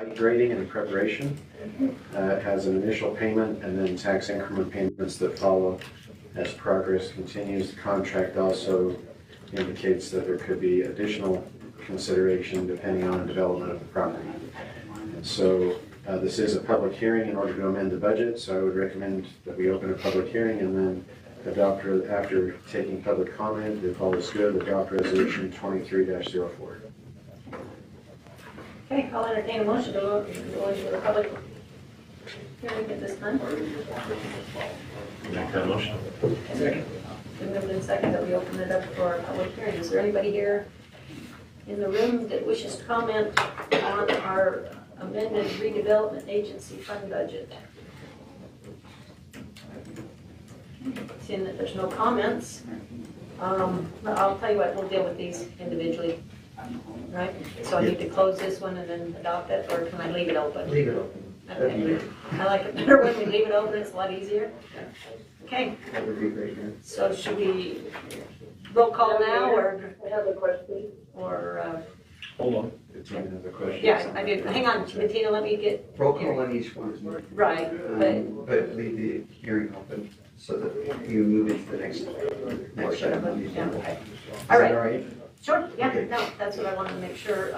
grading and preparation. It has an initial payment and then tax increment payments that follow as progress continues. The contract also indicates that there could be additional consideration depending on the development of the property. And so this is a public hearing in order to amend the budget, so I would recommend that we open a public hearing and then adopt, after taking public comment, if all is good, adopt resolution 23-04. Okay, I'll entertain a motion to go into the public hearing at this time. Make that motion. Second. Been moved in second that we open it up for a public hearing. Is there anybody here in the room that wishes to comment on our amended redevelopment agency fund budget? Seeing that there's no comments, I'll tell you what, we'll deal with these individually. Right? So I need to close this one and then adopt it, or can I leave it open? Leave it open. Okay. I like it better when we leave it open, it's a lot easier. Okay. That would be great. So should we roll call now, or? I have a question. Or, Hold on. Bettina has a question. yeah, I do. Hang on, Bettina, let me get. Roll call on each one. Right, But leave the hearing open so that you move into the next item on the agenda. okay. Is All that right. Sure, yeah, Okay. no, that's what I wanted to make sure.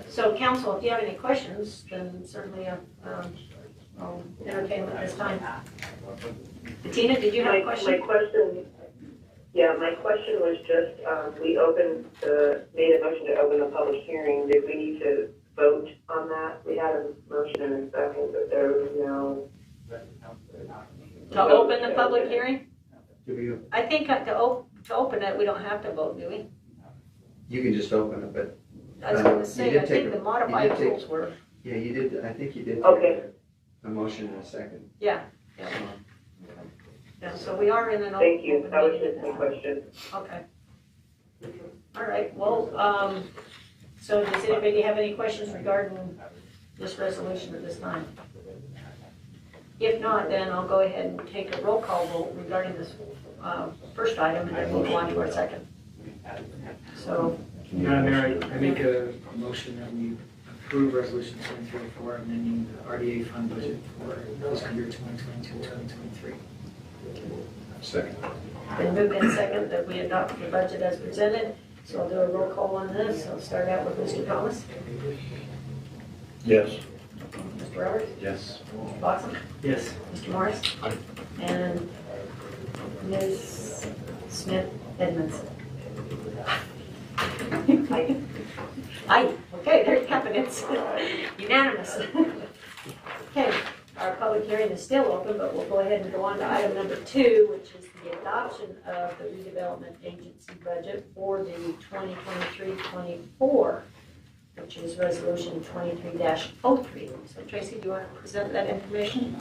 So council, if you have any questions, then certainly I'll entertain them at this time. Bettina, did you have a question? My question was just, we made a motion to open the public hearing. Did we need to vote on that? We had a motion in a second, but there was no. To open the public hearing? Do we, I think to open it, we don't have to vote, do we? you can just open it, but I was going to You say, did I take think a- the modified you did take- rules were, yeah, you did, I think you did. take Okay. A motion in a second. yeah. Yeah, so we are in an open Thank you. meeting That was at just this my time. question. Okay. All right, well, so does anybody have any questions regarding this resolution at this time? If not, then I'll go ahead and take a roll call vote regarding this first item, and then we'll go on to our second. So, Madam Mayor, I make a motion that we approve resolution 2304, amending the RDA fund budget for fiscal year 2022-2023. Second. been moved in second that we adopt the budget as presented. So I'll do a roll call on this. I'll start out with Mr. Thomas. Yes. Mr. Roberts. Yes. Mr. Bloxham. Yes. Mr. Morris. Aye. And Ms. Smith Edmondson. Aye. Aye. Okay, there's confidence. Unanimous. Okay, our public hearing is still open, but we'll go ahead and go on to item number 2, which is the adoption of the redevelopment agency budget for the 2023-24, which is resolution 23-03. So Tracy, do you want to present that information?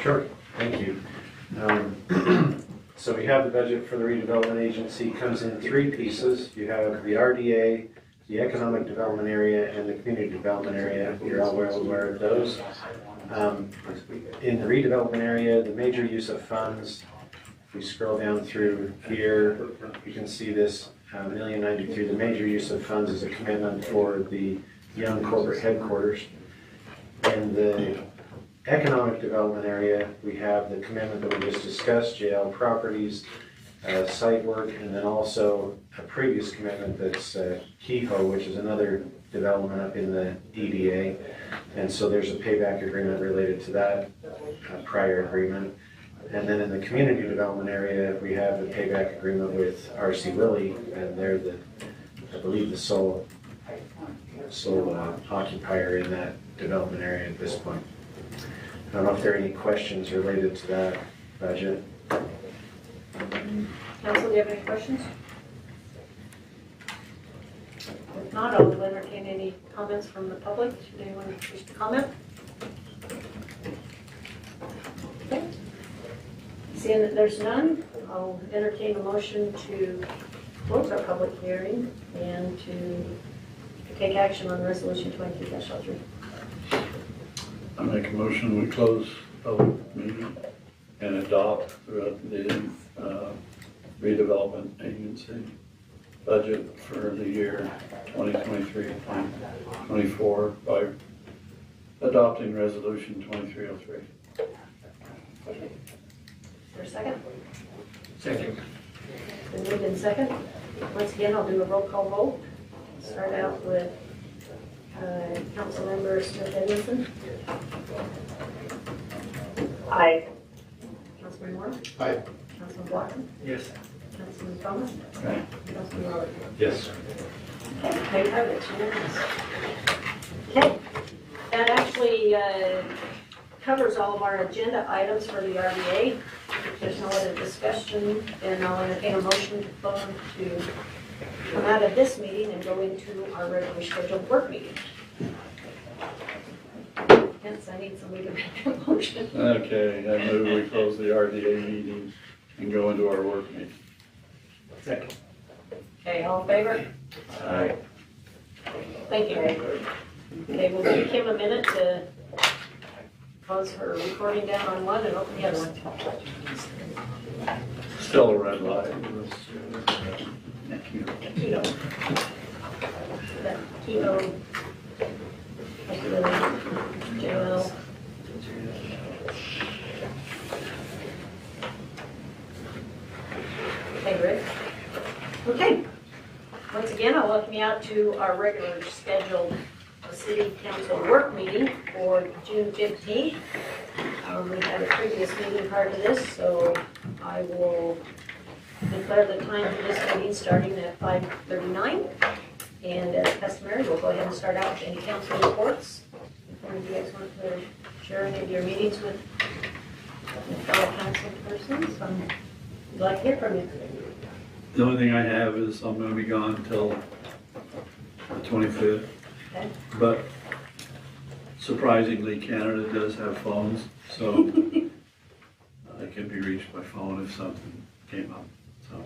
Sure, thank you. So we have the budget for the redevelopment agency. It comes in 3 pieces. You have the RDA, the economic development area, and the community development area. You're all well aware of those. In the redevelopment area, the major use of funds, if we scroll down through here, you can see this $1,093,000. The major use of funds is a commitment for the young corporate headquarters. In the economic development area, we have the commitment that we just discussed, jail properties, site work, and then also a previous commitment that's Kehoe, which is another development up in the EDA. And so there's a payback agreement related to that prior agreement. And then in the community development area, we have the payback agreement with R.C. Willey, and they're I believe, the sole occupier in that development area at this point. I don't know if there are any questions related to that budget. Council, do you have any questions? If not, I'll entertain any comments from the public. Should anyone wish to comment? Okay. Seeing that there's none, I'll entertain a motion to close our public hearing and to take action on resolution 22-03. I make a motion, we close public meeting and adopt the redevelopment agency budget for the year 2023-2024 by adopting resolution 2303. Is there a second? Second. Been moved in second. Once again, I'll do a roll call vote. Start out with Councilmember Smith Edmondson. Aye. Councilman Moore. Aye. Councilman Watson. Yes. Councilman Thomas. Aye. Councilman Rowley. Yes. Okay, have it, unanimous. Okay, that actually covers all of our agenda items for the RDA. If there's no other discussion, then I'll entertain a motion to come out of this meeting and go into our regularly scheduled work meeting. Hence, I need somebody to make a motion. Okay, I move we close the RDA meeting and go into our work meeting. Second. Okay, all in favor? Aye. Thank you. Okay, we'll give Kim a minute to close her recording down on one and open the other one. Still a red light. Keto. That keto. JL. Okay, Rick. Okay. Once again, I'll welcome you out to our regular scheduled city council work meeting for June 15th. We had a previous meeting prior to this, so I will declare the time for this meeting starting at 5:39. And as customary, we'll go ahead and start out with any council reports. If you guys want to share any of your meetings with fellow council persons, I'd like to hear from you. The only thing I have is I'm gonna be gone until the 25th. Okay. But surprisingly, Canada does have phones, so I can be reached by phone if something came up, so.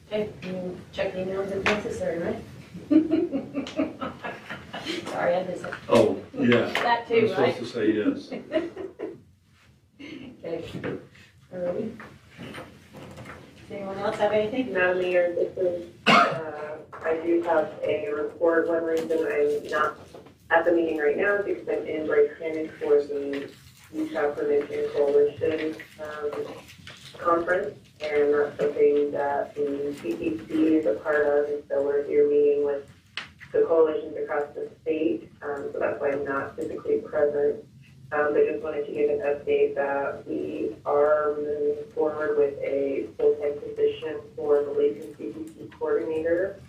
Okay, you check the emails if necessary, right? Sorry, I missed it. Oh, yeah. That I'm too, supposed right? to say yes. Okay. Alrighty. Does anyone else have anything? Madam Mayor, this is, I do have a report. One reason I'm not at the meeting right now is because I'm in Bryce Canyon for the Utah Prevention Coalition conference, and that's something that the CPC is a part of, and so we're here meeting with the coalitions across the state, so that's why I'm not physically present. But just wanted to give an update that we are moving forward with a full-time position for the Layton CPC coordinator.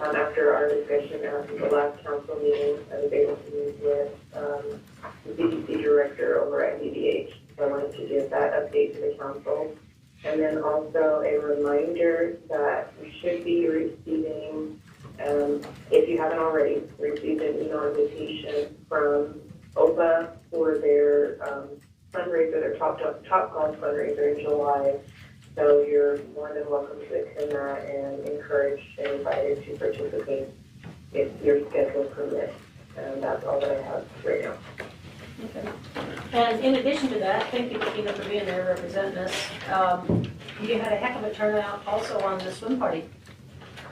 After our discussion at the last council meeting, I was able to meet with the CPC director over at UDH. So I wanted to give that update to the council. And then also a reminder that you should be receiving, if you haven't already, received an email invitation from OPA for their fundraiser, their Top Golf fundraiser in July. So you're more than welcome to attend that and encouraged and invited to participate if your schedule permits. And that's all that I have right now. Okay. And in addition to that, thank you, Tina, for being there representing us. You had a heck of a turnout also on the swim party,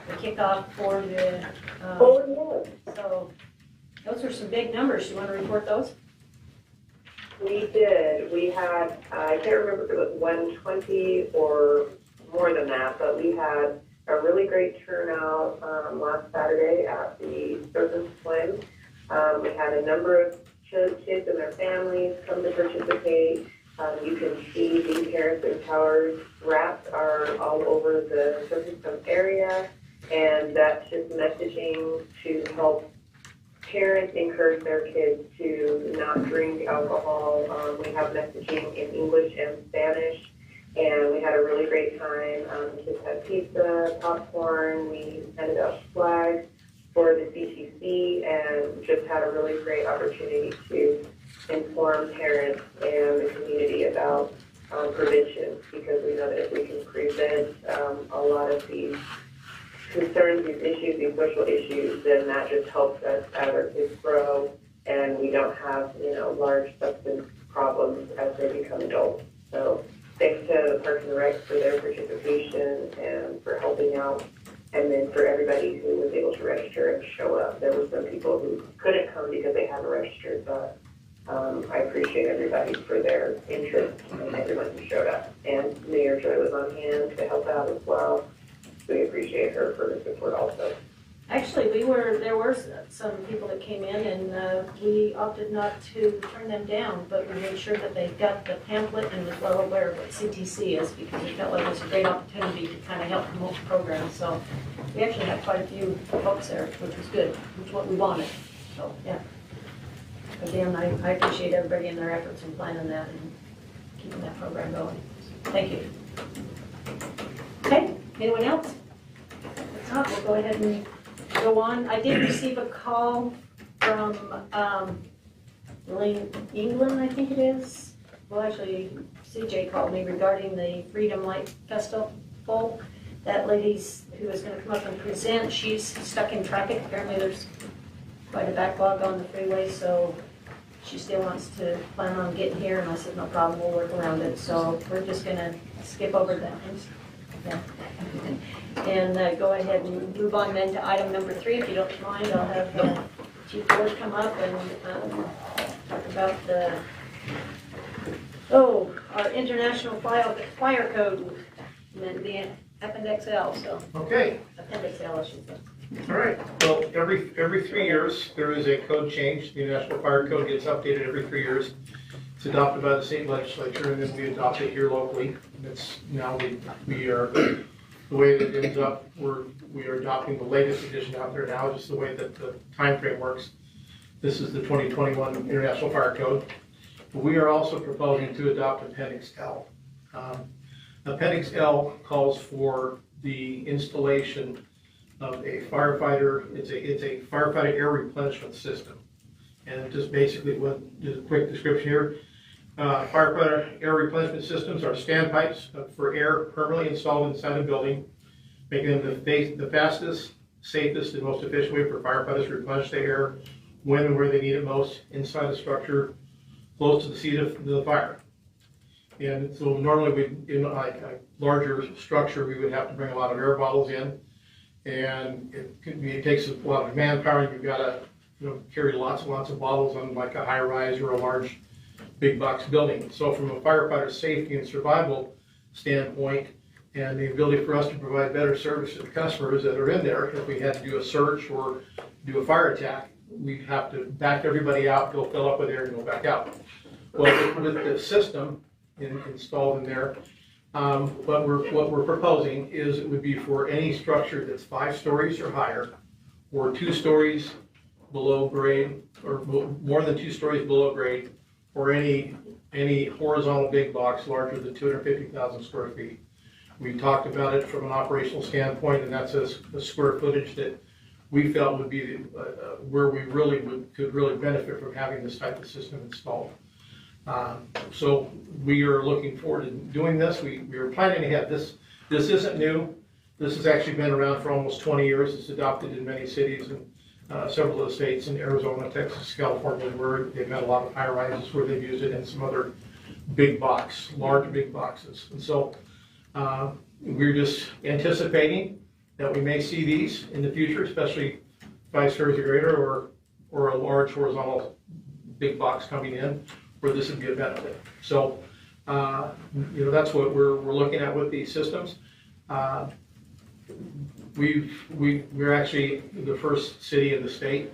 the kickoff for the, so those were some big numbers. You want to report those? We did. We had, I can't remember if it was 120 or more than that, but we had a really great turnout last Saturday at the Surf and Swim. We had a number of kids and their families come to participate. You can see the parents and towers wraps are all over the Surf and Swim area, and that's just messaging to help parents encourage their kids to not drink alcohol. We have messaging in English and Spanish, and we had a really great time. The kids had pizza, popcorn, we handed out flags for the CTC, and just had a really great opportunity to inform parents and the community about prevention, because we know that if we can prevent a lot of these concerns, these issues, these social issues, then that just helps us as our kids grow and we don't have, large substance problems as they become adults. So thanks to the Parks and Rec for their participation and for helping out, and then for everybody who was able to register and show up. There were some people who couldn't come because they hadn't registered, but I appreciate everybody for their interest and everyone who showed up. And Mayor Joy was on hand to help out as well. We appreciate her for the support also. Actually, there were some people that came in and we opted not to turn them down, but we made sure that they got the pamphlet and was well aware of what CTC is, because we felt like it was a great opportunity to kind of help promote the program. So we actually had quite a few folks there, which was good, which is what we wanted. So, yeah. Again, I appreciate everybody and their efforts in planning that and keeping that program going. Thank you. Okay, anyone else? If not, we'll go ahead and go on. I did receive a call from Layton, England, I think it is. Well, actually, CJ called me regarding the Freedom Light Festival. That lady's who is going to come up and present, she's stuck in traffic. Apparently there's quite a backlog on the freeway, so she still wants to plan on getting here, and I said, no problem, we'll work around it. So we're just going to skip over that. Yeah. And go ahead and move on then to item number 3, if you don't mind. I'll have Chief Ward come up and talk about our international fire code, and the Appendix L, so. Okay, Appendix L, I should say. all right. Well, every 3 years, there is a code change. The National Fire Code gets updated every 3 years. It's adopted by the state legislature, and then we adopt it here locally. It's now we are, the way that it ends up, we are adopting the latest edition out there now, just the way that the time frame works. This is the 2021 International Fire Code. We are also proposing to adopt Appendix L. Appendix L calls for the installation of a firefighter. It's a firefighter air replenishment system, and just basically just a quick description here. Firefighter air replenishment systems are standpipes for air permanently installed inside a building, making them the fastest, safest, and most efficient way for firefighters to replenish the air when and where they need it most inside a structure close to the seat of the fire. And so normally in like a larger structure, we would have to bring a lot of air bottles in, and it takes a lot of manpower, and you've got to carry lots and lots of bottles on like a high rise or a large big box building. So from a firefighter safety and survival standpoint, and the ability for us to provide better service to the customers that are in there, if we had to do a search or do a fire attack, we'd have to back everybody out, go fill up with air, and go back out. Well, with the system installed in there, what we're proposing is it would be for any structure that's 5 stories or higher, or 2 stories below grade, or more than 2 stories below grade, or any horizontal big box larger than 250,000 square feet. We talked about it from an operational standpoint, and that's a square footage that we felt would be where we could really benefit from having this type of system installed. So we are looking forward to doing this. We are planning ahead. This isn't new. This has actually been around for almost 20 years. It's adopted in many cities and several of the states in Arizona, Texas, California, where they've had a lot of high rises where they've used it, and some other large big boxes. And so we're just anticipating that we may see these in the future, especially 5 stories or greater, or a large horizontal big box coming in, where this would be a benefit. So, that's what we're looking at with these systems. We're actually the first city in the state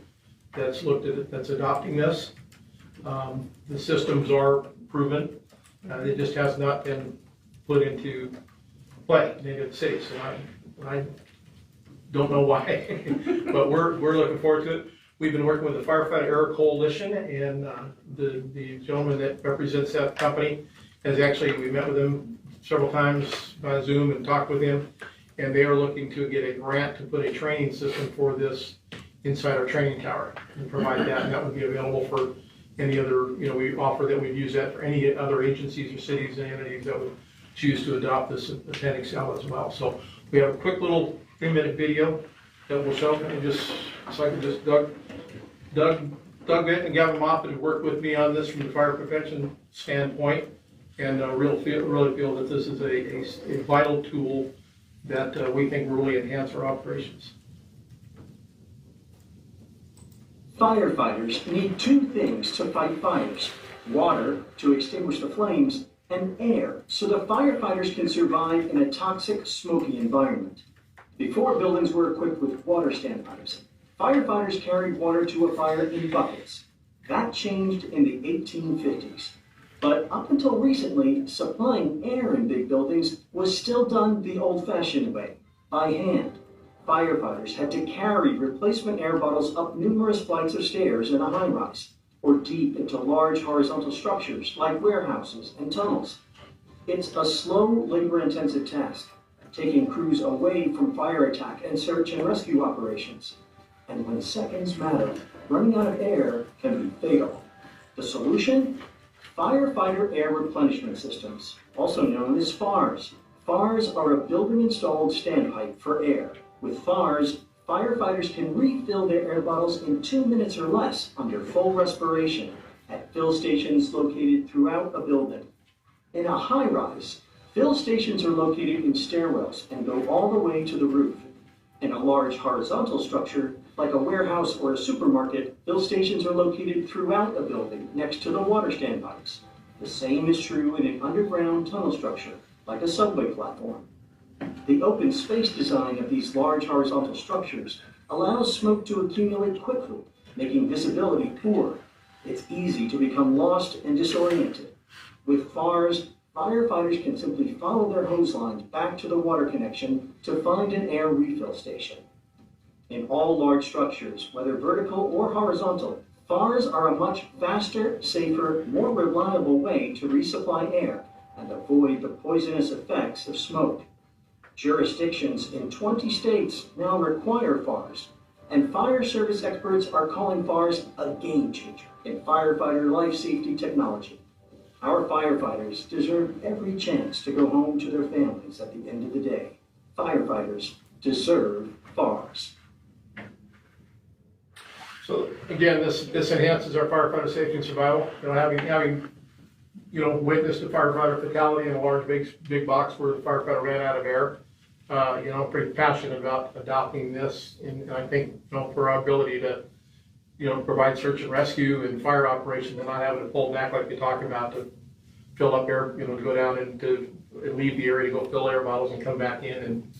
that's looked at it, that's adopting this. The systems are proven. It just has not been put into play in any of the cities. So I don't know why, but we're looking forward to it. We've been working with the Firefighter Air Coalition, and the gentleman that represents that company we met with him several times by Zoom and talked with him, and they are looking to get a grant to put a training system for this inside our training tower and provide that, and that would be available for any other, we offer that we'd use that for any other agencies or cities and entities that would choose to adopt this Appendix L as well. So we have a quick little 3-minute video that will show, and Doug Vitt and Gavin Moffett have worked with me on this from the fire prevention standpoint, and really feel that this is a vital tool that we think will really enhance our operations. Firefighters need two things to fight fires: water to extinguish the flames, and air so the firefighters can survive in a toxic, smoky environment. Before buildings were equipped with water standpipes, firefighters carried water to a fire in buckets. That changed in the 1850s. But up until recently, supplying air in big buildings was still done the old-fashioned way, by hand. Firefighters had to carry replacement air bottles up numerous flights of stairs in a high-rise, or deep into large horizontal structures like warehouses and tunnels. It's a slow, labor-intensive task, taking crews away from fire attack and search and rescue operations. And when seconds matter, running out of air can be fatal. The solution? Firefighter air replenishment systems, also known as FARs. FARs are a building-installed standpipe for air. With FARs, firefighters can refill their air bottles in 2 minutes or less under full respiration at fill stations located throughout a building. In a high-rise, fill stations are located in stairwells and go all the way to the roof. In a large horizontal structure, like a warehouse or a supermarket, fill stations are located throughout a building next to the water standpipes. The same is true in an underground tunnel structure, like a subway platform. The open space design of these large horizontal structures allows smoke to accumulate quickly, making visibility poor. It's easy to become lost and disoriented. With FARs, firefighters can simply follow their hose lines back to the water connection to find an air refill station. In all large structures, whether vertical or horizontal, FARs are a much faster, safer, more reliable way to resupply air and avoid the poisonous effects of smoke. Jurisdictions in 20 states now require FARs, and fire service experts are calling FARs a game changer in firefighter life safety technology. Our firefighters deserve every chance to go home to their families at the end of the day. Firefighters deserve FARs. So again, this enhances our firefighter safety and survival. Having witnessed a firefighter fatality in a large, big box where the firefighter ran out of air. Pretty passionate about adopting this, and I think, for our ability to, provide search and rescue and fire operations and not having to pull back like you talk about to fill up air, to go down and to leave the area to go fill air bottles and come back in, and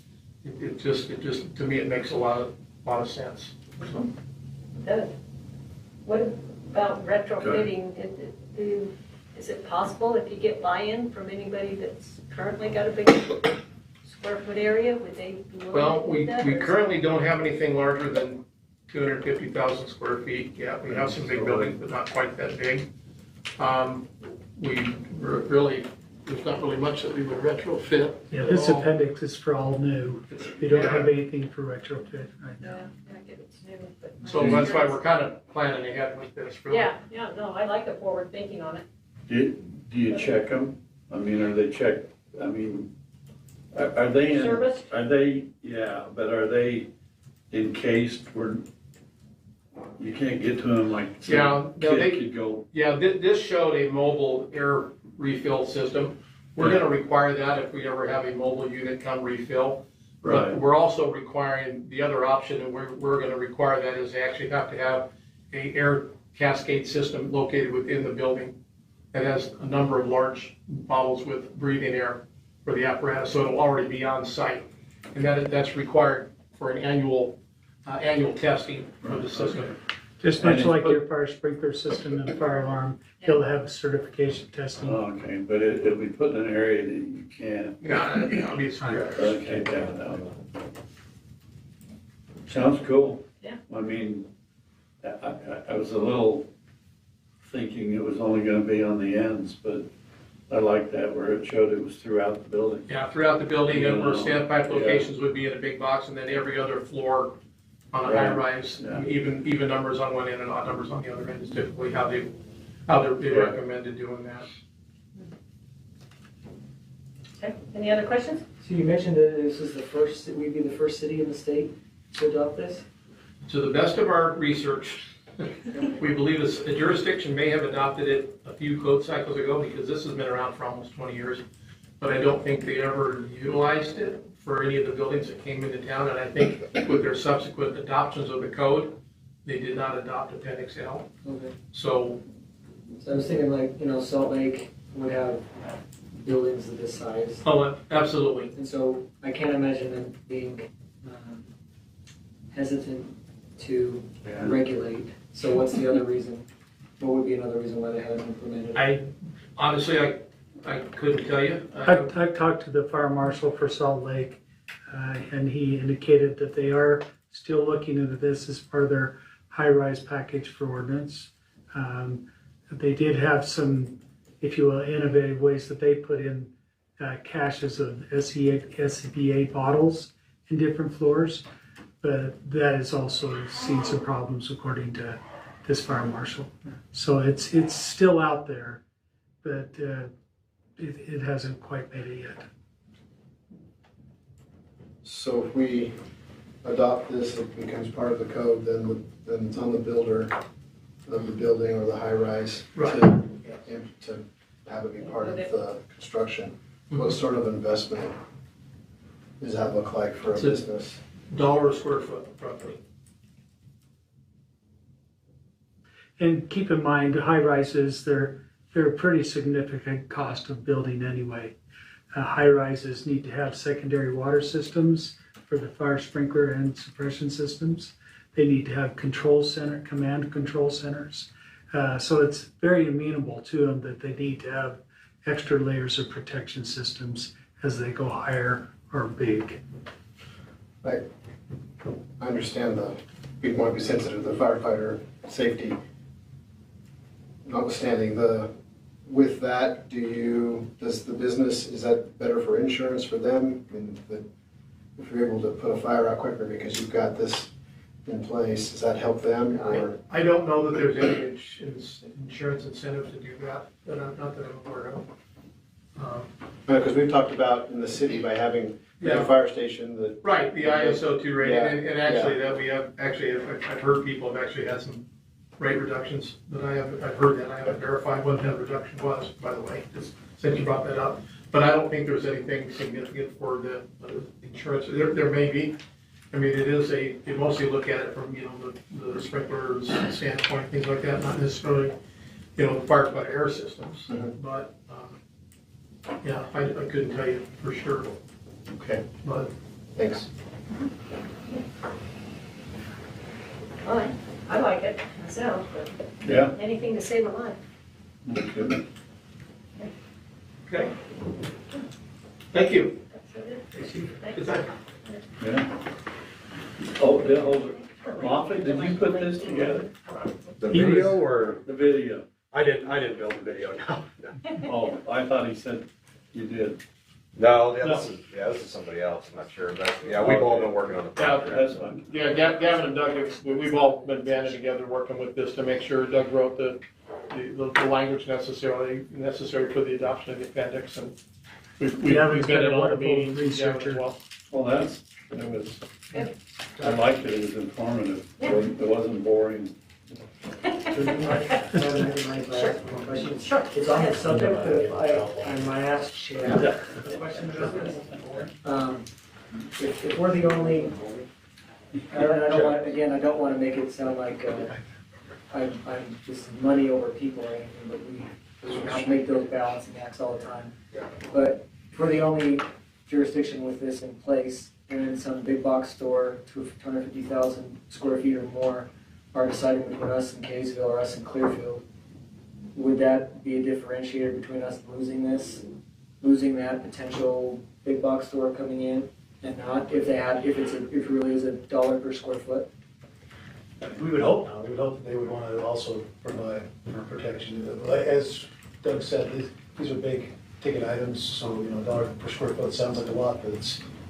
it just to me it makes a lot of sense. So. What about retrofitting? Is it possible if you get buy-in from anybody that's currently got a big square foot area, would they be willing to do that? We currently don't have anything larger than 250,000 square feet. Yeah, we have some big buildings, but not quite that big. There's not really much that we would retrofit. Yeah, this appendix is for all new. We don't have anything for retrofit right now. Yeah, I get it's new, but. So that's why we're kind of planning ahead with this, really. Yeah, no, I like the forward thinking on it. Do you check them? I mean, are they checked, are they in? Service? But are they encased where you can't get to them like some kid could go? Yeah, this showed a mobile air refill system. We're gonna require that if we ever have a mobile unit come refill. Right. But we're also requiring the other option, and we're gonna require that is they actually have to have a air cascade system located within the building that has a number of large bottles with breathing air for the apparatus, so it'll already be on site. And that's required for an annual testing for the system. Just much like your fire sprinkler system and fire alarm, you'll have certification testing. Okay, but it'll be put in an area that you can't. Yeah, I'll be Okay, down. Sounds cool. Yeah. I mean, I was a little thinking it was only gonna be on the ends, but I like that where it showed it was throughout the building. Yeah, throughout the building, and where standpipe locations would be in a big box, and then every other floor on a high rise, even numbers on one end and odd numbers on the other end is typically how they recommended doing that. Okay, any other questions? So you mentioned that this is we'd be the first city in the state to adopt this? To the best of our research, we believe a jurisdiction may have adopted it a few code cycles ago, because this has been around for almost 20 years. But I don't think they ever utilized it for any of the buildings that came into town. And I think with their subsequent adoptions of the code, They did not adopt Appendix L. Okay. So, So I was thinking like, Salt Lake would have buildings of this size. oh, absolutely. And so I can't imagine them being hesitant to regulate. So what's the other reason? What would be another reason why they haven't implemented it? Honestly, I couldn't tell you. I've talked to the fire marshal for Salt Lake, and he indicated that they are still looking into this as part of their high-rise package for ordinance. They did have some, if you will, innovative ways that they put in caches of SCBA bottles in different floors, but that has also seen some problems according to this fire marshal. So it's still out there, but it hasn't quite made it yet. So if we adopt this, it becomes part of the code, then it's on the builder of the building or the high rise Right. to have it be part of the construction. What sort of investment does that look like for a It's a- business? $1 a square foot, roughly. And keep in mind, high rises, they're a pretty significant cost of building anyway. High rises need to have secondary water systems for the fire sprinkler and suppression systems. They need to have command control centers. So it's very amenable to them that they need to have extra layers of protection systems as they go higher or big. I understand we want to be sensitive to the firefighter safety. Notwithstanding with that, does the business, is that better for insurance for them? I mean, if you're able to put a fire out quicker because you've got this in place, does that help them or? I don't know that there's any insurance incentive to do that, but not that I'm aware of. Because we've talked about in the city by having a fire station that. Right, the ISO 2 rating, Yeah, and actually that we have, I've heard people have actually had some rate reductions, but I've heard that, I haven't verified what that reduction was, by the way, just since you brought that up. But I don't think there's anything significant for the insurance, there may be. I mean, you mostly look at it from, the sprinklers standpoint, things like that, not necessarily, the firefighter air systems, but, yeah, I couldn't tell you for sure, Okay, but. thanks. All right, I like it myself, but Yeah. anything to save a life. Okay. Okay. Thank you. Thanks. Good time. Yeah. Oh, Moffett, did you put this together? The video or? The video? I didn't build the video, no. Oh, I thought he said you did. No, this is somebody else, I'm not sure, but yeah, we've all been working on the project. That's fine. Yeah, Gavin and Doug, we've all been banding together, working with this to make sure Doug wrote the language necessary for the adoption of the appendix, and we've Gavin's been been at a all the wonderful meetings with Gavin as researcher. well. Well, I liked it, it was informative, it wasn't boring. Sure. It's on the subject of, I might ask Shannon a question about this. If we're the only, I don't want to make it sound like I'm just money over people or anything, but we make those balancing acts all the time. But if we're the only jurisdiction with this in place, and then some big box store, 250,000 square feet or more, are deciding between us and Kaysville or us and Clearfield, would that be a differentiator between us losing that potential big box store coming in and not, if it really is $1 per square foot? We would hope not. We would hope that they would want to also provide protection. As Doug said, these are big ticket items, so $1 per square foot sounds like a lot, but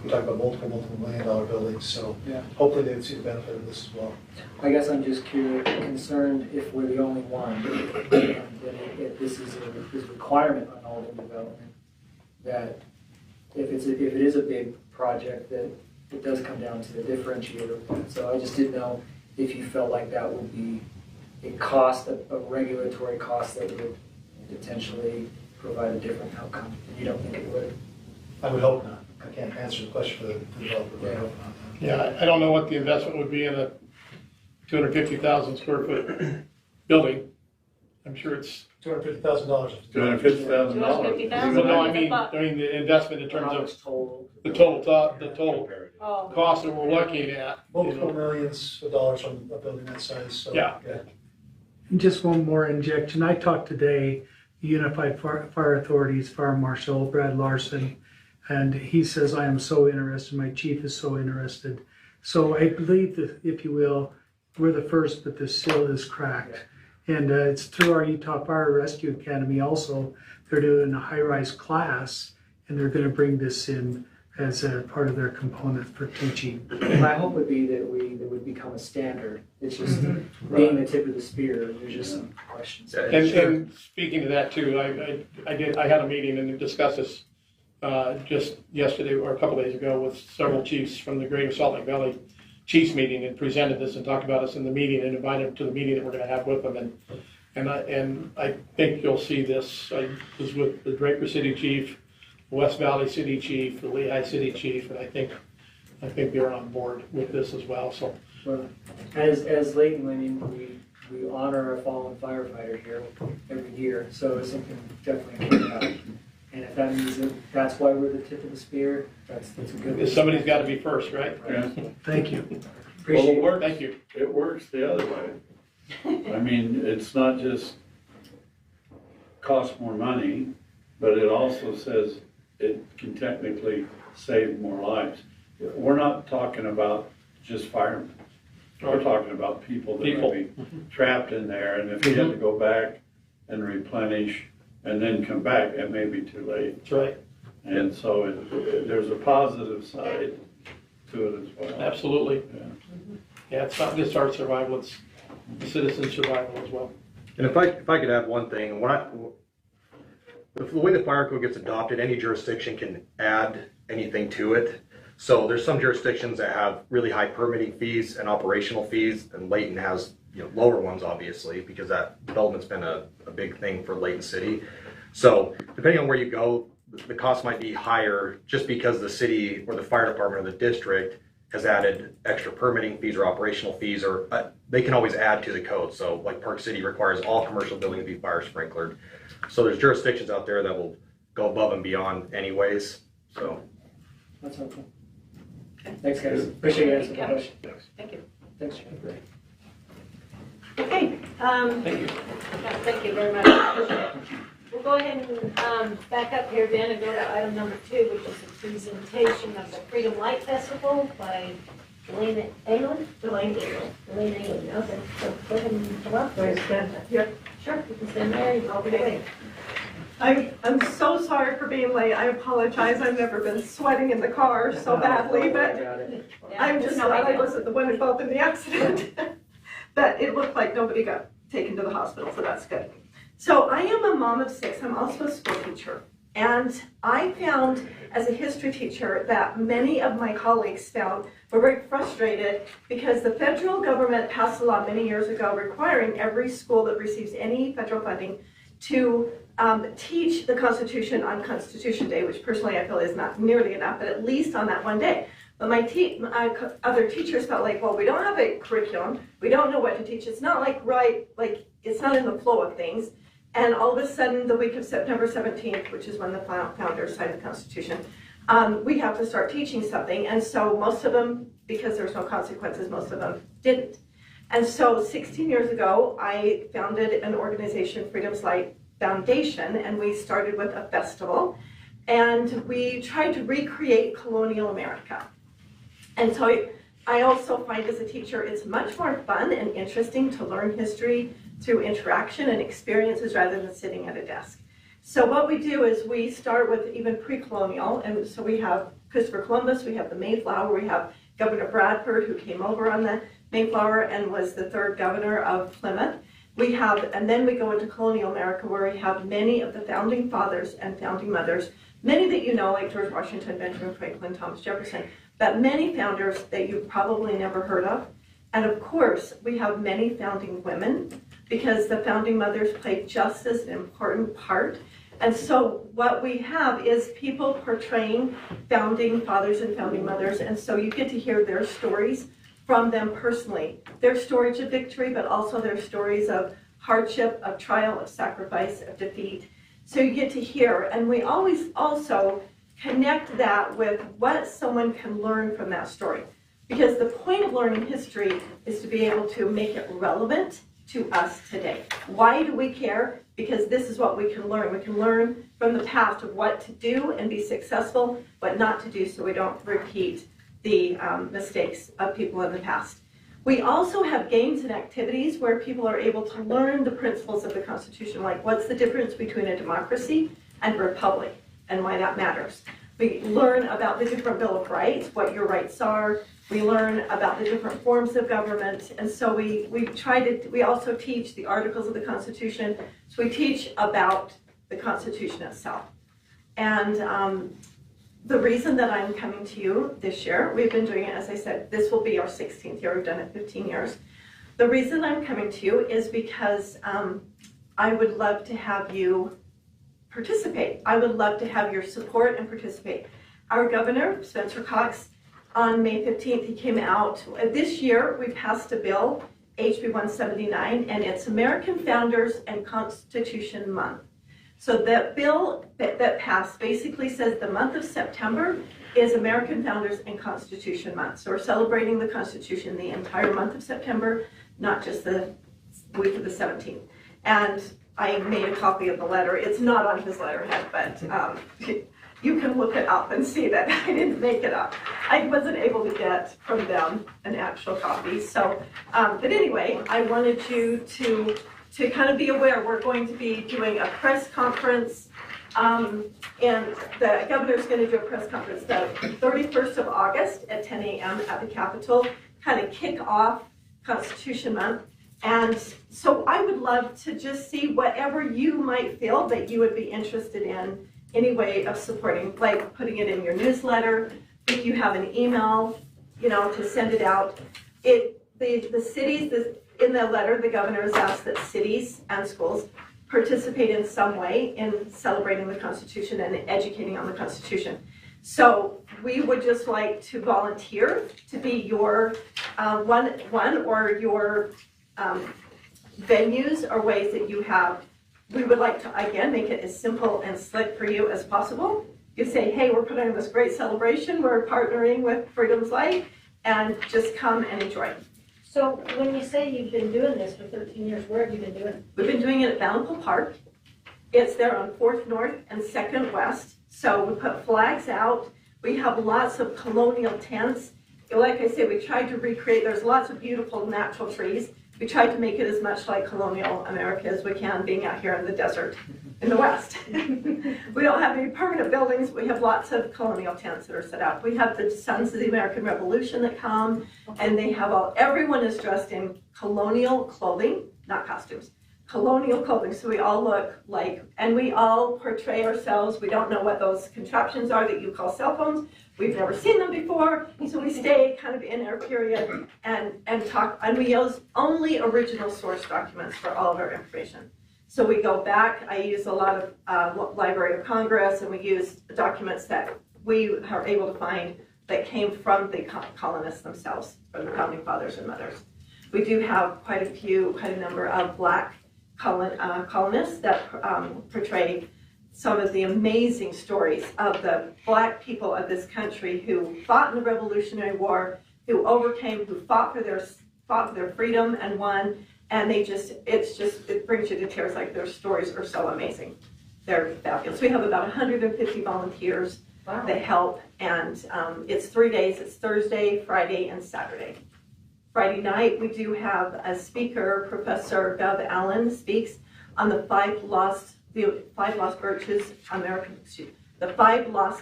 we talk about multiple $1 million buildings, so hopefully they would see the benefit of this as well. I guess I'm just concerned if we're the only one, that this is a requirement on all the development, that if it is a big project, that it does come down to the differentiator. So I just didn't know if you felt like that would be a cost, a regulatory cost that would potentially provide a different outcome. And you don't think it would? I would hope not. I can't answer the question for the developer, but I hope not. Yeah, I don't know what the investment would be in 250,000 square foot building. I'm sure it's, $250,000. $250,000. $250,000. no, I mean the investment in terms of the total Oh, cost that we're looking at. you Multiple know. millions of dollars on a building that size, so. Yeah. And just one more injection. I talked today, Unified Fire Authority's Fire Marshal Brad Larson, and he says, I am so interested, my chief is so interested. So I believe that, if you will, we're the first, but the seal is cracked. And it's through our Utah Fire Rescue Academy also. They're doing a high-rise class, and they're going to bring this in as a part of their component for teaching. My hope would be that it would become a standard. It's just being the tip of the spear. There's just some questions. And speaking to that too, I had a meeting and discussed this just yesterday or a couple days ago with several chiefs from the Greater Salt Lake Valley Chiefs meeting, and presented this and talked about us in the meeting and invited them to the meeting that we're going to have with them. And I think you'll see this. I was with the Draper City Chief, West Valley City Chief, the Lehigh City Chief, and I think they're on board with this as well. So, Well, as Layton, I mean, we honor our fallen firefighter here every year, so it's something definitely to care about. And if that means that's why we're the tip of the spear, that's a good. somebody's got to be first, right? Yeah. Thank you. Appreciate Well, Thank you. It works the other way. I mean, it's not just cost more money, but it also says it can technically save more lives. We're not talking about just firemen. We're talking about people that will be trapped in there, and if you have to go back and replenish and then come back, it may be too late. That's right. And so there's a positive side to it as well. Absolutely. Yeah. Yeah, it's not just our survival, it's the citizen survival as well. And if I could add one thing, the way the fire code gets adopted, any jurisdiction can add anything to it. So there's some jurisdictions that have really high permitting fees and operational fees, and Layton has lower ones, obviously, because that development's been a big thing for Layton City. So depending on where you go, the cost might be higher just because the city or the fire department or the district has added extra permitting fees or operational fees, or they can always add to the code. So like Park City requires all commercial buildings to be fire sprinklered. So there's jurisdictions out there that will go above and beyond anyways. So That's helpful. Thanks, guys. Appreciate you answering the question. thank you. Thanks, Jim. Okay, Thank you. thank you very much. We'll go ahead and back up here, Ben, and go to item number 2, which is the presentation of the Freedom Light Festival by Elaine England. Elaine England, okay. So go ahead and come up. Where's Ben? Here. Sure, you can stand there and I'll be away. I'm so sorry for being late. I apologize. I've never been sweating in the car so badly, but I'm just glad I wasn't the one involved in the accident. But it looked like nobody got taken to the hospital, so that's good. So I am a mom of 6. I'm also a school teacher. And I found as a history teacher that many of my colleagues were very frustrated because the federal government passed a law many years ago requiring every school that receives any federal funding to teach the Constitution on Constitution Day, which personally I feel is not nearly enough, but at least on that one day. But my other teachers felt like, well, we don't have a curriculum, we don't know what to teach. It's not it's not in the flow of things. And all of a sudden, the week of September 17th, which is when the founders signed the Constitution, we have to start teaching something. And so most of them, because there's no consequences, most of them didn't. And so 16 years ago, I founded an organization, Freedom's Light Foundation, and we started with a festival. And we tried to recreate colonial America. And so I also find as a teacher, it's much more fun and interesting to learn history through interaction and experiences rather than sitting at a desk. So what we do is we start with even pre-colonial, and so we have Christopher Columbus, we have the Mayflower, we have Governor Bradford, who came over on the Mayflower and was the 3rd governor of Plymouth. And then we go into colonial America, where we have many of the founding fathers and founding mothers, many that you know, like George Washington, Benjamin Franklin, Thomas Jefferson, but many founders that you've probably never heard of. And of course, we have many founding women, because the founding mothers played just as an important part. And so what we have is people portraying founding fathers and founding mothers, and so you get to hear their stories from them personally. Their stories of victory, but also their stories of hardship, of trial, of sacrifice, of defeat. So you get to hear, and we always also connect that with what someone can learn from that story. Because the point of learning history is to be able to make it relevant to us today. Why do we care? Because this is what we can learn. We can learn from the past of what to do and be successful, what not to do so we don't repeat the mistakes of people in the past. We also have games and activities where people are able to learn the principles of the Constitution, like what's the difference between a democracy and a republic and why that matters. We learn about the different Bill of Rights, what your rights are. We learn about the different forms of government, and so we also teach the articles of the Constitution. So we teach about the Constitution itself. And the reason that I'm coming to you this year, we've been doing it, as I said, this will be our 16th year, we've done it 15 years. The reason I'm coming to you is because I would love to have you participate. I would love to have your support and participate. Our governor, Spencer Cox, on May 15th, he came out. This year, we passed a bill, HB 179, and it's American Founders and Constitution Month. So that bill that passed basically says the month of September is American Founders and Constitution Month. So we're celebrating the Constitution the entire month of September, not just the week of the 17th. And I made a copy of the letter. It's not on his letterhead, but you can look it up and see that I didn't make it up. I wasn't able to get from them an actual copy. So, but anyway, I wanted you to kind of be aware we're going to be doing a press conference, and the governor's going to do a press conference the 31st of August at 10 a.m. at the Capitol, kind of kick off Constitution Month. And so I would love to just see whatever you might feel that you would be interested in any way of supporting, like putting it in your newsletter, if you have an email, to send it out. The cities, in the letter, the governor has asked that cities and schools participate in some way in celebrating the Constitution and educating on the Constitution. So we would just like to volunteer to be your one or your venues or ways that you have. We would like to, again, make it as simple and slick for you as possible. You say, hey, we're putting on this great celebration. We're partnering with Freedom's Light, and just come and enjoy. So when you say you've been doing this for 13 years, where have you been doing it? We've been doing it at Bountiful Park. It's there on 4th North and 2nd West. So we put flags out. We have lots of colonial tents. Like I said, we tried to recreate, there's lots of beautiful natural trees. We tried to make it as much like colonial America as we can, being out here in the desert in the West. We don't have any permanent buildings. We have lots of colonial tents that are set up. We have the Sons of the American Revolution that come, and they have everyone is dressed in colonial clothing, not costumes, colonial clothing. So we all look like, and we all portray ourselves. We don't know what those contraptions are that you call cell phones. We've never seen them before, so we stay kind of in our period and talk, and we use only original source documents for all of our information. So we go back, I use a lot of Library of Congress, and we use documents that we are able to find that came from the colonists themselves, from the founding fathers and mothers. We do have quite a number of Black colonists that portray some of the amazing stories of the Black people of this country who fought in the Revolutionary War, who overcame, who fought for their freedom and won, and it brings you to tears. Like, their stories are so amazing. They're fabulous. We have about 150 volunteers that help, and it's 3 days. It's Thursday, Friday, and Saturday. Friday night, we do have a speaker, Professor Bev Allen speaks on the five lost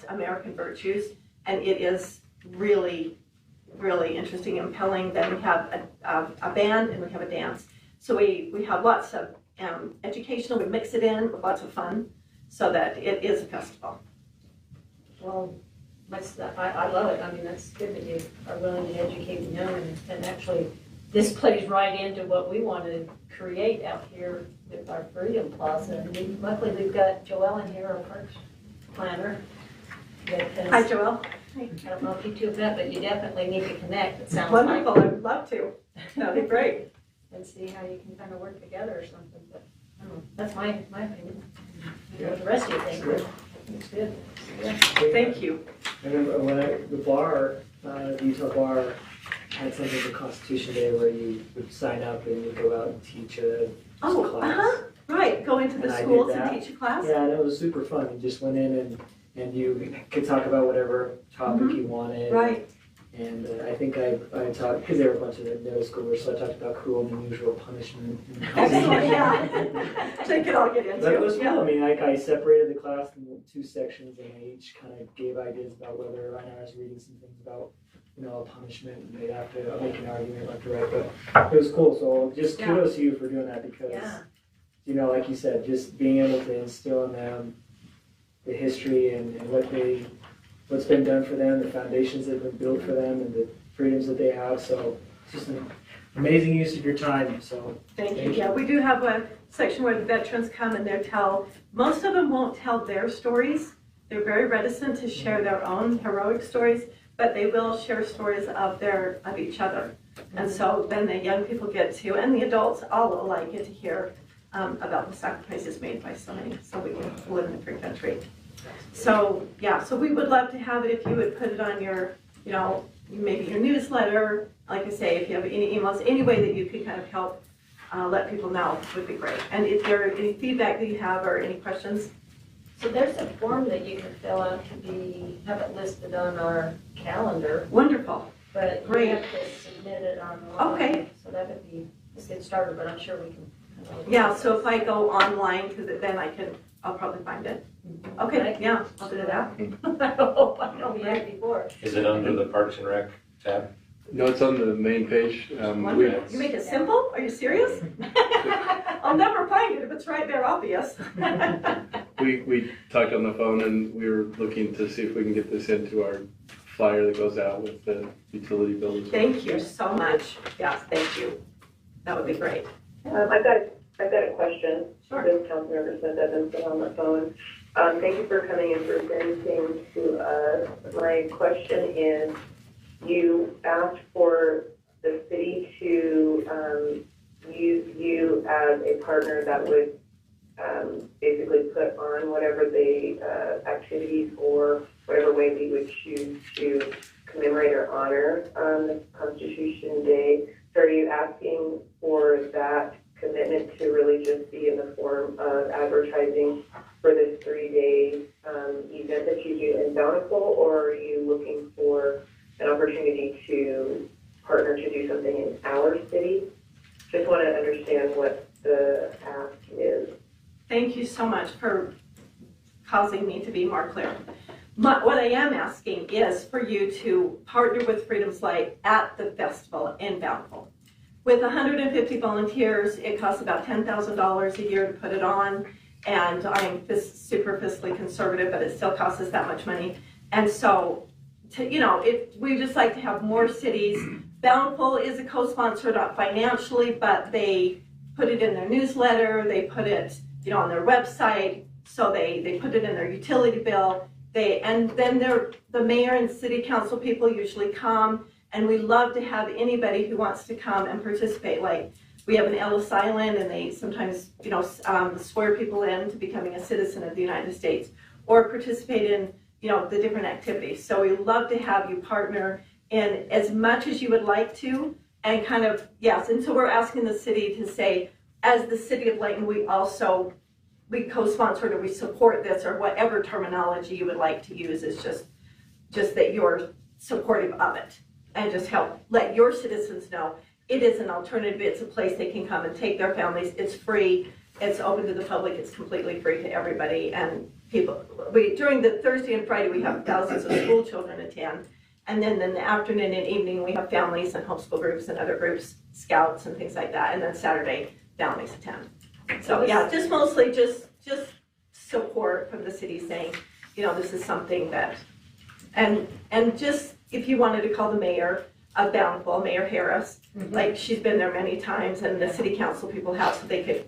American virtues, and it is really, really interesting and compelling. Then we have a band and we have a dance. So we have lots of educational, we mix it in with lots of fun so that it is a festival. Well, I love it. I mean, that's good that you are willing to educate the young, and actually this plays right into what we want to create out here with our Freedom Plaza. And luckily we've got Joelle in here, our parks planner. Hi, Joelle. I don't know if you two have met, but you definitely need to connect, it sounds like. Wonderful, I would love to. That'd be great. And see how you can kind of work together or something, but, I don't know, that's my opinion. What the rest of you think, but it's good. Yeah. Thank you. I remember when the bar, the Utah bar, had something for Constitution Day where you would sign up and you go out and teach a class. Right, go into the And I did schools and that. teach a class? Yeah, and it was super fun. You just went in and you could talk about whatever topic you wanted. Right. And I think I talked, because there were a bunch of middle schoolers, so I talked about cruel and unusual punishment. Excellent, yeah. They could all get into But it was it, cool. yeah. I mean, I separated the class into 2 sections, and I each kind of gave ideas about whether I was reading some things about, a punishment, and they'd have to make an argument left or right. But it was cool. So just kudos to you for doing that because, like you said, just being able to instill in them the history and what's been done for them, the foundations that have been built for them, and the freedoms that they have. So it's just an amazing use of your time. So Thank you. Yeah, we do have a section where the veterans come and most of them won't tell their stories. They're very reticent to share their own heroic stories, but they will share stories of each other. And so then the young people get to, and the adults all alike get to hear about the sacrifices made by so many, so we can live in a free country. So, so we would love to have it if you would put it on your, maybe your newsletter. Like I say, if you have any emails, any way that you could kind of help let people know would be great. And if there are any feedback that you have or any questions. So there's a form that you can fill out to have it listed on our calendar, Wonderful. but you have to submit it online. Okay. So that would be, let's get started, but I'm sure we can. Yeah, so if I go online, then I'll probably find it. Okay, yeah, I'll do that. I hope I know we had before. Is it under the Parks and Rec tab? No, it's on the main page. You make it simple? Are you serious? I'll never find it if it's right there, obvious. We talked on the phone and we were looking to see if we can get this into our flyer that goes out with the utility bills. Thank you so much. Yes, thank you. That would be great. I've got a question. Sure. This Councilmember Smith has been on the phone. Thank you for coming and presenting to us. My question is, you asked for the city to use you as a partner that would basically put on whatever the activities or whatever way we would choose to commemorate or honor the Constitution Day. So are you asking for that commitment to really just be in the form of advertising for this 3-day event that you do in Bountiful, or are you looking for an opportunity to partner to do something in our city? Just want to understand what the ask is. Thank you so much for causing me to be more clear. What I am asking is for you to partner with Freedom's Light at the festival in Bountiful. With 150 volunteers, it costs about $10,000 a year to put it on, and I'm super fiscally conservative, but it still costs us that much money. And so, we just like to have more cities. Bountiful is a co-sponsor, not financially, but they put it in their newsletter, they put it on their website, so they put it in their utility bill. And then the mayor and city council people usually come, and we love to have anybody who wants to come and participate. Like, we have an Ellis Island, and they sometimes, swear people into becoming a citizen of the United States, or participate in, the different activities. So we love to have you partner in as much as you would like to, and kind of, yes, and so we're asking the city to say, as the city of Layton, we co-sponsored or we support this, or whatever terminology you would like to use. Is just that you're supportive of it, and just let your citizens know it is an alternative. It's a place they can come and take their families. It's free. It's open to the public. It's completely free to everybody. And during the Thursday and Friday, we have thousands of school children attend. And then in the afternoon and evening, we have families and homeschool groups and other groups, scouts and things like that. And then Saturday, families attend. So yeah, just mostly just support from the city saying, this is something that, and just if you wanted to call the mayor of Bountiful, Mayor Harris, like she's been there many times, and the city council people have, so they could,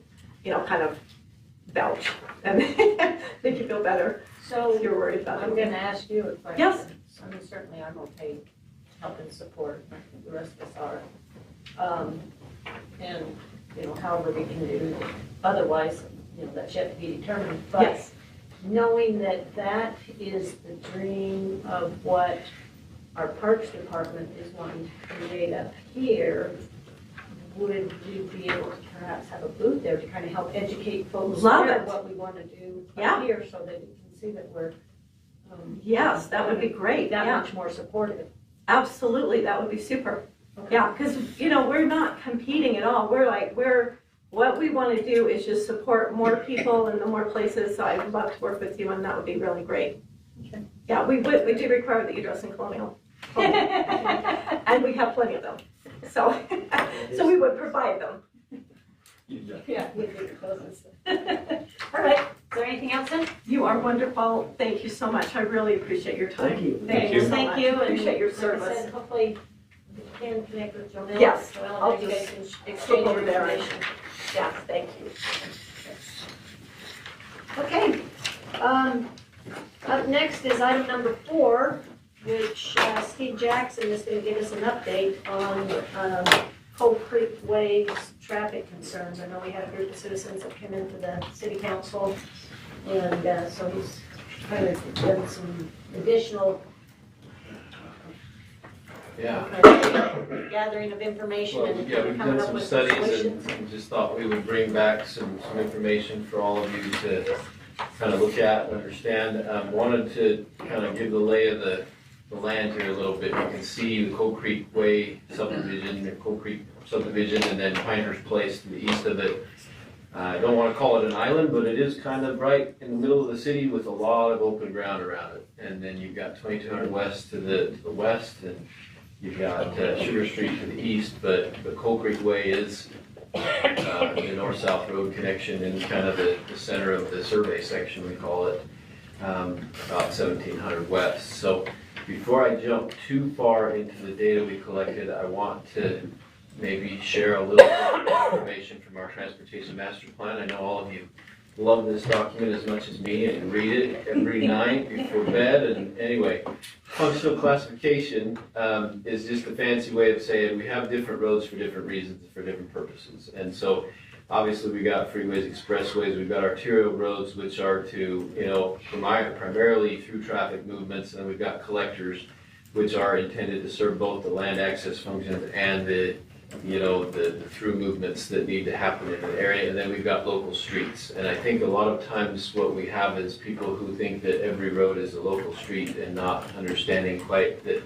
kind of vouch and make you feel better. So if you're worried about it. I'm going to ask you a question. Yes. I mean, certainly I'm okay to help and support, I think the rest of us are. And, you know, however we can do otherwise, you know, that's yet to be determined. But Yes. knowing that that is the dream of what our Parks Department is wanting to create up here, would you be able to perhaps have a booth there to kind of help educate folks Love here it. what we want to do Yeah. up here so that you can see that we're Yes, that would be great, that yeah. much more supportive. Absolutely, that would be super. Okay. Yeah, because, you know, we're not competing at all. What we want to do is just support more people in the more places, so I'd love to work with you, and that would be really great. Okay. Yeah, we do require that you dress in colonial. And we have plenty of them, so, so we would provide them. Yeah, we do propose. All right, is there anything else then? You are wonderful. Thank you so much. I really appreciate your time. Thank you. Thank you. so Thank much. you. And Appreciate your like I service. said, hopefully you can connect with Jamil. Yes, So I'll you guys just can exchange over there. information. Yeah, thank you. Okay. Up next is item number 4, which Steve Jackson is going to give us an update on Cold Creek Wave's traffic concerns. I know we had a group of citizens that came into the city council, and so he's kind of done some additional gathering of information Well, and yeah, we've coming done up some with some studies solutions. and just thought we would bring back some information for all of you to kind of look at and understand. Wanted to kind of give the lay of the land here a little bit. You can see the Cold Creek Way subdivision, the Cold Creek subdivision, and then Pinehurst Place to the east of it. I don't want to call it an island, but it is kind of right in the middle of the city with a lot of open ground around it. And then you've got 2200 West to the west, and you've got Sugar Street to the east, but Cold Creek Way is the north-south road connection in kind of the center of the survey section, we call it, about 1700 West. So before I jump too far into the data we collected, I want to maybe share a little bit of information from our Transportation Master Plan. I know all of you love this document as much as me and read it every night before bed. And anyway, functional classification is just a fancy way of saying we have different roads for different reasons, for different purposes. And so obviously we got freeways, expressways, we've got arterial roads, which are to, you know, primarily through traffic movements, and then we've got collectors, which are intended to serve both the land access functions and the through movements that need to happen in an area. And then we've got local streets. And I think a lot of times what we have is people who think that every road is a local street and not understanding quite that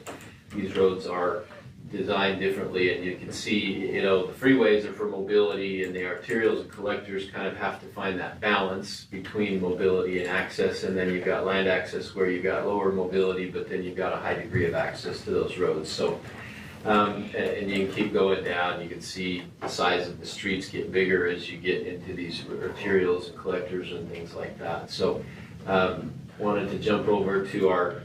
these roads are designed differently. And you can see, you know, the freeways are for mobility, and the arterials and collectors kind of have to find that balance between mobility and access. And then you've got land access where you've got lower mobility, but then you've got a high degree of access to those roads. So and you can keep going down. You can see the size of the streets get bigger as you get into these arterials and collectors and things like that. So wanted to jump over to our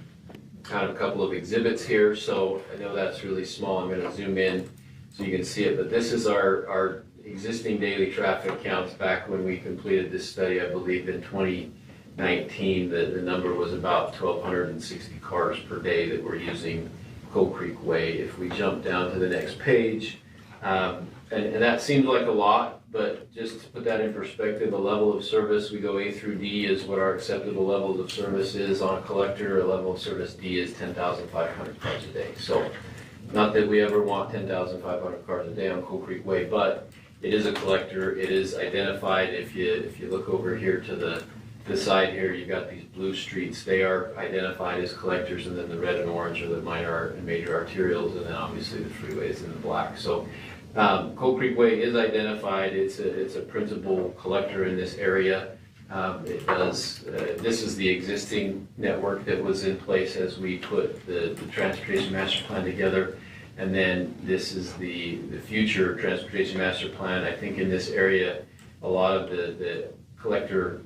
kind of couple of exhibits here. So I know that's really small. I'm going to zoom in so you can see it. But this is our existing daily traffic counts back when we completed this study, I believe in 2019. The number was about 1,260 cars per day that were using Cold Creek Way. If we jump down to the next page, and that seems like a lot, but just to put that in perspective, a level of service, we go A through D is what our acceptable levels of service is on a collector. A level of service D is 10,500 cars a day. So not that we ever want 10,500 cars a day on Cold Creek Way, but it is a collector. It is identified. If you look over here to the side here, you've got these blue streets. They are identified as collectors, and then the red and orange are the minor and major arterials, and then obviously the freeways in the black. So Cold Creek Way is identified. It's a principal collector in this area. This is the existing network that was in place as we put the Transportation Master Plan together. And then this is the future Transportation Master Plan. I think in this area, a lot of the collector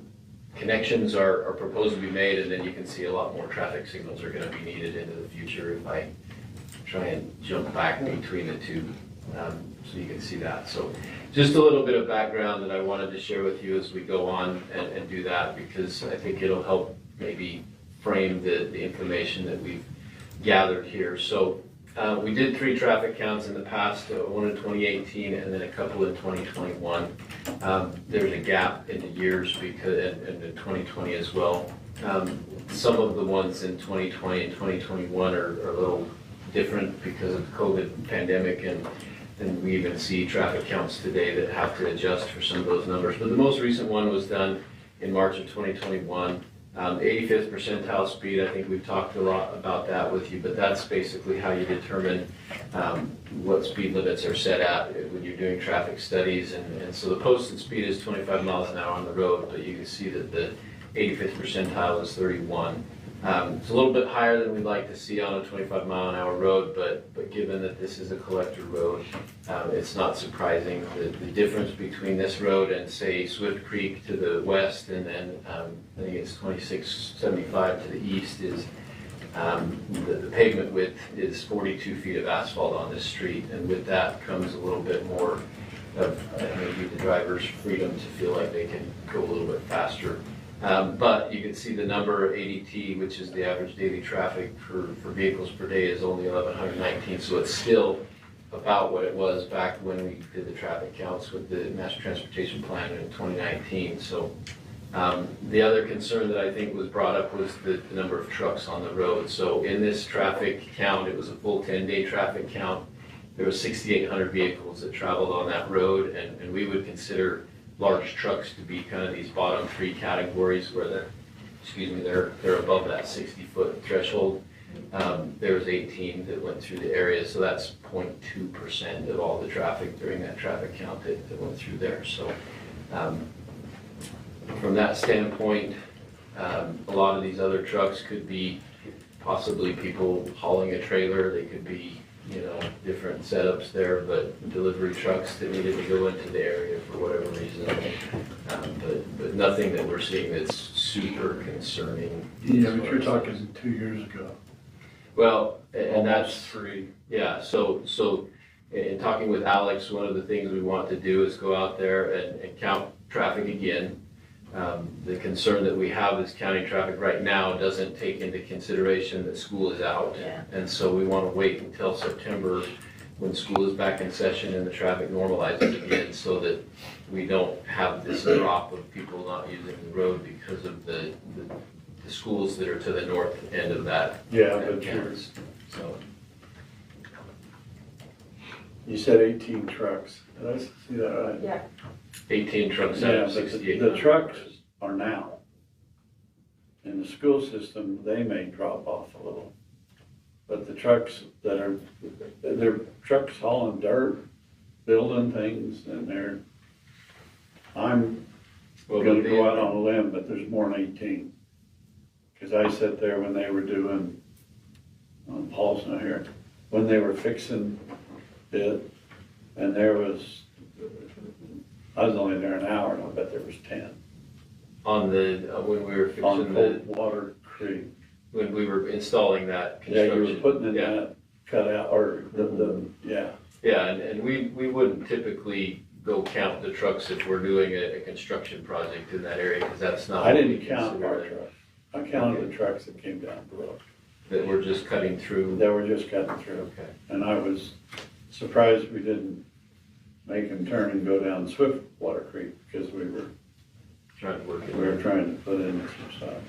connections are proposed to be made, and then you can see a lot more traffic signals are going to be needed into the future if I try and jump back between the two, so you can see that. So just a little bit of background that I wanted to share with you as we go on and do that, because I think it'll help maybe frame the information that we've gathered here. So we did 3 traffic counts in the past, one in 2018 and then a couple in 2021. There's a gap in the years because, and in 2020 as well. Some of the ones in 2020 and 2021 are a little different because of the COVID pandemic, and we even see traffic counts today that have to adjust for some of those numbers. But the most recent one was done in March of 2021. 85th percentile speed, I think we've talked a lot about that with you, but that's basically how you determine what speed limits are set at when you're doing traffic studies. And so the posted speed is 25 miles an hour on the road, but you can see that the 85th percentile is 31. It's a little bit higher than we'd like to see on a 25 mile an hour road, but given that this is a collector road, it's not surprising. The difference between this road and say Swift Creek to the west and then I think it's 2675 to the east is the pavement width is 42 feet of asphalt on this street, and with that comes a little bit more of maybe the driver's freedom to feel like they can go a little bit faster. But you can see the number ADT, which is the average daily traffic for vehicles per day, is only 1,119. So it's still about what it was back when we did the traffic counts with the Master Transportation Plan in 2019. So the other concern that I think was brought up was the number of trucks on the road. So in this traffic count, it was a full 10-day traffic count. There were 6,800 vehicles that traveled on that road, and we would consider large trucks to be kind of these bottom 3 categories where they're above that 60-foot threshold. There was 18 that went through the area, so that's 0.2% of all the traffic during that traffic count that went through there. So from that standpoint, a lot of these other trucks could be possibly people hauling a trailer. They could be, different setups there, but delivery trucks that needed to go into the area for whatever reason. But nothing that we're seeing that's super concerning. Yeah, but you're talking 2 years ago. Well, and that's 3. Yeah, so in talking with Alex, one of the things we want to do is go out there and count traffic again. The concern that we have is counting traffic right now doesn't take into consideration that school is out. Yeah. And so we want to wait until September when school is back in session and the traffic normalizes again so that we don't have this drop of people not using the road because of the schools that are to the north end of that. Yeah, but campus. So you said 18 trucks. Did I see that right? Yeah. 18 trucks out Yeah, of but 68. the trucks are now. In the school system, they may drop off a little. But the trucks they're trucks hauling dirt, building things, and I'm gonna go out on a limb, but there's more than 18. Because I sat there when they were doing, Paul's not here, when they were fixing it, and I was only there an hour, and I bet there was 10. On the, when we were On fixing the, Water Creek. when we were installing that Yeah, construction. you were putting in that cutout, or yeah. Yeah, and we wouldn't typically go count the trucks if we're doing a construction project in that area, because that's not. I what we didn't count our consider trucks. I counted the trucks that came down the road. That we're just cutting through. They were just cutting through. Okay. And I was surprised we didn't make them turn and go down Swift Water Creek, because we were Trying to work it. we were trying to put in some stuff.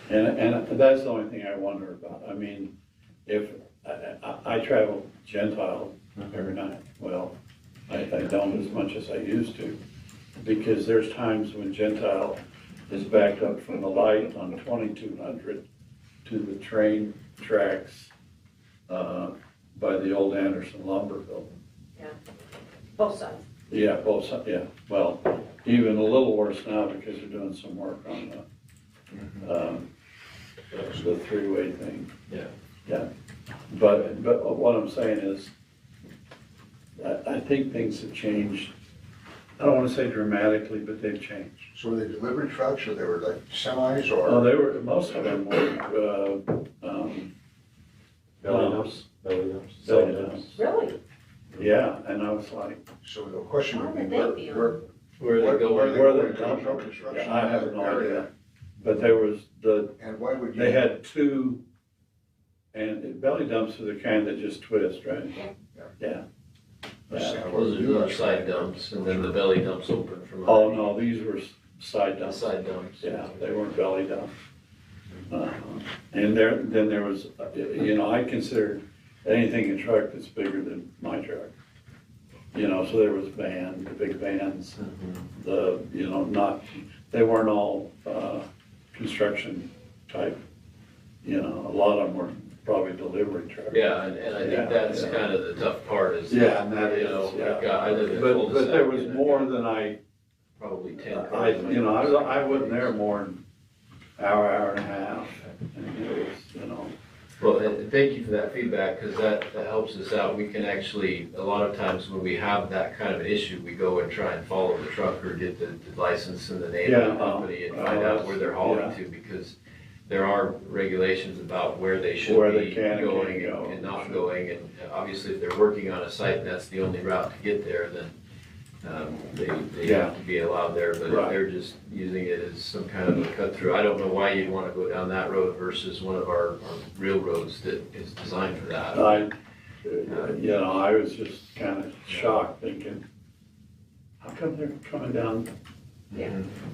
And that's the only thing I wonder about. I mean, if I travel Gentile every night, well, I don't as much as I used to, because there's times when Gentile is backed up from the light on 2200 to the train tracks by the old Anderson lumber building. Yeah. Both sides. Yeah, both sides, yeah. Well, even a little worse now because they're doing some work on the three-way thing. Yeah. Yeah. But what I'm saying is, I think things have changed. I don't want to say dramatically, but they've changed. So were they delivery trucks, or they were like semis, or? Oh, they were, most of them were, Belly dumps. Belly dumps. Really? Yeah, and I was like. So the question would be, Where would they be where Where they where going they to dumped no them? construction Yeah, I have in no that idea. area? But there was And why would you? they had two And belly dumps are the kind that just twist, right? Yeah. Those are the side dumps, and then the belly dumps open from. Oh, no, these were side dumps. Side dumps. Yeah, they weren't belly dumps. And then there was, I considered anything a truck that's bigger than my truck. So there was the big vans, they weren't all, construction type. A lot of them were probably delivery trucks. Yeah, and I think that's kind of the tough part is. Yeah, and that is, I live in But cul-de-sac there was and more than I, probably 10 I cars. wasn't there more than hour and a half. And it was, Well, and thank you for that feedback, because that helps us out. We can actually, a lot of times when we have that kind of an issue, we go and try and follow the truck or get the license and the name of the company and find out where they're hauling to, because there are regulations about where they should be going and not going. And obviously, if they're working on a site and that's the only route to get there, then they have to be allowed there. But if they're just using it as some kind of a cut through, I don't know why you'd want to go down that road versus one of our real roads that is designed for that. I was just kind of shocked thinking, how come they're coming down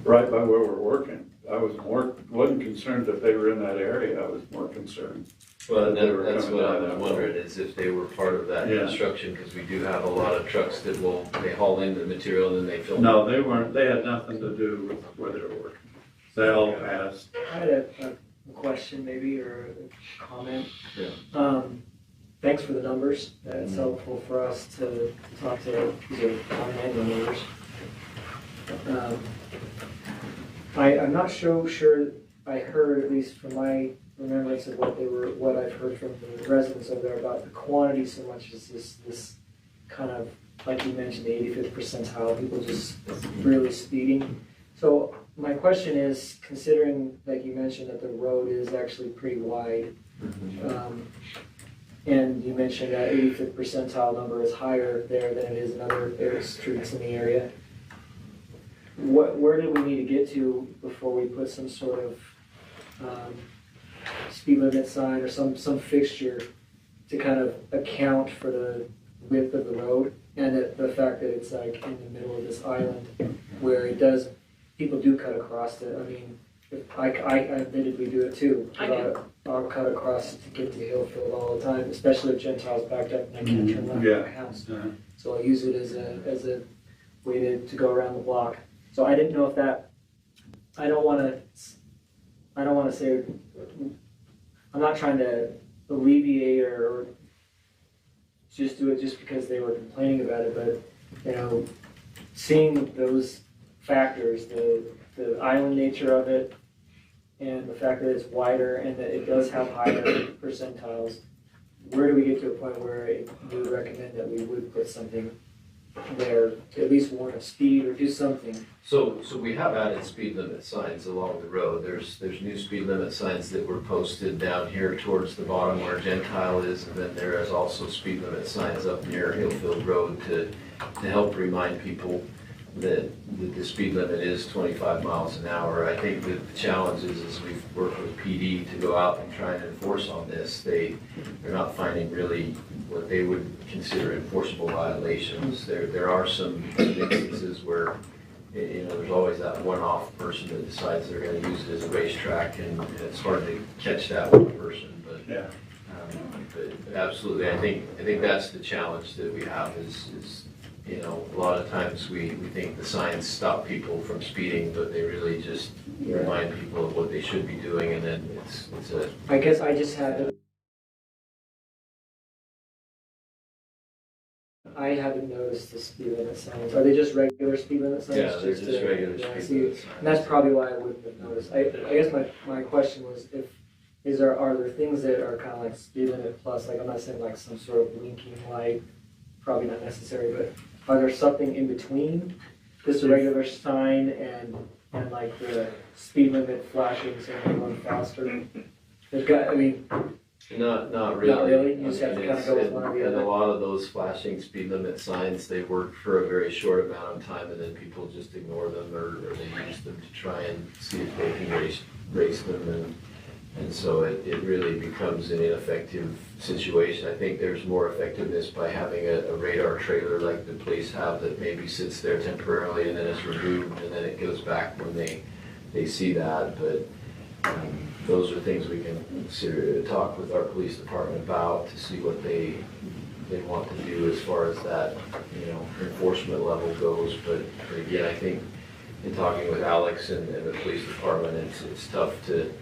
right by where we're working? I wasn't concerned that they were in that area. I was more concerned. Well, that's what I was wondering, is if they were part of that construction, because we do have a lot of trucks that they haul in the material and then they fill. No, they weren't. They had nothing to do with where they were working. They all passed. I had a question maybe, or a comment. Yeah. Thanks for the numbers. That's helpful for us to talk to the non-annual numbers. I'm not so sure I heard, at least from my remembrance of what I've heard from the residents over there about the quantity so much as this kind of, like you mentioned, the 85th percentile, people just really speeding. So my question is, considering, like you mentioned, that the road is actually pretty wide, and you mentioned that 85th percentile number is higher there than it is in other streets in the area. Where do we need to get to before we put some sort of speed limit sign or some fixture to kind of account for the width of the road and the fact that it's like in the middle of this island where people do cut across it. I mean, I admittedly do it too. I'll cut across to get to Hillfield all the time, especially if Gentile's backed up and I can't turn left in my house. So I use it as a way to go around the block. So I didn't know if that, I don't want to say, I'm not trying to alleviate or just do it just because they were complaining about it, but, seeing those factors, the island nature of it, and the fact that it's wider and that it does have higher percentiles, where do we get to a point where you would recommend that we would put something there to at least warn of speed or do something? So we have added speed limit signs along the road. There's new speed limit signs that were posted down here towards the bottom where Gentile is, and then there is also speed limit signs up near Hillfield Road to help remind people that the speed limit is 25 miles an hour. I think that the challenge is we've worked with PD to go out and try and enforce on this. They're not finding really what they would consider enforceable violations. There are some instances where there's always that one-off person that decides they're going to use it as a racetrack, and it's hard to catch that one person. But but absolutely, I think that's the challenge that we have is a lot of times we think the signs stop people from speeding, but they really just remind people of what they should be doing, and then it's a. I guess I just had. I haven't noticed the speed limit signs. Are they just regular speed limit signs? Yeah, they're just regular speed limit signs. And that's probably why I wouldn't have noticed. I guess my question was are there things that are kind of like speed limit plus, like I'm not saying like some sort of blinking light, probably not necessary, but are there something in between just a regular sign and like the speed limit flashing so you're going faster? There's got, Not really. Not really? You just have to kind of go with one or the and other? a lot of those flashing speed limit signs, they work for a very short amount of time, and then people just ignore them, or they use them to try and see if they can race them. And so it really becomes an ineffective situation. I think there's more effectiveness by having a radar trailer like the police have that maybe sits there temporarily and then it's removed and then it goes back when they see that. But those are things we can consider, talk with our police department about to see what they want to do as far as that, enforcement level goes. But again, I think in talking with Alex and the police department, it's tough to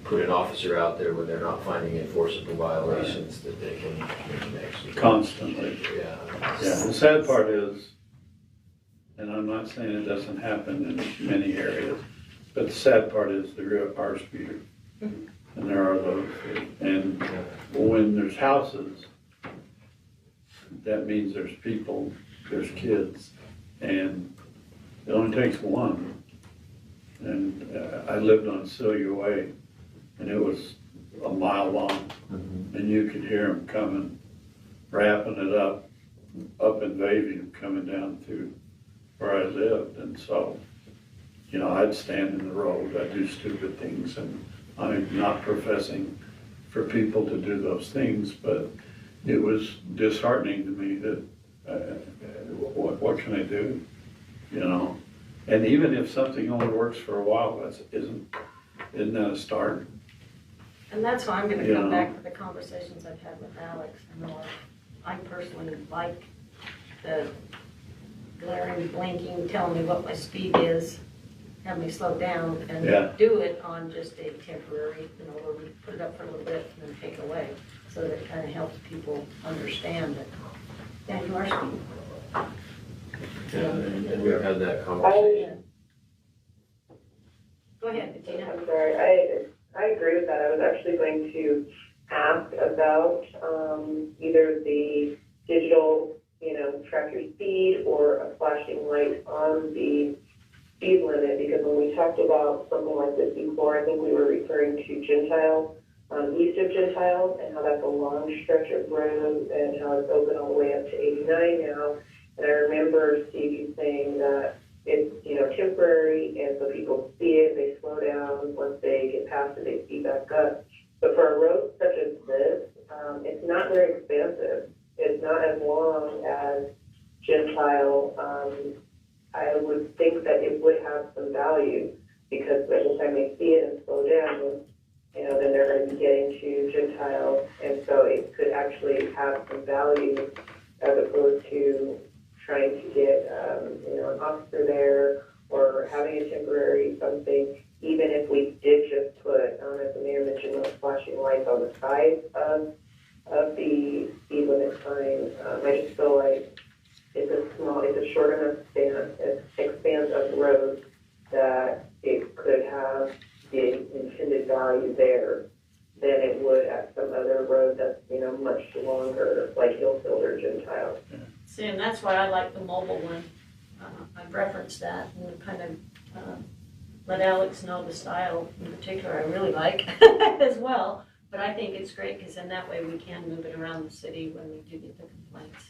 put an officer out there when they're not finding enforceable violations that they can actually. Constantly. Yeah. Yeah, the sad part is, and I'm not saying it doesn't happen in many areas, but the sad part is there are speeders. And there are those. And when there's houses, that means there's people, there's kids, and it only takes one. And I lived on Celia Way, and it was a mile long, and you could hear them coming, wrapping it up in Bayview, coming down through where I lived. And so, I'd stand in the road, I'd do stupid things, and I'm not professing for people to do those things, but it was disheartening to me that, what can I do, And even if something only works for a while, isn't that a start? And that's why I'm gonna come back to the conversations I've had with Alex. I personally like the glaring, blinking, telling me what my speed is, have me slow down, and do it on just a temporary, where we put it up for a little bit and then take it away, so that it kind of helps people understand that, you are speeding. Yeah, and we've had that conversation. Go ahead, Bettina. I'm sorry, I agree with that. I was actually going to ask about either the digital, track your speed, or a flashing light on the speed limit, because when we talked about something like this before, I think we were referring to Gentile, east of Gentile, and how that's a long stretch of road and how it's open all the way up to 89 now. And I remember Stevie saying that it's, temporary, and so people see it, they slow down. Once they get past it, they speed back up. But for a road such as this, it's not very expansive. It's not as long as Gentile. I would think that it would have some value, because every time they see it and slow down, then they're going to be getting to Gentile, and so it could actually have some value as opposed to trying to get, an officer there or having a temporary something. Even if we did just put, as the mayor mentioned, those flashing lights on the side of the speed limit sign, I just feel like it's a short enough expanse of road that it could have the intended value there than it would at some other road that's, much longer, like Hillfield or Gentile. See, and that's why I like the mobile one. I've referenced that and kind of let Alex know the style in particular I really like as well. But I think it's great, because in that way we can move it around the city when we do get the complaints.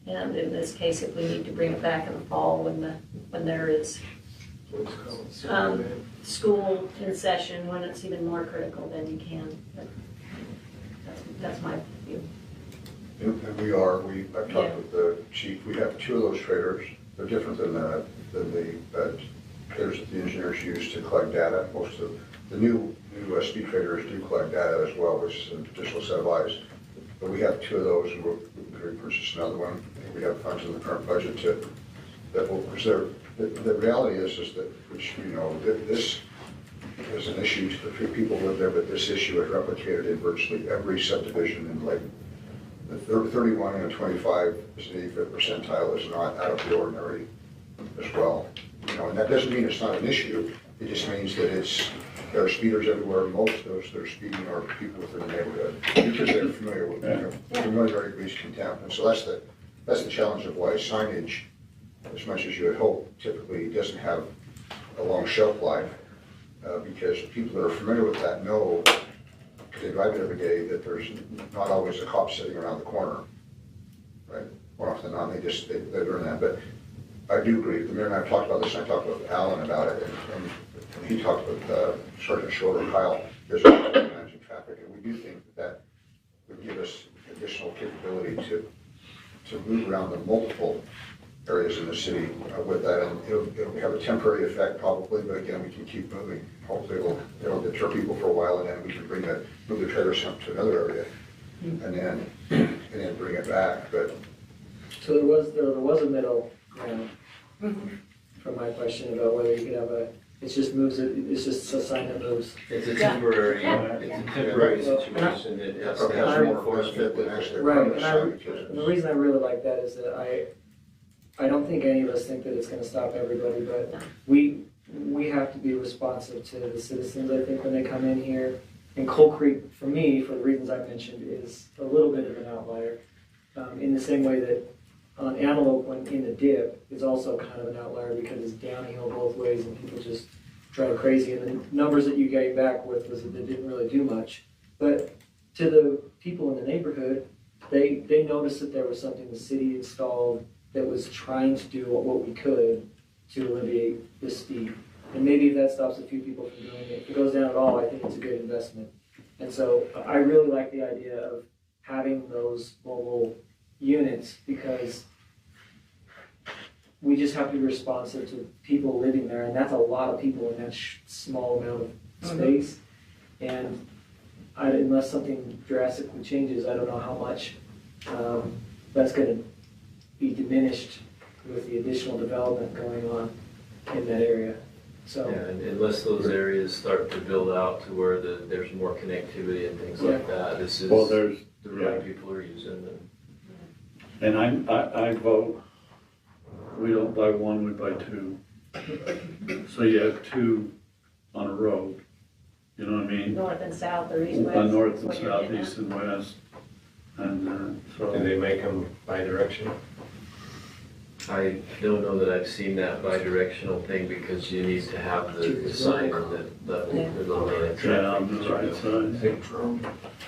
And in this case, if we need to bring it back in the fall when there is school in session, when it's even more critical, then you can. But that's my view. And I've talked with the chief, we have 2 of those trailers. They're different than the trailers that the engineers use to collect data. Most of the new speed trailers do collect data as well, which is an additional set of eyes. But we have 2 of those, and we're going to purchase another one. We have funds in the current budget that will preserve. The reality is that, which this is an issue to the 3 people who live there, but this issue is replicated in virtually every subdivision in Layton. The 31 and 25 is the 85th percentile is not out of the ordinary as well. And that doesn't mean it's not an issue. It just means that there are speeders everywhere. Most of those that are speeding are people within the neighborhood, because they're familiar with familiarity breeds contempt. And so that's the challenge of why signage, as much as you would hope, typically doesn't have a long shelf life, because people that are familiar with that know, because they drive it every day, that there's not always a cop sitting around the corner, right? More often than not, they learn that. But I do agree. The mayor and I have talked about this, and I talked with Alan about it, and he talked with Sergeant Shorter, Kyle, there's a lot of managing traffic, and we do think that would give us additional capability to move around the multiple areas in the city with that, and it'll have a temporary effect probably, but again, we can keep moving. Hopefully it'll deter people for a while, and then we can move the trailers up to another area, and then bring it back, but. So there was a middle ground from my question about whether you could have it's just a sign that moves. It's a temporary, situation that has to have more enforcement than actually. Right, and the reason I really like that is that I don't think any of us think that it's gonna stop everybody, but we have to be responsive to the citizens, I think, when they come in here. And Coal Creek, for me, for the reasons I mentioned, is a little bit of an outlier. In the same way that on Antelope, when in the dip, is also kind of an outlier because it's downhill both ways and people just drive crazy. And the numbers that you came back with was that they didn't really do much. But to the people in the neighborhood, they noticed that there was something the city installed that was trying to do what we could to alleviate the steep. And maybe if that stops a few people from doing it, if it goes down at all, I think it's a good investment. And so I really like the idea of having those mobile units because we just have to be responsive to people living there, and that's a lot of people in that small amount of space. And unless something drastically changes, I don't know how much that's going to be diminished with the additional development going on in that area. So yeah, and unless those areas start to build out to where there's more connectivity and things like that, this is the road people are using. And I vote, we don't buy one, we buy two. So you have two on a road, you know what I mean? North and south or east, west. North and south, east and west. And so. Do they make them bi-directional? I don't know that I've seen that bi-directional thing because you need to have the sign that illuminates. Yeah, on the right side.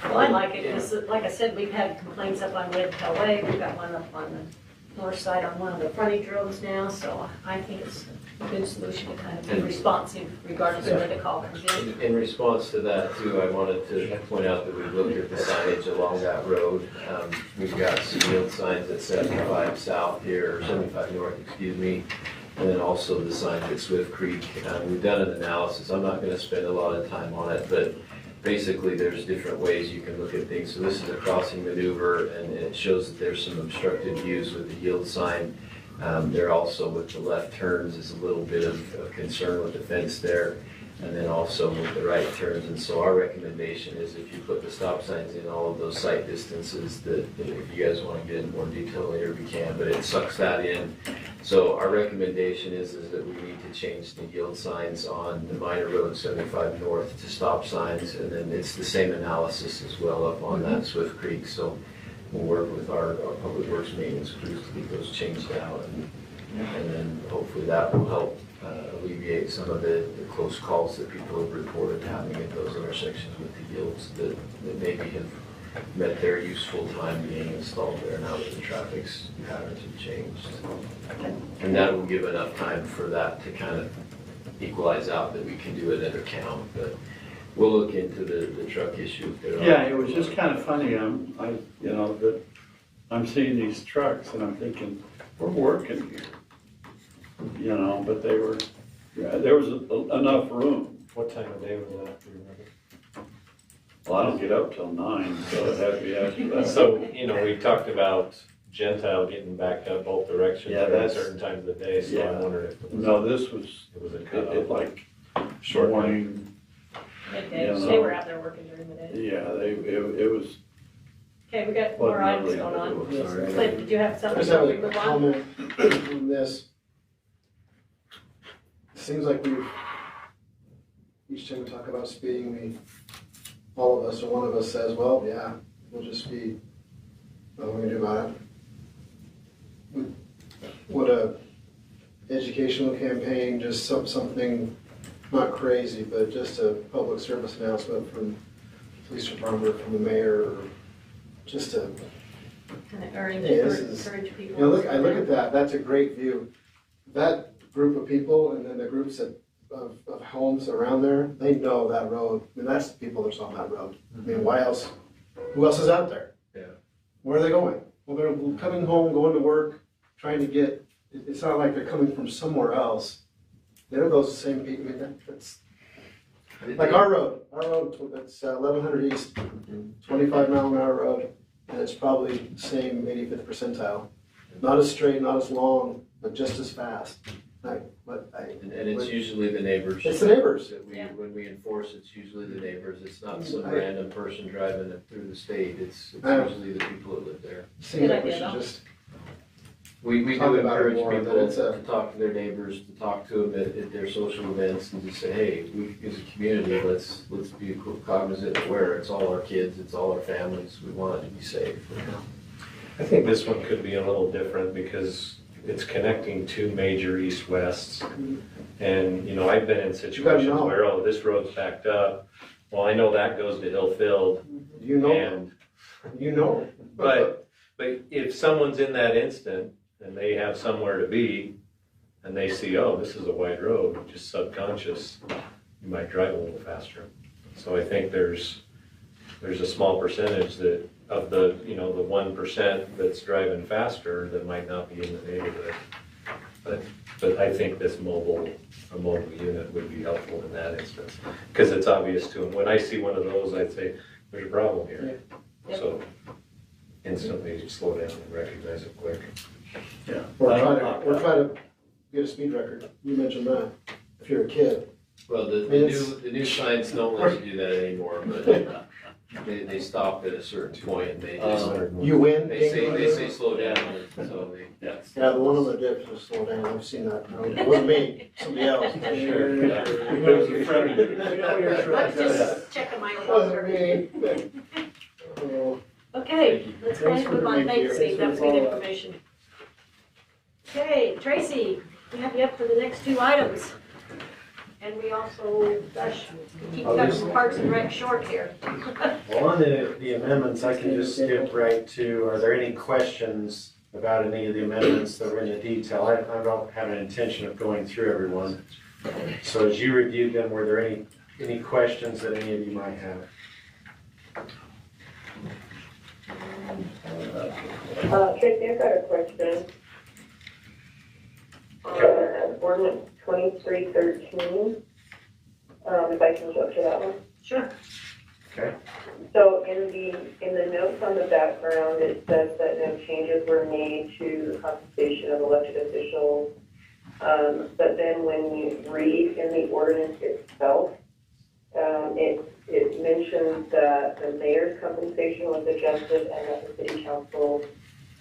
Well, I like it because, like I said, we've had complaints up on Red Tail Way. We've got one up on the north side on one of the frontage roads now. So I think it's a good solution to kind of be responsive regardless of where the call comes in. In response to that too, I wanted to point out that we've looked at the signage along that road. We've got some yield signs at 75 south here, or 75 north, excuse me. And then also the signs at Swift Creek. We've done an analysis. I'm not going to spend a lot of time on it, but basically there's different ways you can look at things. So this is a crossing maneuver, and it shows that there's some obstructed views with the yield sign. There also with the left turns is a little bit of concern with the fence there, and then also with the right turns. And so our recommendation is if you put the stop signs in all of those sight distances, that if you guys want to get in more detail later, we can, but it sucks that in. So our recommendation is that we need to change the yield signs on the minor road 75 north to stop signs, and then it's the same analysis as well up on that Swift Creek. So we'll work with our public works maintenance crews to get those changed out, and then hopefully that will help alleviate some of the close calls that people have reported having at those intersections with the yields that maybe have met their useful time being installed there now that the traffic's patterns have changed. And that will give enough time for that to kind of equalize out that we can do another count. But we'll look into the truck issue. Yeah, it was just kind of funny. That I'm seeing these trucks and I'm thinking, we're working here, but there was enough room. What time of day was that, do you remember? Well, I don't get up till 9, so it had to be after that. So, we talked about Gentile getting backed up both directions at certain times of the day, so I wondered if it was. No, this was, it was a cutoff. like short morning. Midday, they were out there working during the day. Yeah, it was. Okay, we got more items going on. Clint, did you have I something? just have we a move on? comment on this. Seems like each time we talk about speeding, all of us or one of us says, well, yeah, we'll just speed. What are we gonna do about it? Would a educational campaign, just something, not crazy, but just a public service announcement from the police department, from the mayor, or just to encourage people. I look at that, that's a great view. That group of people and then the groups that of homes around there, they know that road. I mean, that's the people that's on that road. I mean, why else? Who else is out there? Yeah. Where are they going? Well, they're coming home, going to work, trying to get, it's not like they're coming from somewhere else. They don't go to the same people. I mean, that's, like our road, it's 1100 East, 25-mile-an-hour road, and it's probably the same 85th percentile. Not as straight, not as long, but just as fast. And it's usually the neighbors. It's the neighbors. That when we enforce, it's usually the neighbors. It's not some random person driving it through the state. It's usually the people that live there. Seems like we should just. We do talk about it encourage more, people but it's to talk to their neighbors, to talk to them at their social events, and just say, hey, we as a community, let's be cognizant of where it's all our kids, it's all our families. We want it to be safe. I think this one could be a little different because it's connecting two major east-wests. And, you know, I've been in situations where, oh, this road's backed up. Well, I know that goes to Hillfield. You know. But if someone's in that instant and they have somewhere to be and they see, oh, this is a wide road, just subconscious, you might drive a little faster. So I think there's a small percentage that of the, you know, the 1% that's driving faster that might not be in the neighborhood. But I think a mobile unit would be helpful in that instance, because it's obvious to them. When I see one of those, I'd say, there's a problem here. Yeah. So instantly slow down and recognize it quick. Yeah. Or try to get a speed record. You mentioned that, if you're a kid. Well, the new signs don't let you do that anymore, but they stop at a certain point and they just you win. They say slow down, so they. Yeah, the one on the dip just slow down. I've seen that. It wasn't me, somebody else. Sure. Yeah. It was a friend. I'm just checking my It wasn't me. Okay, let's go ahead and move on. Thanks, Steve. That was good information. Okay, Tracy, we have you up for the next two items. And we also, gosh, keep cutting Parks and Rec short here. Well, on the amendments, I can just skip right to, are there any questions about any of the amendments that were in the detail? I don't have an intention of going through everyone. So as you reviewed them, were there any questions that any of you might have? Tracy, I've got a question. On ordinance 2313, if I can jump to that one. Sure. Okay. So in the notes on the background, it says that no changes were made to the compensation of elected officials. But then when you read in the ordinance itself, it mentions that the mayor's compensation was adjusted and that the city council,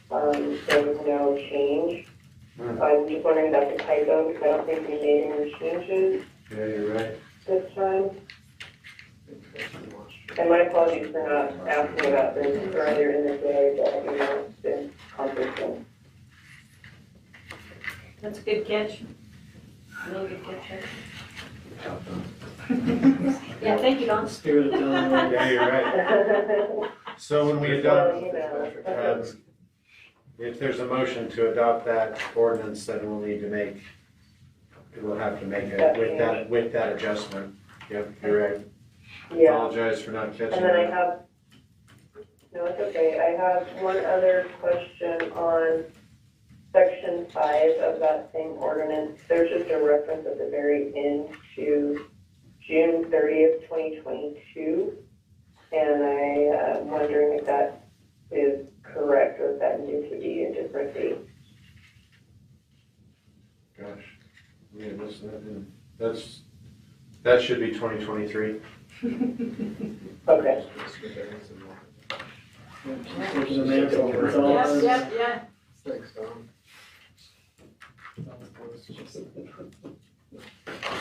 there was no change. I'm just wondering if that's a typo, because I don't think we made any changes Yeah, you're right. this time. And my apologies for not asking about this earlier in the day, but you know, it's been consistent. That's a good catch. Really good catch. Yeah, thank you, Don. Spirit of Don. Yeah, you're right. So when we adopt, if there's a motion to adopt that ordinance, then we'll have to make it with that adjustment. Yep, you're right. Yeah. Apologize for not catching And then that. no, it's okay. I have one other question on section 5 of that same ordinance. There's just a reference at the very end to June 30th, 2022. And I'm wondering if that is correct or if that needs to be a different date. Gosh, yeah, that should be 2023. Okay. Taking the mantle. It's all ours. Yeah. Thanks, Don.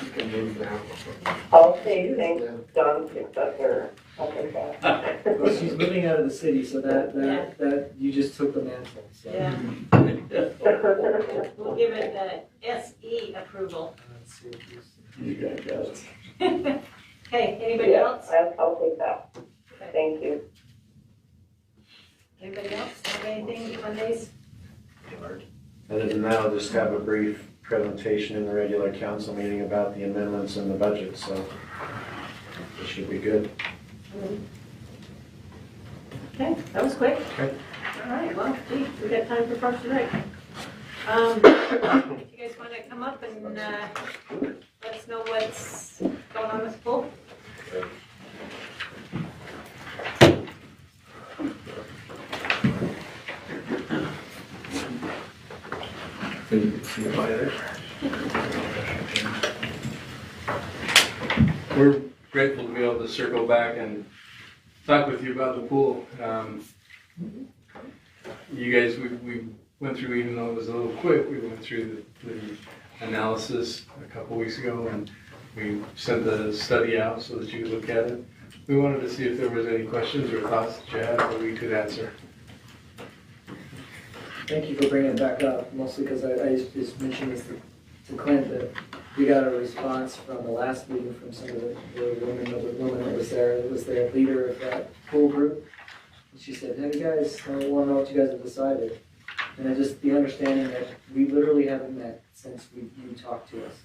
You can move now. I'll say thanks, Don's successor. I'll take that. Well, she's moving out of the city, so that you just took the mantle. So. Yeah. We'll give it the SE approval. You got it. Okay, anybody else? I'll take that. Thank you. Anybody else have anything on these? Other than that, I'll just have a brief presentation in the regular council meeting about the amendments in the budget, so it should be good. Okay, that was quick. Okay. All right, well, gee, we got time for Parks and Rec. If you guys want to come up and let us know what's going on with the pool? We're grateful to be able to circle back and talk with you about the pool. You guys, we went through, even though it was a little quick, we went through the analysis a couple weeks ago, and we sent the study out so that you could look at it. We wanted to see if there was any questions or thoughts that you had that we could answer. Thank you for bringing it back up, mostly because I just mentioned this to Clint, that we got a response from the last meeting from some of the women that was there. It was the leader of that pool group. And she said, hey guys, I want to know what you guys have decided. And I just, the understanding that we literally haven't met since you talked to us.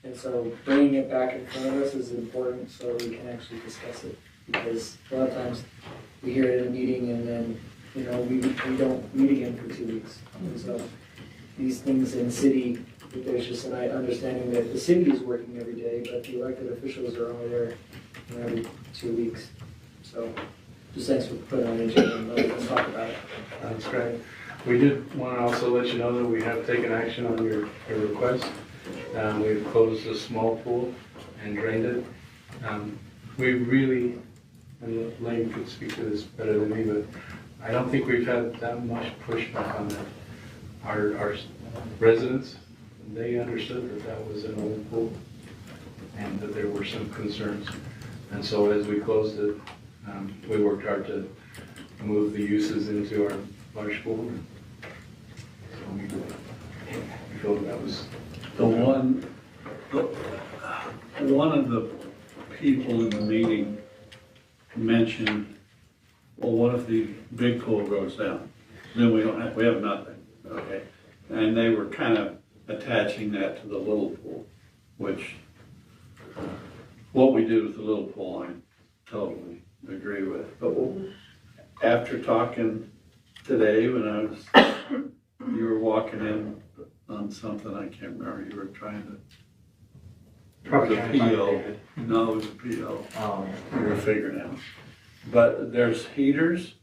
And so bringing it back in front of us is important so we can actually discuss it. Because a lot of times we hear it in a meeting and then, you know, we don't meet again for 2 weeks. And so these things in city, there's just an understanding that the city is working every day, but the elected officials are only there every 2 weeks. So just thanks for putting on the agenda and let's talk about it. That's great. We did want to also let you know that we have taken action on your request. We've closed a small pool and drained it. We really, and Layton could speak to this better than me, but I don't think we've had that much pushback on that. Our residents, they understood that that was an old pool and that there were some concerns. And so as we closed it, we worked hard to move the uses into our large pool. So we feel that was One of the people in the meeting mentioned, well, what if the big pool goes down? Then we have nothing, okay? And they were kind of attaching that to the little pool, which what we did with the little pool, I totally agree with. But after talking today, when you were walking in on something, I can't remember, you were trying to, Probably it was a PO. No, it was a PO. You were figuring out. But there's heaters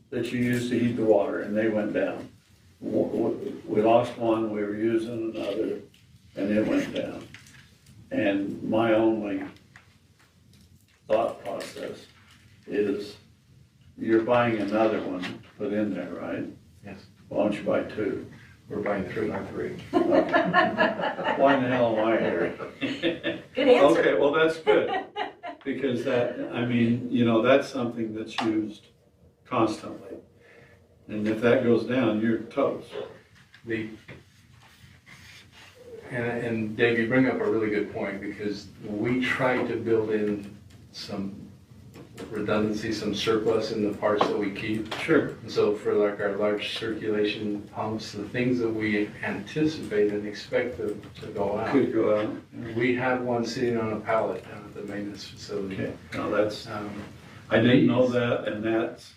that you use to heat the water, and they went down. We lost one, we were using another, and it went down. And my only thought process is, you're buying another one, put in there, right? Yes. Why don't you buy two? We're buying three. Okay. Why in the hell am I here? Good answer. Okay, well, that's good. Because that, I mean, you know, that's something that's used constantly. And if that goes down, you're toast. And Dave, you bring up a really good point, because we tried to build in some redundancy, some surplus in the parts that we keep. Sure. And so for like our large circulation pumps, the things that we anticipate and expect to go out. Could go out. We have one sitting on a pallet down at the maintenance facility. Okay, no, that's, I didn't know that, and that's,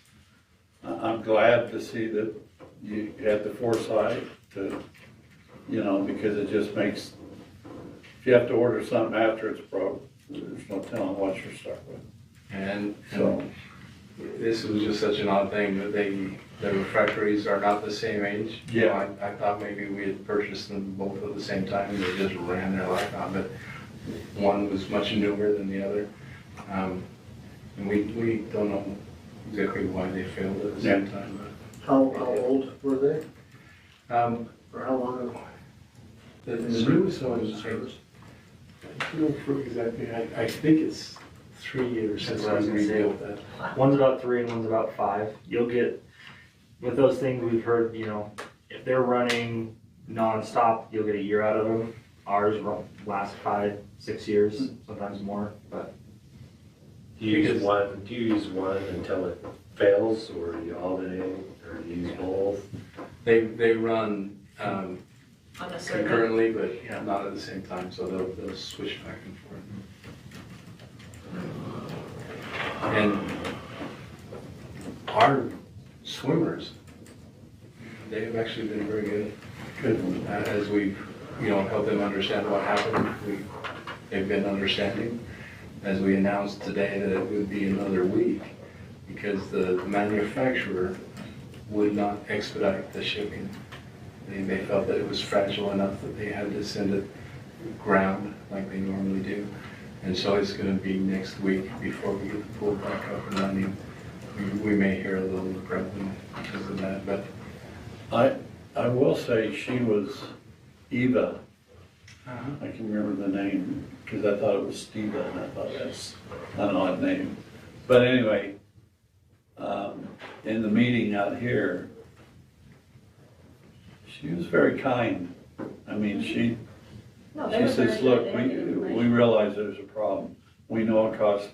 I'm glad to see that you had the foresight to, you know, because it just makes, if you have to order something after it's broke, there's no telling what you're stuck with. And this was just such an odd thing that the refractories are not the same age. Yeah. You know, I thought maybe we had purchased them both at the same time and they just ran their life out, but one was much newer than the other. And we don't know exactly why they failed at the same time. How old were they? Or how long ago? The newest one was, I don't know exactly, I think it's 3 years since we rebuilt that. One's about 3 and one's about 5. You'll get, with those things we've heard, you know, if they're running non-stop, you'll get a year out of them. Ours last 5-6 years, sometimes more, but. Do you use one until it fails, or do you alternate, or do you use both? They run on a certain. concurrently, but yeah, not at the same time, so they'll switch back and forth. And our swimmers, they've actually been very good. As we've, helped them understand what happened, they've been understanding. As we announced today that it would be another week because the manufacturer would not expedite the shipping. They felt that it was fragile enough that they had to send it ground like they normally do. And so it's going to be next week before we get the pool back up and running. We may hear a little grumbling because of that, but I will say she was Eva. I can remember the name because I thought it was Steva, and I thought that's an odd name. But anyway, in the meeting out here, she was very kind. I mean, she says, look, we realize there's a problem. We know it costs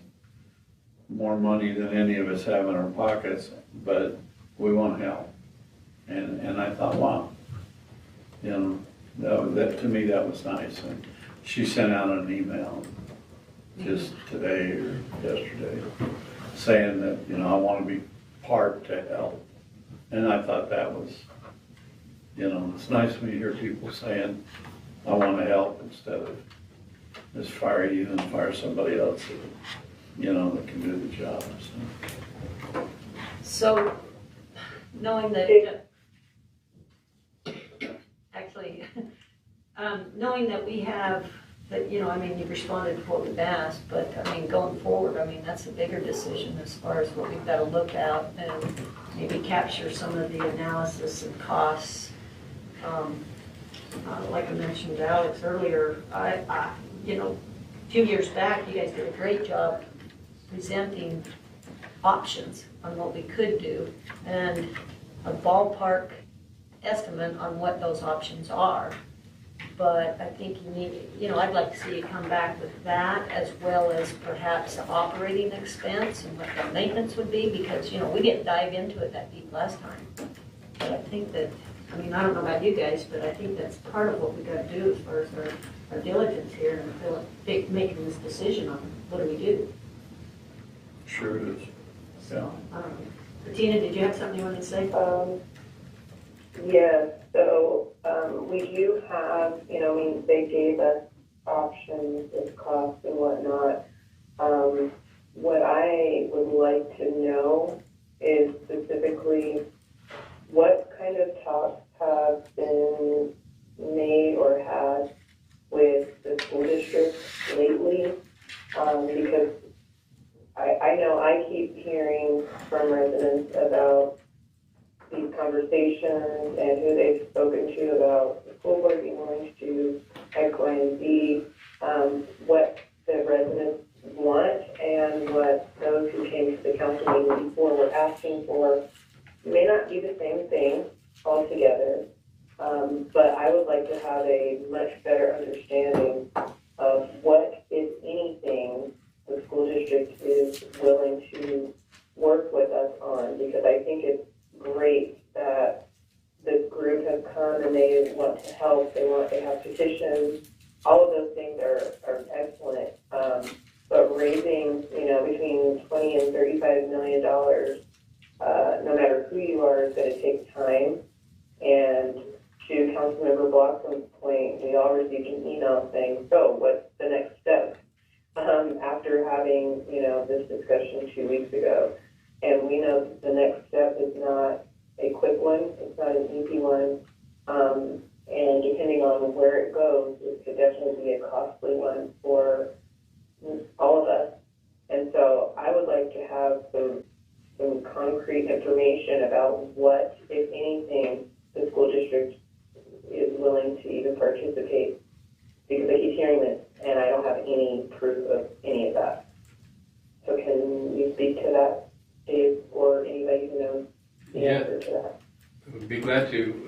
more money than any of us have in our pockets, but we want help. And I thought, wow, that to me, that was nice. And she sent out an email just today or yesterday saying that, I want to be part to help. And I thought that was, it's nice when you hear people saying, I want to help instead of just fire you and fire somebody else that can do the job. So, knowing that, knowing that we have, that, you've responded to what we've asked, but, going forward, that's a bigger decision as far as what we've got to look at and maybe capture some of the analysis and costs. Like I mentioned to Alex earlier, a few years back, you guys did a great job presenting options on what we could do and a ballpark estimate on what those options are. But I think you need, I'd like to see you come back with that as well as perhaps the operating expense and what the maintenance would be, because, we didn't dive into it that deep last time. But I think that, I don't know about you guys, but I think that's part of what we got to do as far as our diligence here and making this decision on what do we do. Sure it is. So, Tina, did you have something you wanted to say? Yes, so we do have, they gave us options of cost and whatnot. What I would like to know is specifically what kind of talks have been made or had with the school district lately, because I know I keep hearing from residents about these conversations and who they've spoken to about the school board being willing to do X, Y, and Z, what the residents want and what those who came to the council meeting before were asking for. It may not be the same thing altogether, but I would like to have a much better understanding of what, if anything, the school district is willing to work with us on, because I think it's great that this group has come and they want to help, they have petitions, all of those things are excellent. But raising, between $20 and $35 million, no matter who you are, is going to take time. And to Councilmember Blossom's point, we all received an email saying, so what's the next step? After having, this discussion 2 weeks ago. And we know the next step is not a quick one, it's not an easy one. And depending on where it goes, it could definitely be a costly one for all of us. And so I would like to have some concrete information about what, if anything, the school district is willing to even participate. Because I keep hearing this and I don't have any proof of any of that. So can you speak to that, Dave, or anybody who knows the answer to that? I would be glad to.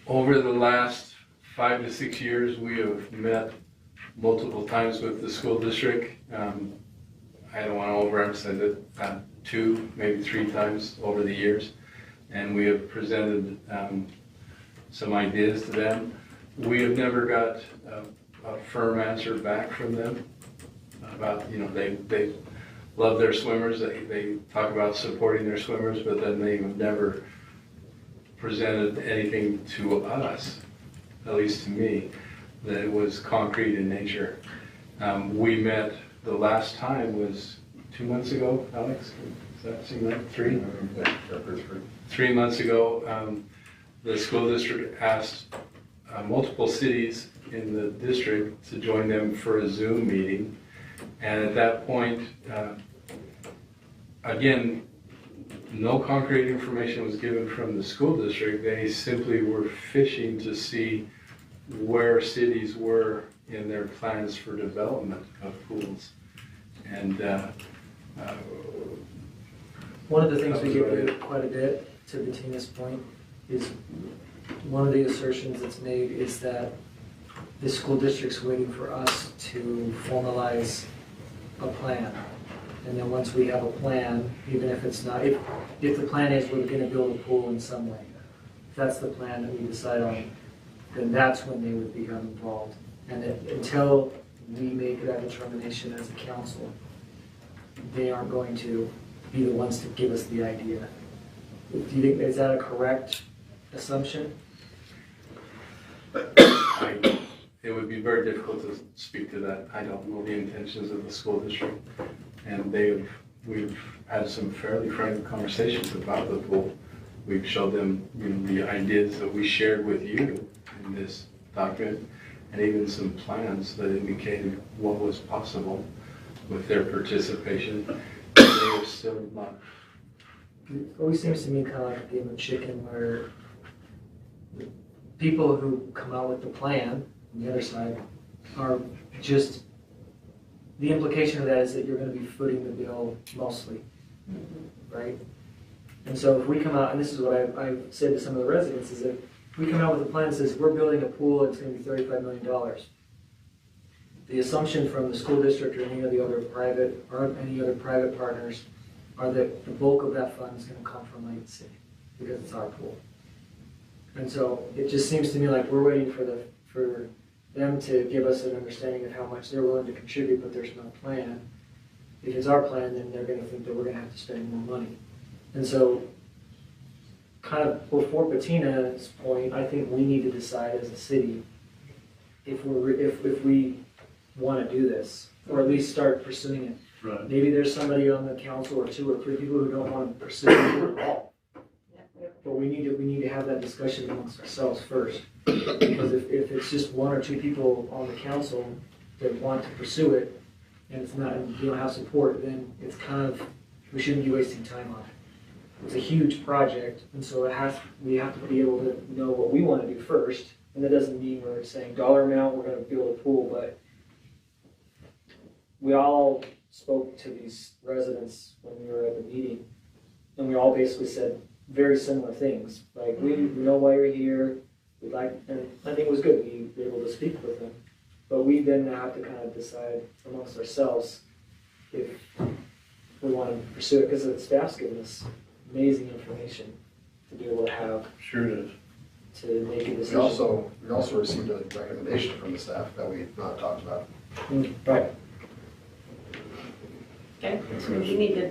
Over the last 5 to 6 years, we have met multiple times with the school district. I don't want to overemphasize it, 2, maybe 3 times over the years. And we have presented some ideas to them. We have never got a firm answer back from them about, they love their swimmers, they talk about supporting their swimmers, but then they've never presented anything to us, at least to me, that it was concrete in nature. We met, the last time was 2 months ago, Alex? Does that seem right? 3? 3 months ago, the school district asked multiple cities in the district to join them for a Zoom meeting. And at that point, again, no concrete information was given from the school district. They simply were fishing to see where cities were in their plans for development of pools. And one of the things we get quite a bit, to Bettina's point, is one of the assertions that's made is that the school district's waiting for us to formalize a plan. And then once we have a plan, even if it's not, if the plan is we're going to build a pool in some way, if that's the plan that we decide on, then that's when they would become involved. And until we make that determination as a council, they aren't going to be the ones to give us the idea. Do you think, is that a correct assumption? It would be very difficult to speak to that. I don't know the intentions of the school district. And we've had some fairly frank conversations about the pool. We've showed them, the ideas that we shared with you in this document, and even some plans that indicated what was possible with their participation. They are still not. It always seems to me kind of like a game of chicken, where the people who come out with the plan on the other side are just, the implication of that is that you're going to be footing the bill mostly, right? And so if we come out, and this is what I've said to some of the residents, is that if we come out with a plan that says we're building a pool, it's going to be $35 million. The assumption from the school district or any of the other private partners are that the bulk of that fund is going to come from Layton City because it's our pool. And so it just seems to me like we're waiting for them to give us an understanding of how much they're willing to contribute, but there's no plan. If it's our plan, then they're going to think that we're going to have to spend more money. And so, kind of before Bettina's point, I think we need to decide as a city if we want to do this, or at least start pursuing it. Right. Maybe there's somebody on the council or 2 or 3 people who don't want to pursue it at all. But we need to have that discussion amongst ourselves first. Because if it's just 1 or 2 people on the council that want to pursue it, and it's not, and you don't have support, then it's kind of, we shouldn't be wasting time on it. It's a huge project, and so we have to be able to know what we want to do first. And that doesn't mean we're saying dollar amount, we're going to build a pool, but we all spoke to these residents when we were at the meeting, and we all basically said very similar things. Like, we know why you're here, we'd like, and I think it was good, we were able to speak with them. But we then have to kind of decide amongst ourselves if we want to pursue it, because the staff's given us amazing information to be able to have. Sure it is. To make a We decision. also received a recommendation from the staff that we've not talked about. Right. Okay, so we need to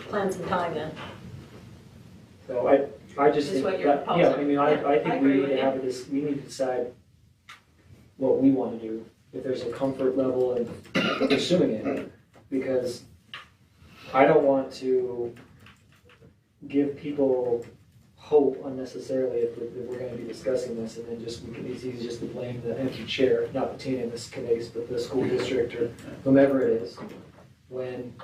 plan some time then. So I just Is this think what you're that, yeah, I mean, I I think we agree need with to you. have this, we need to decide what we want to do, if there's a comfort level in pursuing it, because I don't want to give people hope unnecessarily if we're going to be discussing this, and then just, it's easy just to blame the empty chair, not Bettina in this case, but the school district or whomever it is, when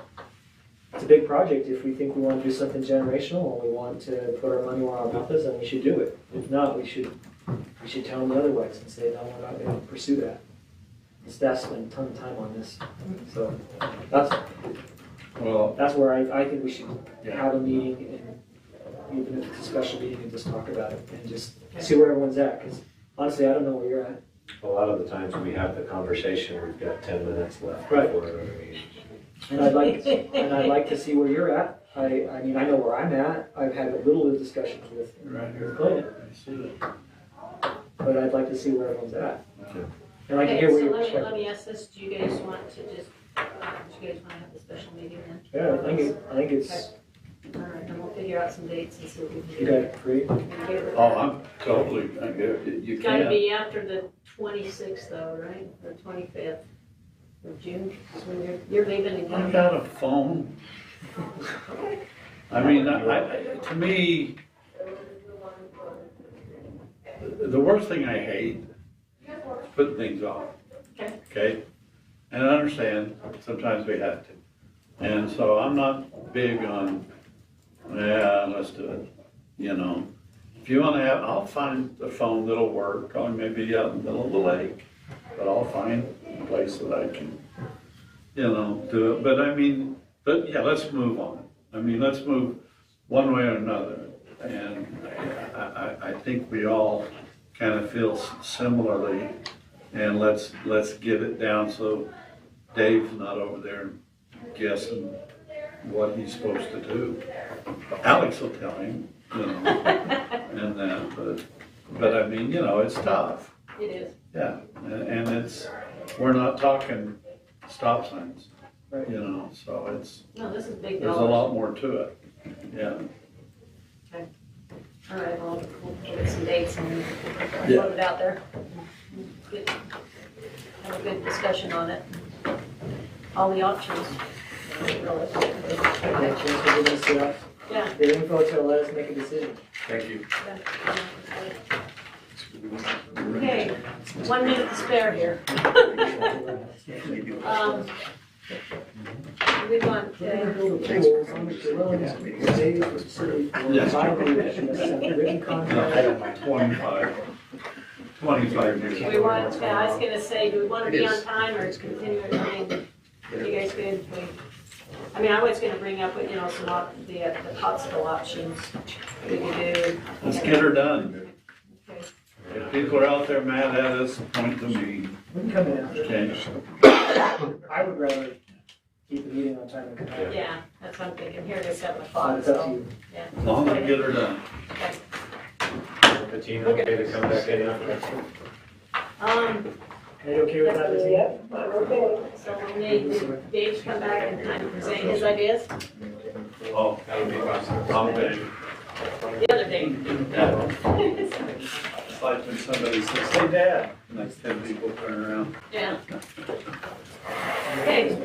it's a big project. If we think we want to do something generational and we want to put our money where our mouth is, then we should do it. If not, we should tell them otherwise and say, no, we're not going to pursue that. The staff spent a ton of time on this. So that's where I think we should have a meeting, and even if it's a special meeting, and just talk about it and just see where everyone's at. Because honestly, I don't know where you're at. A lot of the times we have the conversation, we've got 10 minutes left Right. before another meeting. And I'd like to see where you're at. I mean, I know where I'm at. I've had a little bit of discussions with Right here. Clayton. I see that. to see where everyone's at. Okay. And I can Okay, hear so where your let perspective. me ask this, do you guys want to just, do you guys want to have a special meeting then? Yeah, I think it's, All right, then we'll figure out some dates and see what we can do. you guys agree? Oh, I'm totally, you It's gotta can't. be after the 26th though, right, or 25th of June, is when you're leaving and I've coming. got a phone. I mean, to me, the worst thing I hate is putting things off. Okay? And I understand, sometimes we have to. And so I'm not big on, yeah, let's do it, you know. If you wanna have, I'll find a phone that'll work, or maybe out in the middle of the lake, but I'll find a place that I can, you know, do it. But I mean, but yeah, let's move on. I mean, let's move one way or another. And I think we all kind of feel similarly. And let's get it down so Dave's not over there guessing what he's supposed to do. Alex will tell him, you know, and that, but I mean, you know, it's tough. It is. Yeah, and it's, we're not talking stop signs, Right. you know, so it's, No, this is big there's a dollars. lot more to it, yeah. Okay. All right, well, we'll get some dates and Yeah. put it out there. Have a good discussion on it. All the options. Really. Yeah, chance for giving us the, Yeah. the info to let us make a decision. Thank you. Okay, 1 minute to spare here. We want, Yeah, 25 years. we want, I was gonna say, do we want to be on time or continue? I mean, you guys good? I mean, I was gonna bring up, you know, some the Pottsville options we could do. Let's get her done. Okay. If people are out there mad at us, point to me. We can come in. Okay. I would rather keep the meeting on time and come out. Yeah, that's what I'm thinking. Here it is, 7 But o'clock, it's up to so, you. yeah. As long as we get her done. Okay. Bettina, okay to come back in after? Are you okay with that, Lizzie? Yep, I'm okay. So we need Dave to come back and kind of present his ideas. Oh, That'll be awesome. I'm Dave. The other Dave. It's like when somebody says, hey, Dad, next 10 people turn around. Yeah. Okay.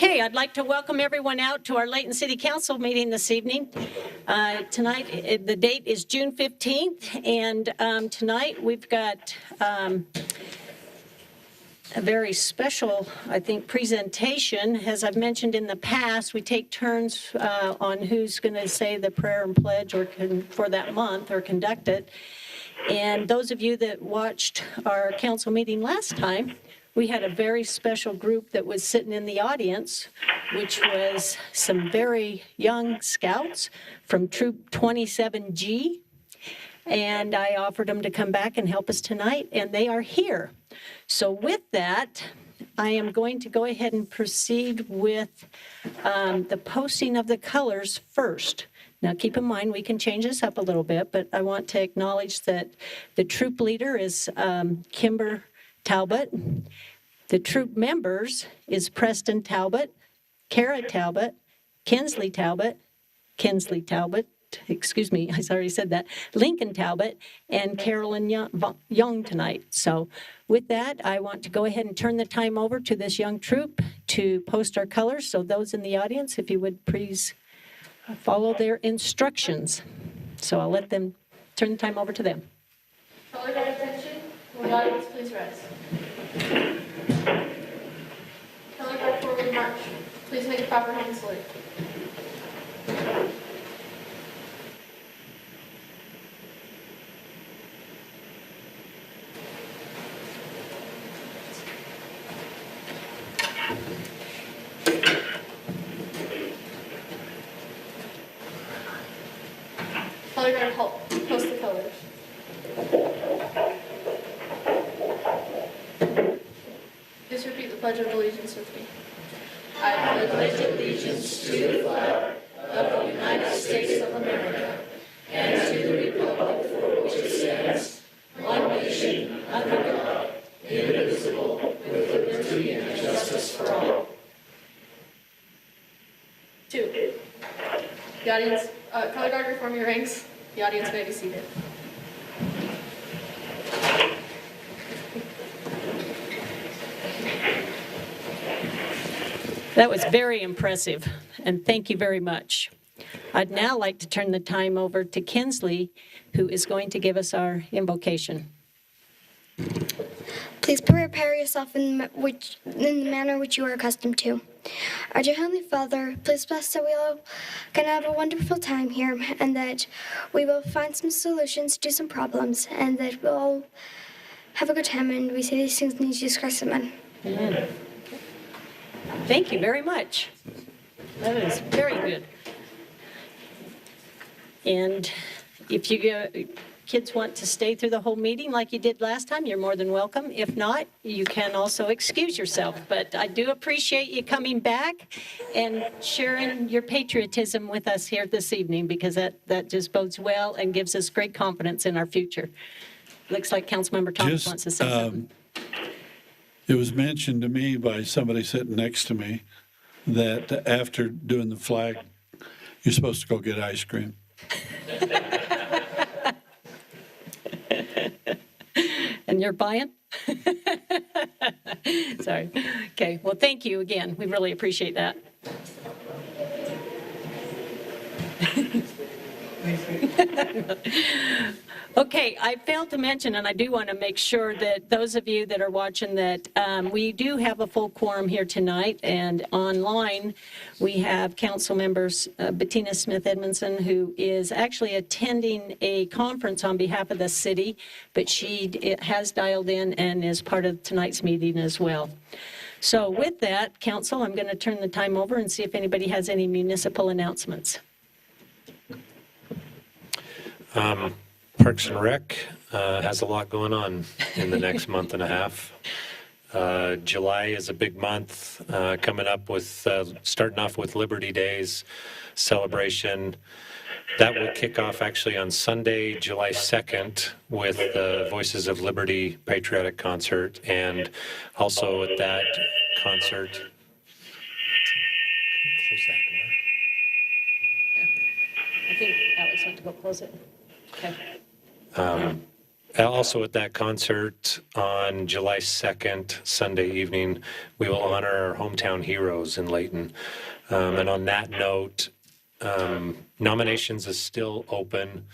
Okay, I'd like to welcome everyone out to our Layton City Council meeting this evening. Tonight, the date is June 15th, and tonight we've got a very special, I think, presentation. As I've mentioned in the past, we take turns on who's going to say the prayer and pledge or for that month or conduct it. And those of you that watched our council meeting last time, we had a very special group that was sitting in the audience, which was some very young scouts from Troop 27G. And I offered them to come back and help us tonight, and they are here. So with that, I am going to go ahead and proceed with the posting of the colors first. Now, keep in mind, we can change this up a little bit, but I want to acknowledge that the troop leader is Kimber Talbot. The troop members is Preston Talbot, Kara Talbot, Kinsley Talbot, excuse me, I already said that, Lincoln Talbot, and Carolyn Young tonight. So with that, I want to go ahead and turn the time over to this young troop to post our colors. So those in the audience, if you would please follow their instructions. So I'll let them turn the time over to them. Color guard attention. Will the audience please rise? Color guard forward march. Please make a proper hand salute. Color guard halt. Post the colors. Please repeat the Pledge of Allegiance with me. I pledge allegiance to the flag of the United States of America and to the republic for which it stands, one nation, under God, indivisible, with liberty and justice for all. 2. The audience, color guard, reform your ranks. The audience may be seated. That was very impressive, and thank you very much. I'd now like to turn the time over to Kinsley, who is going to give us our invocation. Please prepare yourself in the manner which you are accustomed to. Our dear Heavenly Father, please bless that we all can have a wonderful time here, and that we will find some solutions to some problems, and that we'll all have a good time, and we say these things in Jesus Christ, amen. Amen. Thank you very much. That is very good. And if you kids want to stay through the whole meeting like you did last time, you're more than welcome. If not, you can also excuse yourself. But I do appreciate you coming back and sharing your patriotism with us here this evening, because that just bodes well and gives us great confidence in our future. Looks like Councilmember Thomas wants to say something. It was mentioned to me by somebody sitting next to me that after doing the flag, you're supposed to go get ice cream. And you're buying? Sorry. Okay, well, thank you again. We really appreciate that. Okay, I failed to mention, and I do want to make sure that those of you that are watching that we do have a full quorum here tonight, and online we have council members Bettina Smith Edmondson, who is actually attending a conference on behalf of the city, but she has dialed in and is part of tonight's meeting as well. So with that, council, I'm going to turn the time over and see if anybody has any municipal announcements. Parks and Rec has a lot going on in the next month and a half. July is a big month, coming up with, starting off with Liberty Days celebration. That will kick off actually on Sunday, July 2nd, with the Voices of Liberty Patriotic Concert. And also at that concert, can you close that door? I think Alex went to go close it. Okay. Also at that concert on July 2nd, Sunday evening, we will honor our hometown heroes in Layton. And on that note, nominations is still open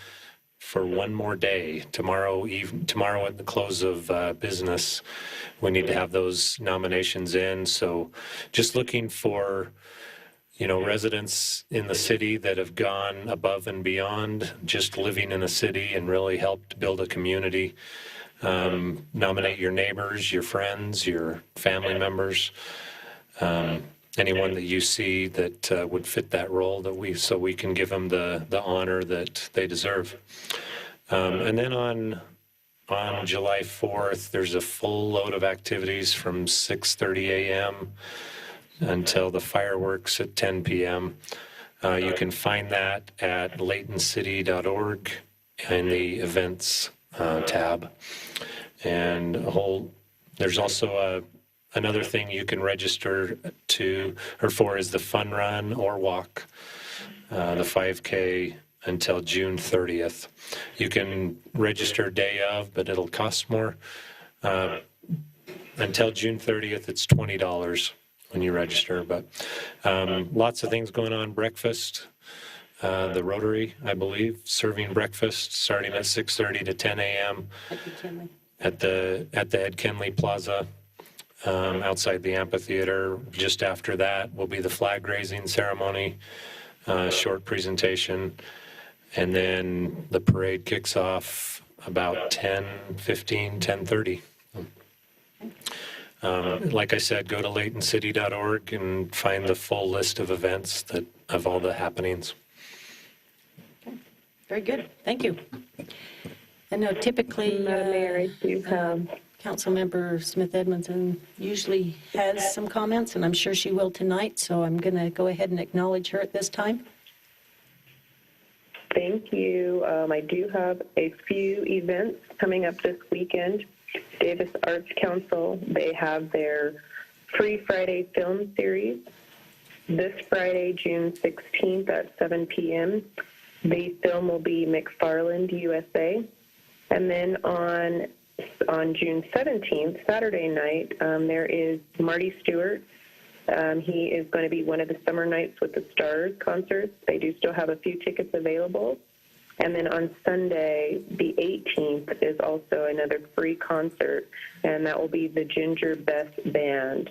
for one more day. Tomorrow at the close of business, we need to have those nominations in. So just looking for residents in the city that have gone above and beyond just living in a city and really helped build a community. Nominate your neighbors, your friends, your family members, anyone that you see that would fit that role so we can give them the honor that they deserve. And then on July 4th, there's a full load of activities from 6:30 a.m. until the fireworks at 10 p.m. You can find that at laytoncity.org in the events tab. And there's also another thing you can register for is the fun run or walk, the 5K until June 30th. You can register day of, but it'll cost more. Until June 30th, it's $20 when you register, but lots of things going on. Breakfast, the Rotary, I believe, serving breakfast starting at 6:30 to 10 a.m. at the Ed Kenley Plaza outside the amphitheater. Just after that will be the flag raising ceremony, short presentation, and then the parade kicks off about 10:30. Like I said, go to laytoncity.org and find the full list of events of all the happenings. Okay. Very good. Thank you. I know typically, Mayor, I do have Councilmember Smith Edmondson usually has some comments, and I'm sure she will tonight, so I'm going to go ahead and acknowledge her at this time. Thank you. I do have a few events coming up this weekend. Davis Arts Council, they have their Free Friday film series this Friday, June 16th at 7 p.m. The film will be McFarland, USA. And then on June 17th, Saturday night, there is Marty Stewart. He is going to be one of the Summer Nights with the Stars concerts. They do still have a few tickets available. And then on Sunday, the 18th, is also another free concert, and that will be the Ginger Best Band,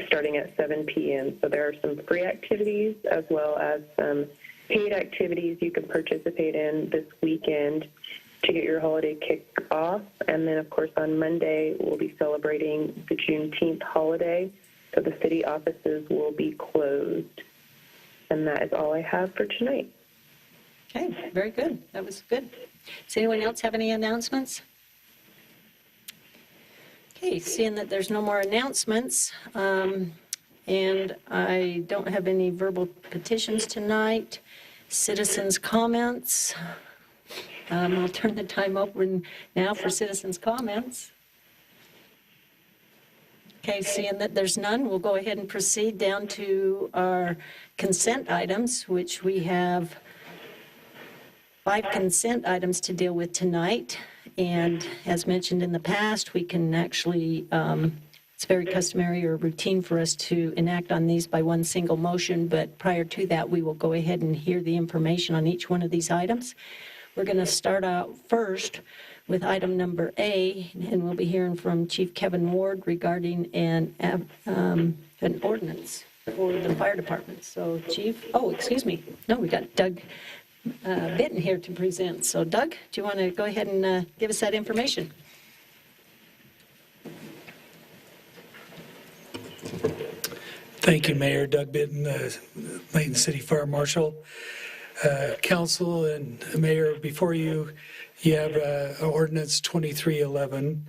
starting at 7 p.m. So there are some free activities as well as some paid activities you can participate in this weekend to get your holiday kicked off. And then, of course, on Monday, we'll be celebrating the Juneteenth holiday, so the city offices will be closed. And that is all I have for tonight. Okay, very good. That was good. Does anyone else have any announcements? Okay, seeing that there's no more announcements, and I don't have any verbal petitions tonight, citizens' comments. I'll turn the time open now for citizens' comments. Okay, seeing that there's none, we'll go ahead and proceed down to our consent items, which we have 5 consent items to deal with tonight. And as mentioned in the past, we can actually, it's very customary or routine for us to enact on these by one single motion, but prior to that, we will go ahead and hear the information on each one of these items. We're going to start out first with item number A, and we'll be hearing from Chief Kevin Ward regarding an ordinance for the fire department. So, Chief, excuse me. No, we got Doug Bitton here to present. So, Doug, do you want to go ahead and give us that information? Thank you, Mayor. Doug Bitton, Layton City Fire Marshal. Council and Mayor, before you have Ordinance 2311.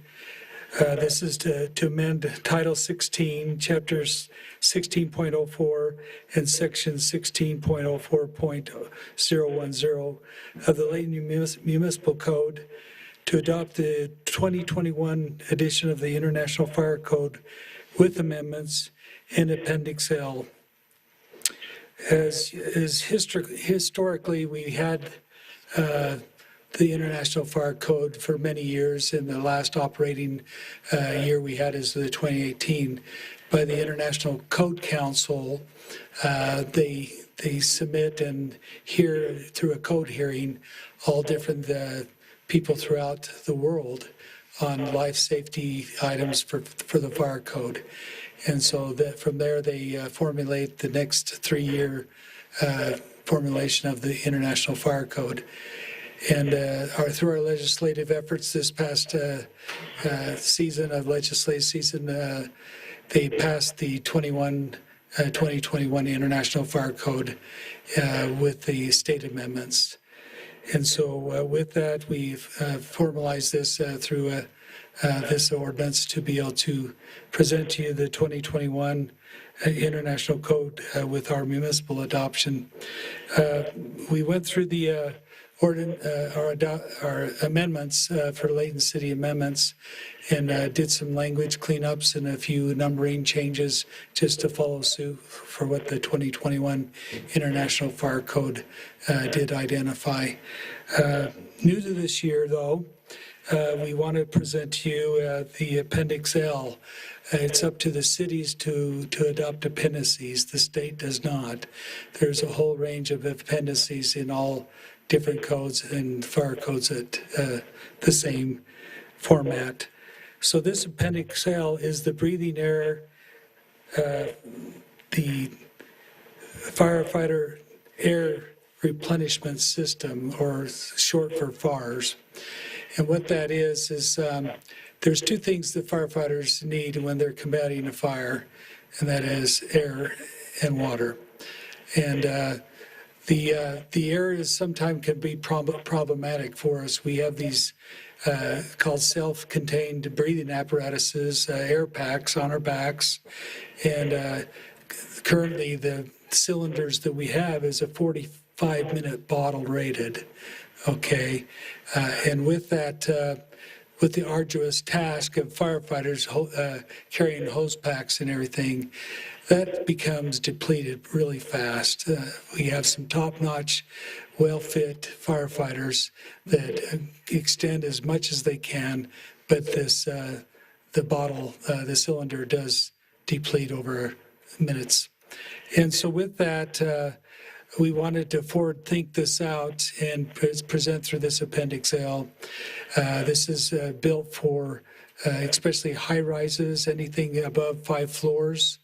This is to amend Title 16, Chapters 16.04 and Section 16.04.010 of the Layton Municipal Code to adopt the 2021 edition of the International Fire Code with amendments in Appendix L. As historically, we had the the International Fire Code for many years, and the last operating year we had is the 2018 by the International Code Council. They submit and hear through a code hearing all different people throughout the world on life safety items for the fire code. And so that from there they formulate the next 3-year formulation of the International Fire Code. And through our legislative efforts this past legislative season, they passed the 2021 International Fire Code with the state amendments. And so with that, we've formalized this through this ordinance to be able to present to you the 2021 International Code with our municipal adoption. We went through the our amendments for Layton City amendments and did some language cleanups and a few numbering changes just to follow suit for what the 2021 International Fire Code did identify. New to this year, though, we want to present to you the Appendix L. It's up to the cities to adopt appendices. The state does not. There's a whole range of appendices in all different codes and fire codes at the same format. So this Appendix L is the breathing air, the firefighter air replenishment system, or short for FARS. And what that is there's two things that firefighters need when they're combating a fire, and that is air and water. And the air is sometimes can be problematic for us. We have these called self-contained breathing apparatuses, air packs on our backs, and currently the cylinders that we have is a 45-minute bottle rated. Okay, and with that, with the arduous task of firefighters carrying hose packs and everything, that becomes depleted really fast. We have some top-notch, well-fit firefighters that extend as much as they can, but the cylinder does deplete over minutes. And so with that, we wanted to think this out and present through this Appendix L. This is built for especially high rises, anything above 5 floors,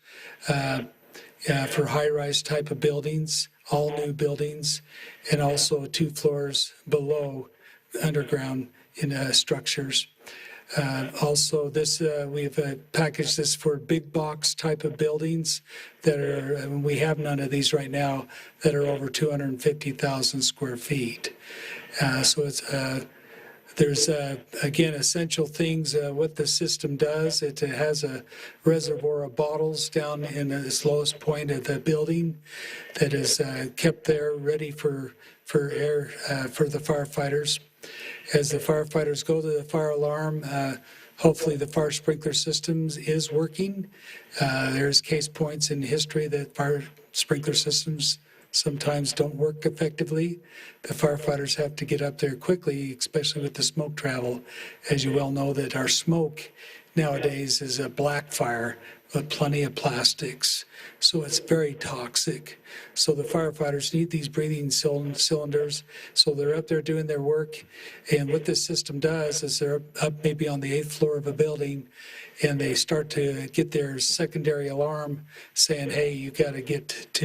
for high-rise type of buildings, all new buildings, and also 2 floors below underground in structures. Also, we've packaged this for big box type of buildings that are, we have none of these right now, that are over 250,000 square feet. So there's, again, essential things. What the system does, it has a reservoir of bottles down in its lowest point of the building that is kept there ready for air for the firefighters. As the firefighters go to the fire alarm, hopefully the fire sprinkler systems is working. There's case points in history that fire sprinkler systems sometimes don't work effectively. The firefighters have to get up there quickly, especially with the smoke travel. As you well know, that our smoke nowadays is a black fire with plenty of plastics, so it's very toxic. So the firefighters need these breathing cylinders, so they're up there doing their work. And what this system does is they're up maybe on the 8th floor of a building, and they start to get their secondary alarm saying, hey, you got to get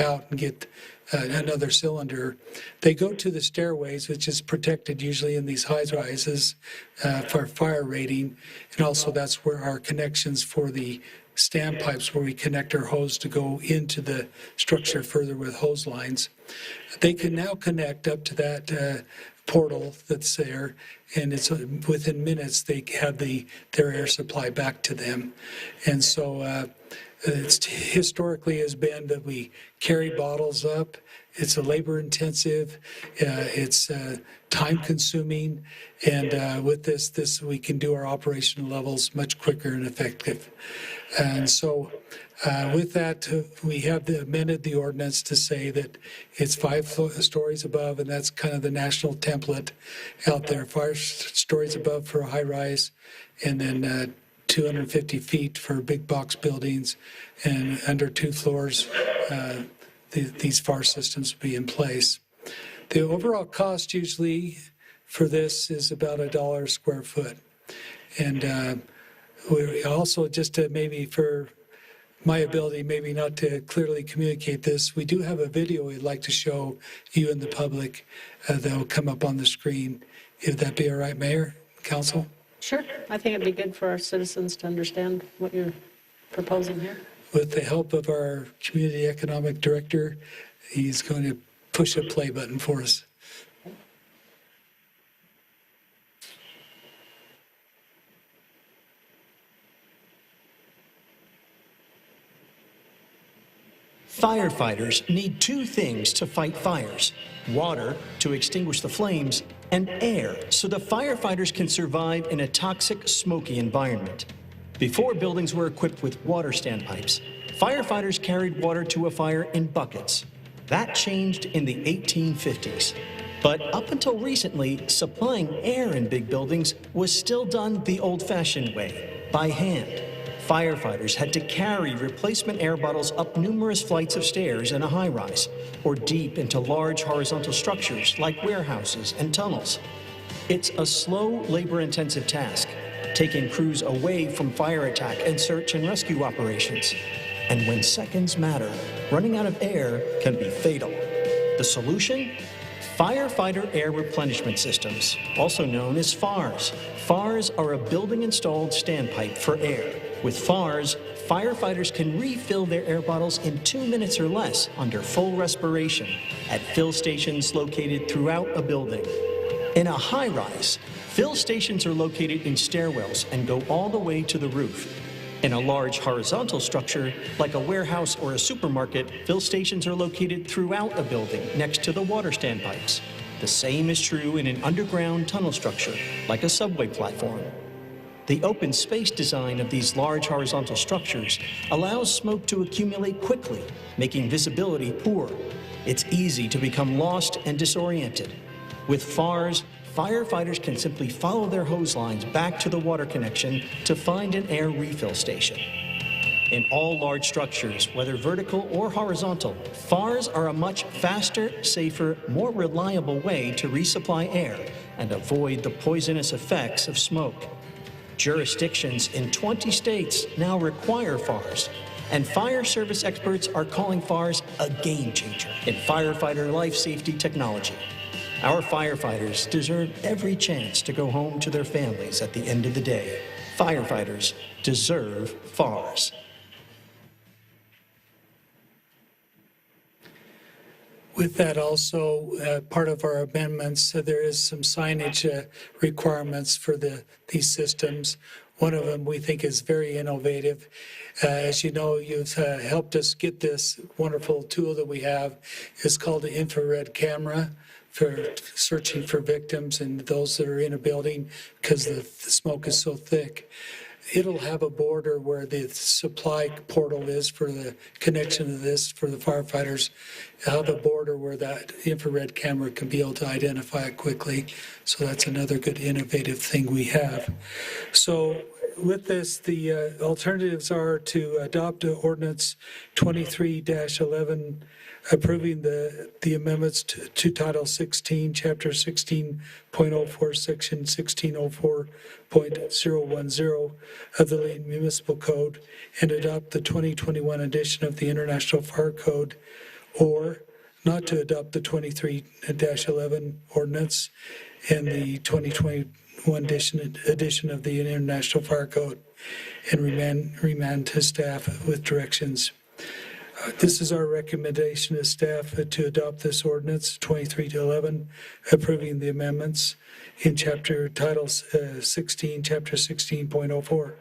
out and get another cylinder. They go to the stairways, which is protected usually in these high rises for fire rating, and also that's where our connections for the standpipes, where we connect our hose to go into the structure further with hose lines. They can now connect up to that portal that's there, and it's within minutes they have their air supply back to them. And so it's historically has been that we carry bottles up. It's a labor intensive, it's time consuming, and with this we can do our operational levels much quicker and effective. And so With that, we have amended the ordinance to say that it's 5 stories above, and that's kind of the national template out there. 5 stories above for a high rise, and then 250 feet for big box buildings, and under 2 floors, these FAR systems will be in place. The overall cost usually for this is about $1 a square foot. And we also, just to maybe for my ability maybe not to clearly communicate this, we do have a video we'd like to show you and the public that will come up on the screen. If that be all right, Mayor, Council? Sure. I think it'd be good for our citizens to understand what you're proposing here. With the help of our Community Economic Director, he's going to push a play button for us. Firefighters need 2 things to fight fires: water to extinguish the flames, and air so the firefighters can survive in a toxic, smoky environment. Before buildings were equipped with water standpipes, firefighters carried water to a fire in buckets. That changed in the 1850s. But up until recently, supplying air in big buildings was still done the old-fashioned way, by hand. Firefighters had to carry replacement air bottles up numerous flights of stairs in a high-rise, or deep into large horizontal structures like warehouses and tunnels. It's a slow, labor-intensive task, taking crews away from fire attack and search and rescue operations. And when seconds matter, running out of air can be fatal. The solution? Firefighter Air Replenishment Systems, also known as FARs. FARs are a building-installed standpipe for air. With FARs, firefighters can refill their air bottles in 2 minutes or less under full respiration at fill stations located throughout a building. In a high-rise, fill stations are located in stairwells and go all the way to the roof. In a large horizontal structure, like a warehouse or a supermarket, fill stations are located throughout a building next to the water standpipes. The same is true in an underground tunnel structure, like a subway platform. The open space design of these large horizontal structures allows smoke to accumulate quickly, making visibility poor. It's easy to become lost and disoriented. With FARs, firefighters can simply follow their hose lines back to the water connection to find an air refill station. In all large structures, whether vertical or horizontal, FARs are a much faster, safer, more reliable way to resupply air and avoid the poisonous effects of smoke. Jurisdictions in 20 states now require FARs, and fire service experts are calling FARs a game changer in firefighter life safety technology. Our firefighters deserve every chance to go home to their families at the end of the day. Firefighters deserve FARs. With that also, part of our amendments, there is some signage requirements for these systems. One of them we think is very innovative. As you know, you've helped us get this wonderful tool that we have. It's called the infrared camera for searching for victims and those that are in a building because the smoke is so thick. It'll have a border where the supply portal is for the connection to this for the firefighters. It'll have a border where that infrared camera can be able to identify it quickly. So that's another good innovative thing we have. So with this, the alternatives are to adopt ordinance 23-11, approving the amendments to Title 16, Chapter 16.04, Section 1604.010 of the Layton Municipal Code, and adopt the 2021 edition of the International Fire Code, or not to adopt the 23-11 ordinance and the 2021 edition of the International Fire Code, and remand to staff with directions. This is our recommendation to staff to adopt this ordinance 23-11, approving the amendments in Title 16, Chapter 16.04,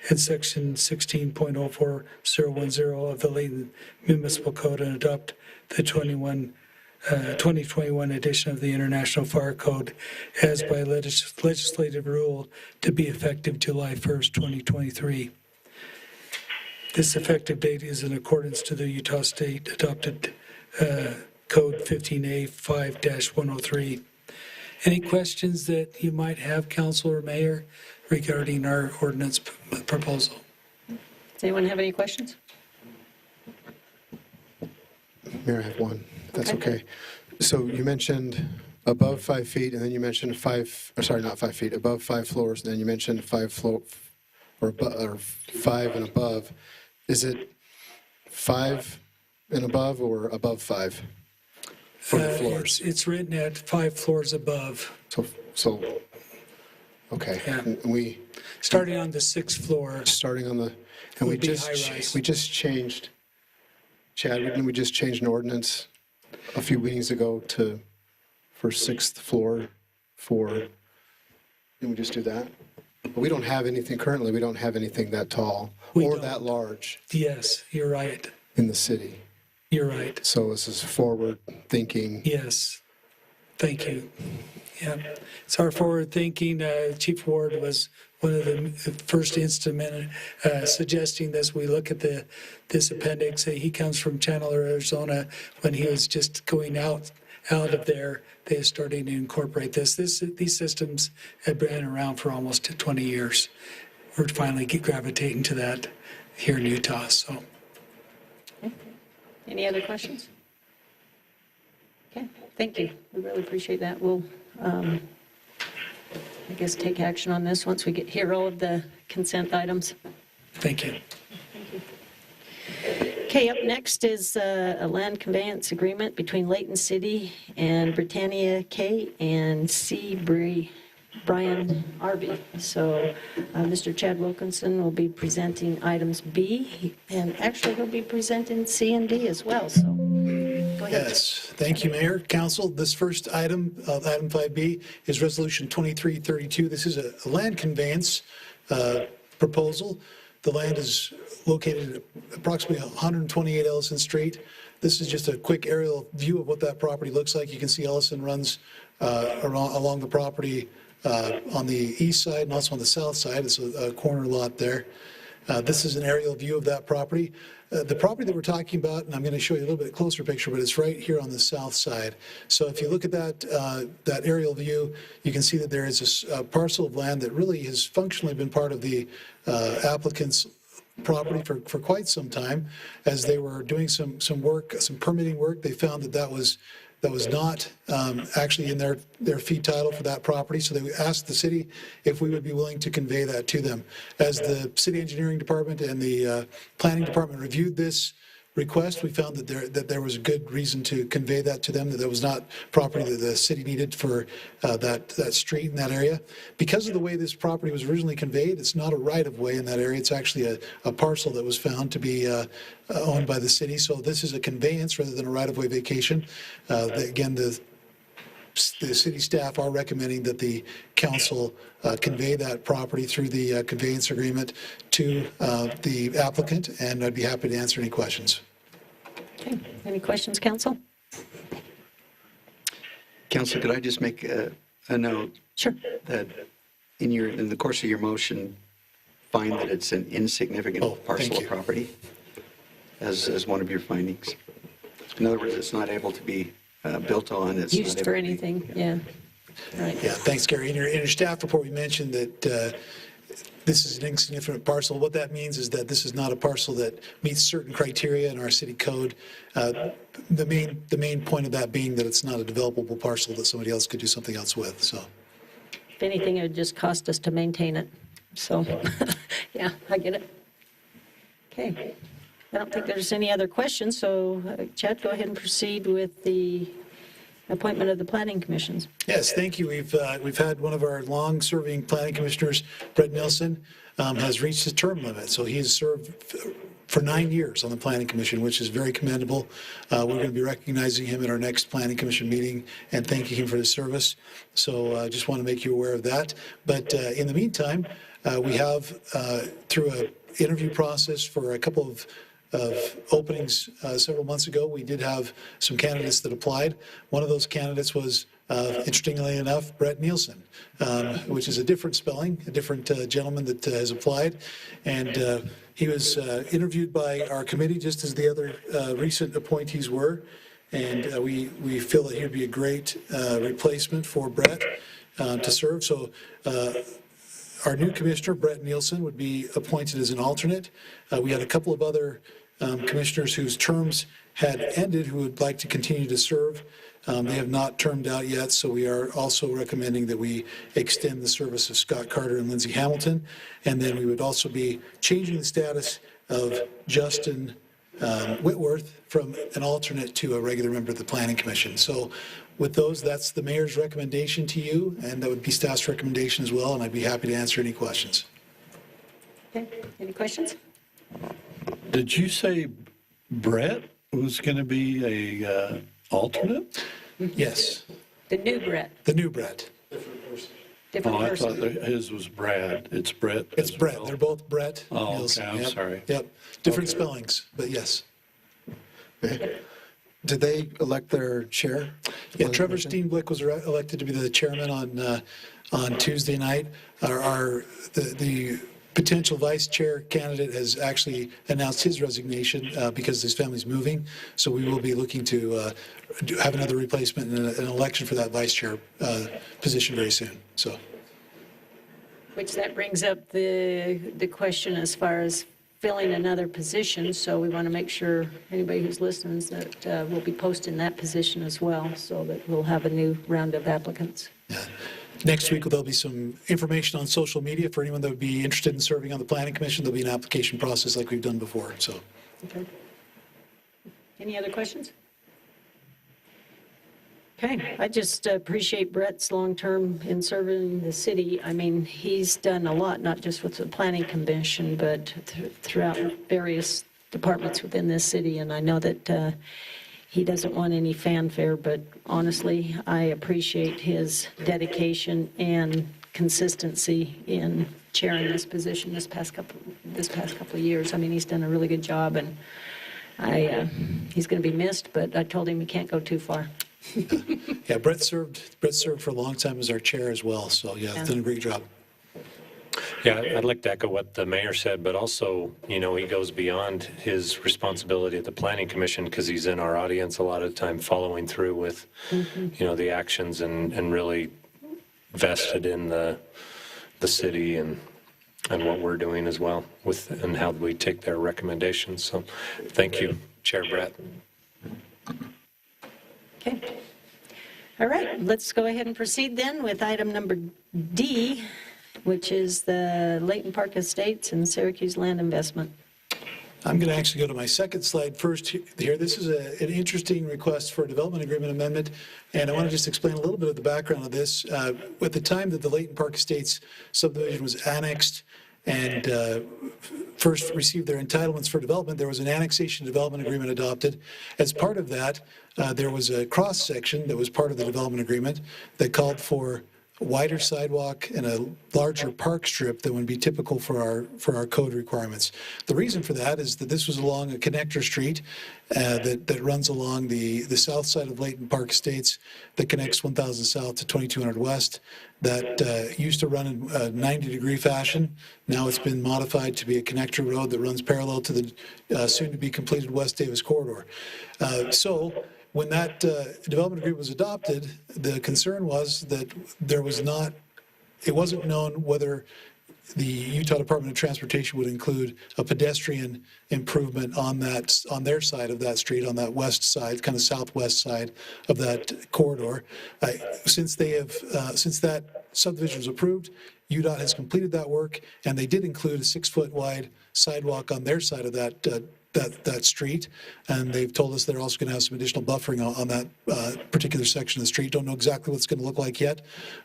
and Section 16.04010 of the Layton Municipal Code, and adopt the 2021 edition of the International Fire Code as by legislative rule to be effective July 1st, 2023. This effective date is in accordance to the Utah State adopted Code 15A 5-103. Any questions that you might have, Council or Mayor, regarding our ordinance proposal? Does anyone have any questions? Mayor, I have one, if that's okay. So you mentioned above 5 feet, and then you mentioned not 5 feet, above 5 floors, and then you mentioned 5 floor, or 5 and above. Is it 5 and above or above 5 for the floors? It's written at 5 floors above. So okay. Yeah. And starting on the 6th floor. Starting on the, and we just changed, Chad, didn't we just change an ordinance a few meetings ago for 6th floor didn't we just do that? But we don't have anything, currently we don't have anything that tall or that large. Yes, you're right. In the city. You're right. So this is forward thinking. Yes. Thank you. Yeah. It's our forward thinking. Chief Ward was one of the first instrument suggesting this. We look at this appendix. He comes from Chandler, Arizona. When he was just going out of there, they are starting to incorporate this. These systems have been around for almost 20 years. We're finally gravitating to that here in Utah. So, Any other questions? Okay, thank you. We really appreciate that. We'll, I guess, take action on this once we hear all of the consent items. Thank you. Okay, up next is a land conveyance agreement between Layton City and Britannia K and C. Brian Arby. So Mr. Chad Wilkinson will be presenting items B, and actually he'll be presenting C and D as well. So go ahead. Yes, thank you, Mayor, Council. This first item, item 5B, is Resolution 2332. This is a land conveyance proposal. The land is located at approximately 128 Ellison Street. This is just a quick aerial view of what that property looks like. You can see Ellison runs along the property on the east side and also on the south side. It's a corner lot there. This is an aerial view of that property. The property that we're talking about, and I'm going to show you a little bit closer picture, but it's right here on the south side. So if you look at that aerial view, you can see that there is a parcel of land that really has functionally been part of the applicant's property for quite some time. As they were doing some work, some permitting work, they found that was not actually in their fee title for that property. So they asked the city if we would be willing to convey that to them. As the city engineering department and the planning department reviewed this request, we found that there was a good reason to convey that to them, that there was not property that the city needed for that street in that area. Because of the way this property was originally conveyed, it's not a right-of-way in that area. It's actually a parcel that was found to be owned by the city. So this is a conveyance rather than a right-of-way vacation. Again, the city staff are recommending that the council convey that property through the conveyance agreement to the applicant, and I'd be happy to answer any questions. Okay, any questions, Council? Council, could I just make a note? Sure. That in the course of your motion, find that it's an insignificant parcel of property as one of your findings. In other words, it's not able to be built on. It's used for anything, yeah. Right. Yeah, thanks, Gary. In your staff report, we mentioned that this is an insignificant parcel. What that means is that this is not a parcel that meets certain criteria in our city code. The main point of that being that it's not a developable parcel that somebody else could do something else with. So, if anything, it would just cost us to maintain it. So, yeah, I get it. Okay. I don't think there's any other questions, so Chad, go ahead and proceed with the appointment of the planning commissions. Yes, thank you. We've had one of our long-serving planning commissioners, Brett Nilsson, has reached his term limit. So he has served for 9 years on the planning commission, which is very commendable. We're going to be recognizing him at our next planning commission meeting and thanking him for his service. So I just want to make you aware of that. But in the meantime, we have, through an interview process for a couple of openings several months ago, we did have some candidates that applied. One of those candidates was, interestingly enough, Brett Nielsen, which is a different spelling, a different gentleman that has applied. And He was interviewed by our committee, just as the other recent appointees were, and we feel that he would be a great replacement for Brett to serve. So our new commissioner, Brett Nielsen, would be appointed as an alternate. We had a couple of other commissioners whose terms had ended who would like to continue to serve. They have not termed out yet, so we are also recommending that we extend the service of Scott Carter and Lindsay Hamilton. And then we would also be changing the status of Justin Whitworth from an alternate to a regular member of the Planning Commission. So with those, that's the mayor's recommendation to you, and that would be staff's recommendation as well, and I'd be happy to answer any questions. Okay, any questions? Did you say Brett was going to be a alternate? Yes. The new Brett. The new Brett. Different I person. thought that his was Brad. It's Brett. It's Brett. They're both Brett Oh, Nielsen. okay, I'm Yep. sorry. Yep. Different spellings, but yes. Did they elect their chair? Yeah, Trevor Steenblick was elected to be the chairman on Tuesday night. The potential vice chair candidate has actually announced his resignation because his family's moving. So we will be looking to have another replacement and an election for that vice chair position very soon. So, Which that brings up the question as far as filling another position. So we want to make sure anybody who's listening that we'll be posting that position as well, so that we'll have a new round of applicants. yeah. Next week, there'll be some information on social media for anyone that would be interested in serving on the Planning Commission. There'll be an application process like we've done before, so. Okay. Any other questions? Okay, I just appreciate Brett's long-term in serving the city. I mean, he's done a lot, not just with the Planning Commission, but throughout various departments within this city, and I know that he doesn't want any fanfare, but honestly, I appreciate his dedication and consistency in chairing this position this past couple of years. I mean, he's done a really good job, and he's going to be missed, but I told him he can't go too far. Yeah, Brett served for a long time as our chair as well, so yeah, he's done a great job. Yeah, I'd like to echo what the mayor said, but also, he goes beyond his responsibility at the Planning Commission because he's in our audience a lot of the time following through with, the actions and really vested in the city and what we're doing as well and how we take their recommendations. So thank you, Chair Brett. Okay. All right, let's go ahead and proceed then with item number D, which is the Layton Park Estates and Syracuse land investment. I'm going to actually go to my second slide first here. This is an interesting request for a development agreement amendment, and I want to just explain a little bit of the background of this. At the time that the Layton Park Estates subdivision was annexed and first received their entitlements for development, there was an annexation development agreement adopted. As part of that, there was a cross-section that was part of the development agreement that called for a wider sidewalk and a larger park strip than would be typical for our code requirements. The reason for that is that this was along a connector street that runs along the south side of Layton Park Estates that connects 1000 South to 2200 West. That used to run in a 90-degree fashion. Now it's been modified to be a connector road that runs parallel to the soon-to-be-completed West Davis corridor. So when that development agreement was adopted, the concern was that it wasn't known whether the Utah Department of Transportation would include a pedestrian improvement on their side of that street, on that west side, kind of southwest side of that corridor. Since that subdivision was approved, UDOT has completed that work, and they did include a 6-foot wide sidewalk on their side of that street, and they've told us they're also going to have some additional buffering on that particular section of the street. Don't know exactly what it's going to look like yet,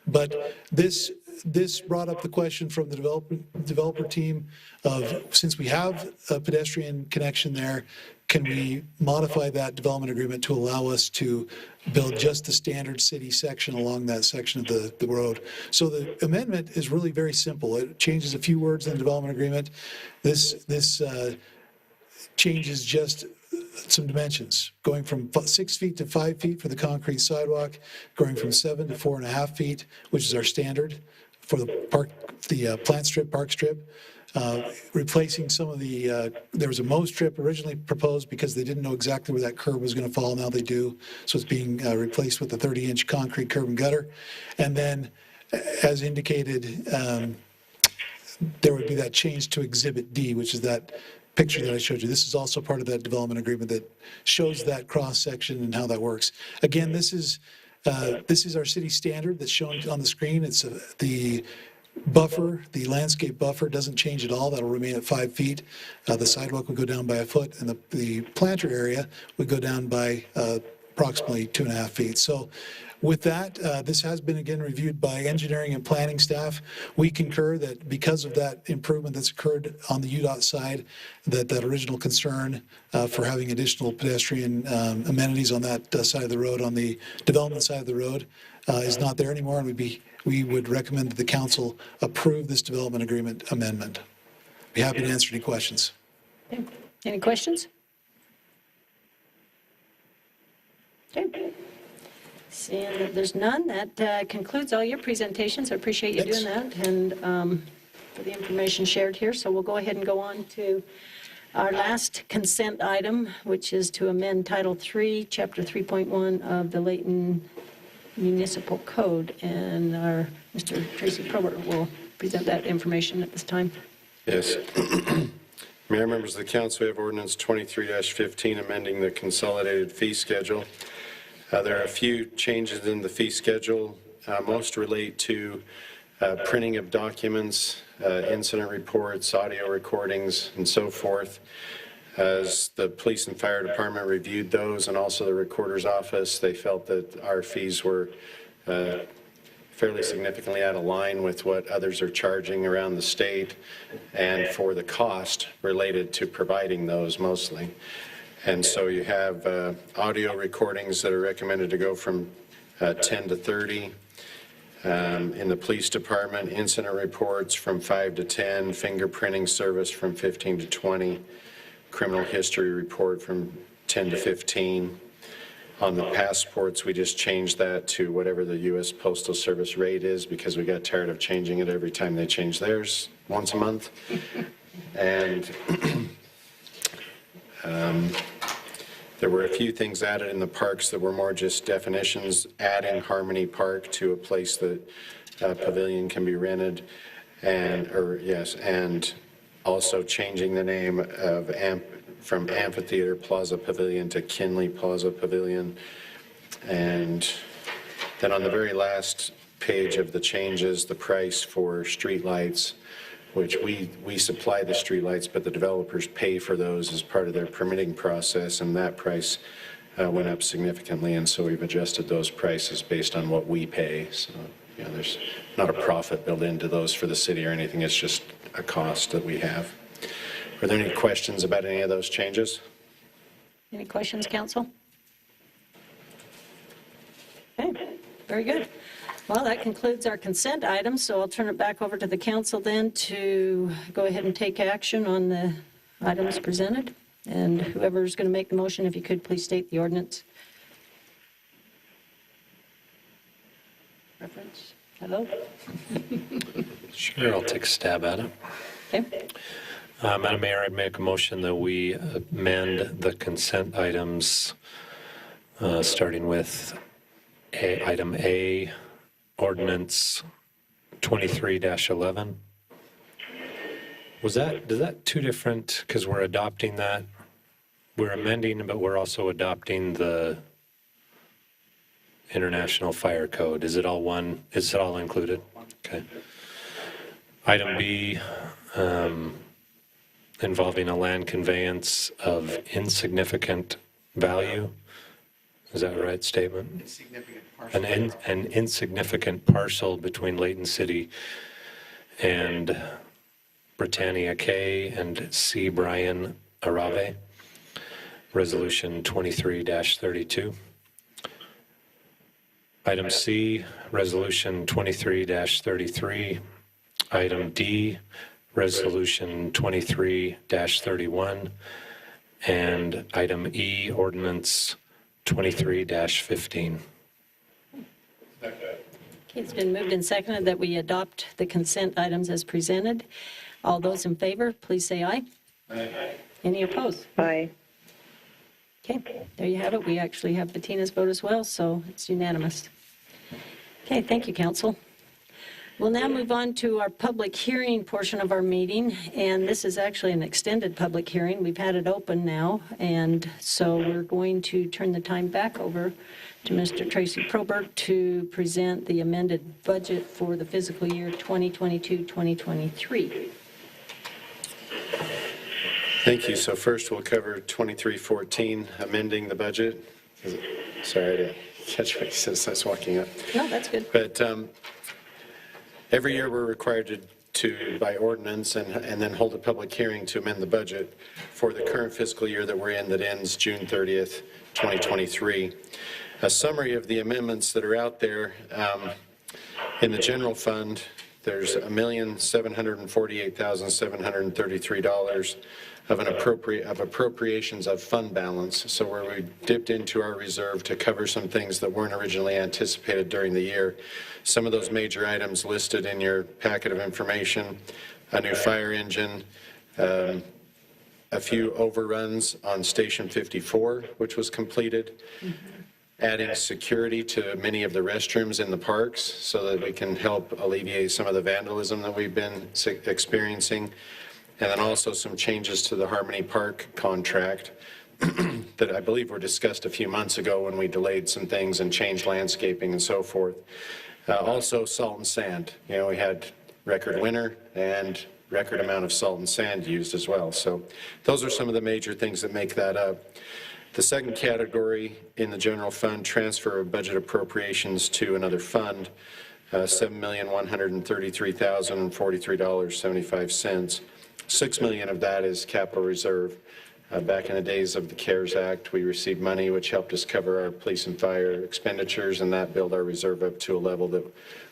but this brought up the question from the developer team of, since we have a pedestrian connection there, can we modify that development agreement to allow us to build just the standard city section along that section of the road? So the amendment is really very simple. It changes a few words in the development agreement. This changes just some dimensions, going from 6 feet to 5 feet for the concrete sidewalk, going from 7 to 4.5 feet, which is our standard for the plant strip, park strip. replacing some of the, there was a mow strip originally proposed because they didn't know exactly where that curb was going to fall. Now they do. So it's being replaced with a 30-inch concrete curb and gutter. And then, as indicated, there would be that change to Exhibit D, which is that picture that I showed you. This is also part of that development agreement that shows that cross-section and how that works. Again, this is our city standard that's shown on the screen. It's the buffer, the landscape buffer doesn't change at all. That'll remain at 5 feet. The sidewalk would go down by a foot, and the planter area would go down by approximately 2.5 feet. So with that, this has been again reviewed by engineering and planning staff. We concur that because of that improvement that's occurred on the UDOT side, that original concern for having additional pedestrian amenities on that side of the road, on the development side of the road, is not there anymore, and we would recommend that the council approve this development agreement amendment. Be happy to answer any questions. Okay. Any questions? Okay. Seeing that there's none, that concludes all your presentations. I appreciate you doing that and for the information shared here. So we'll go ahead and go on to our last consent item, which is to amend Title III, Chapter 3.1 of the Layton Municipal Code. And our Mr. Tracy Probert will present that information at this time. Yes. Mayor, members of the council, we have ordinance 23-15 amending the consolidated fee schedule. There are a few changes in the fee schedule. Most relate to printing of documents, incident reports, audio recordings, and so forth. As the police and fire department reviewed those, and also the recorder's office, they felt that our fees were fairly significantly out of line with what others are charging around the state, and for the cost related to providing those mostly. And so you have audio recordings that are recommended to go from 10 to 30. In the police department, incident reports from 5 to 10, fingerprinting service from 15 to 20, criminal history report from 10 to 15. On the passports, we just changed that to whatever the U.S. Postal Service rate is because we got tired of changing it every time they change theirs once a month. And there were a few things added in the parks that were more just definitions, adding Harmony Park to a place that pavilion can be rented, and also changing the name of from Amphitheater Plaza Pavilion to Kinley Plaza Pavilion. And then on the very last page of the changes, the price for streetlights, which we supply the streetlights, but the developers pay for those as part of their permitting process, and that price went up significantly, and so we've adjusted those prices based on what we pay. So, you know, there's not a profit built into those for the city or anything, it's just a cost that we have. Are there any questions about any of those changes? Any questions, council? Okay, very good. Well, that concludes our consent items, so I'll turn it back over to the council then to go ahead and take action on the items presented. And whoever's going to make the motion, if you could please state the ordinance. Reference? Hello? Sure, I'll take a stab at it. Okay. Madam Mayor, I'd make a motion that we amend the consent items, starting with item A, ordinance 23-11. Is that two different, because we're adopting that, we're amending, but we're also adopting the International Fire Code. Is it all one? Is it all included? Okay. Item B, involving a land conveyance of insignificant value. Is that a right statement? Insignificant parcel. An insignificant parcel between Layton City and Britannia K and C. Brian Arave. Resolution 23-32. Item C, Resolution 23-33. Item D, Resolution 23-31. And item E, Ordinance 23-15. Okay, it's been moved and seconded that we adopt the consent items as presented. All those in favor, please say aye. Aye. Any opposed? Aye. Okay, there you have it. We actually have Bettina's vote as well, so it's unanimous. Okay, thank you, council. We'll now move on to our public hearing portion of our meeting, and this is actually an extended public hearing. We've had it open now, and so we're going to turn the time back over to Mr. Tracy Probert to present the amended budget for the fiscal year 2022-2023. Thank you. So first we'll cover 2314, amending the budget. Sorry, I didn't catch what he says. I was walking up. No, that's good. But every year we're required to by ordinance and then hold a public hearing to amend the budget for the current fiscal year that we're in that ends June 30th, 2023. A summary of the amendments that are out there in the general fund, there's $1,748,733 of appropriations of fund balance. So where we dipped into our reserve to cover some things that weren't originally anticipated during the year. Some of those major items listed in your packet of information: a new fire engine, a few overruns on Station 54, which was completed. Adding security to many of the restrooms in the parks so that we can help alleviate some of the vandalism that we've been experiencing. And then also some changes to the Harmony Park contract that I believe were discussed a few months ago when we delayed some things and changed landscaping and so forth. Also salt and sand. You know, we had record winter and record amount of salt and sand used as well. So those are some of the major things that make that up. The second category in the general fund, transfer of budget appropriations to another fund, $7,133,043.75. $6 million of that is capital reserve. Back in the days of the CARES Act, we received money which helped us cover our police and fire expenditures, and that built our reserve up to a level that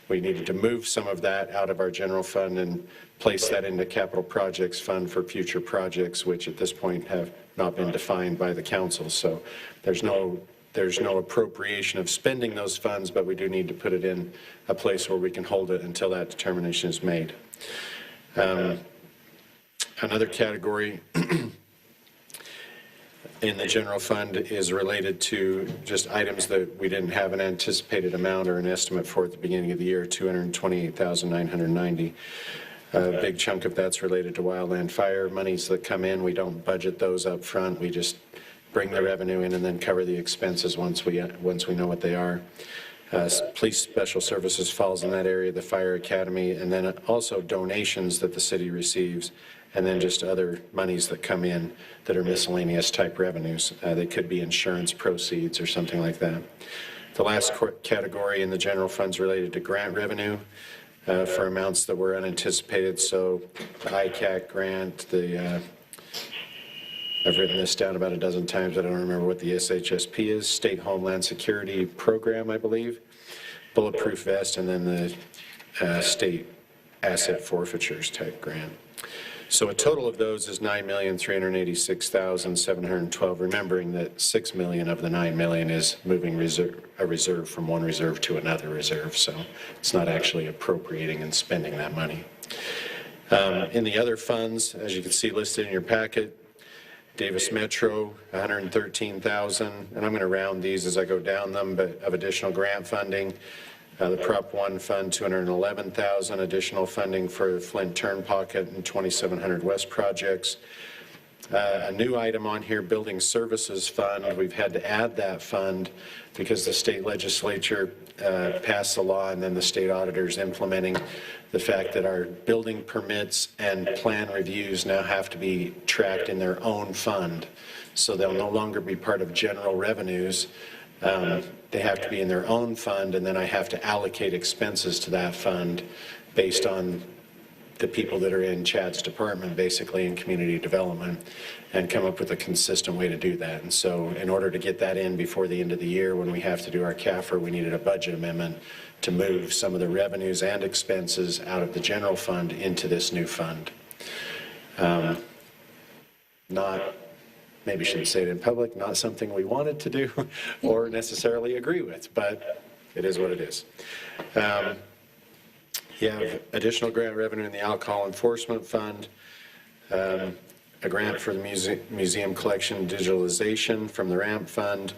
we needed to move some of that out of our general fund and place that into capital projects fund for future projects, which at this point have not been defined by the council. So there's no appropriation of spending those funds, but we do need to put it in a place where we can hold it until that determination is made. Another category in the general fund is related to just items that we didn't have an anticipated amount or an estimate for at the beginning of the year, $228,990. A big chunk of that's related to wildland fire monies that come in. We don't budget those up front. We just bring the revenue in and then cover the expenses once we know what they are. Police Special Services falls in that area, the Fire Academy, and then also donations that the city receives, and then just other monies that come in that are miscellaneous type revenues. They could be insurance proceeds or something like that. The last category in the general funds related to grant revenue for amounts that were unanticipated. So the ICAC grant, I've written this down about a dozen times. I don't remember what the SHSP is. State Homeland Security Program, I believe. Bulletproof vest, and then the state asset forfeitures type grant. So a total of those is $9,386,712, remembering that $6 million of the $9 million is moving a reserve from one reserve to another reserve, so it's not actually appropriating and spending that money. In the other funds, as you can see listed in your packet, Davis Metro, $113,000, and I'm going to round these as I go down them, but of additional grant funding. The Prop 1 Fund, $211,000, additional funding for Flint Turnpocket and 2700 West projects. A new item on here, Building Services Fund. We've had to add that fund because the state legislature passed the law, and then the state auditors implementing the fact that our building permits and plan reviews now have to be tracked in their own fund. So they'll no longer be part of general revenues. They have to be in their own fund, and then I have to allocate expenses to that fund based on the people that are in Chad's department, basically in community development, and come up with a consistent way to do that. And so in order to get that in before the end of the year, when we have to do our CAFR, we needed a budget amendment to move some of the revenues and expenses out of the general fund into this new fund. Maybe shouldn't say it in public, not something we wanted to do or necessarily agree with, but it is what it is. You have additional grant revenue in the Alcohol Enforcement Fund, a grant for the museum collection digitalization from the RAMP Fund,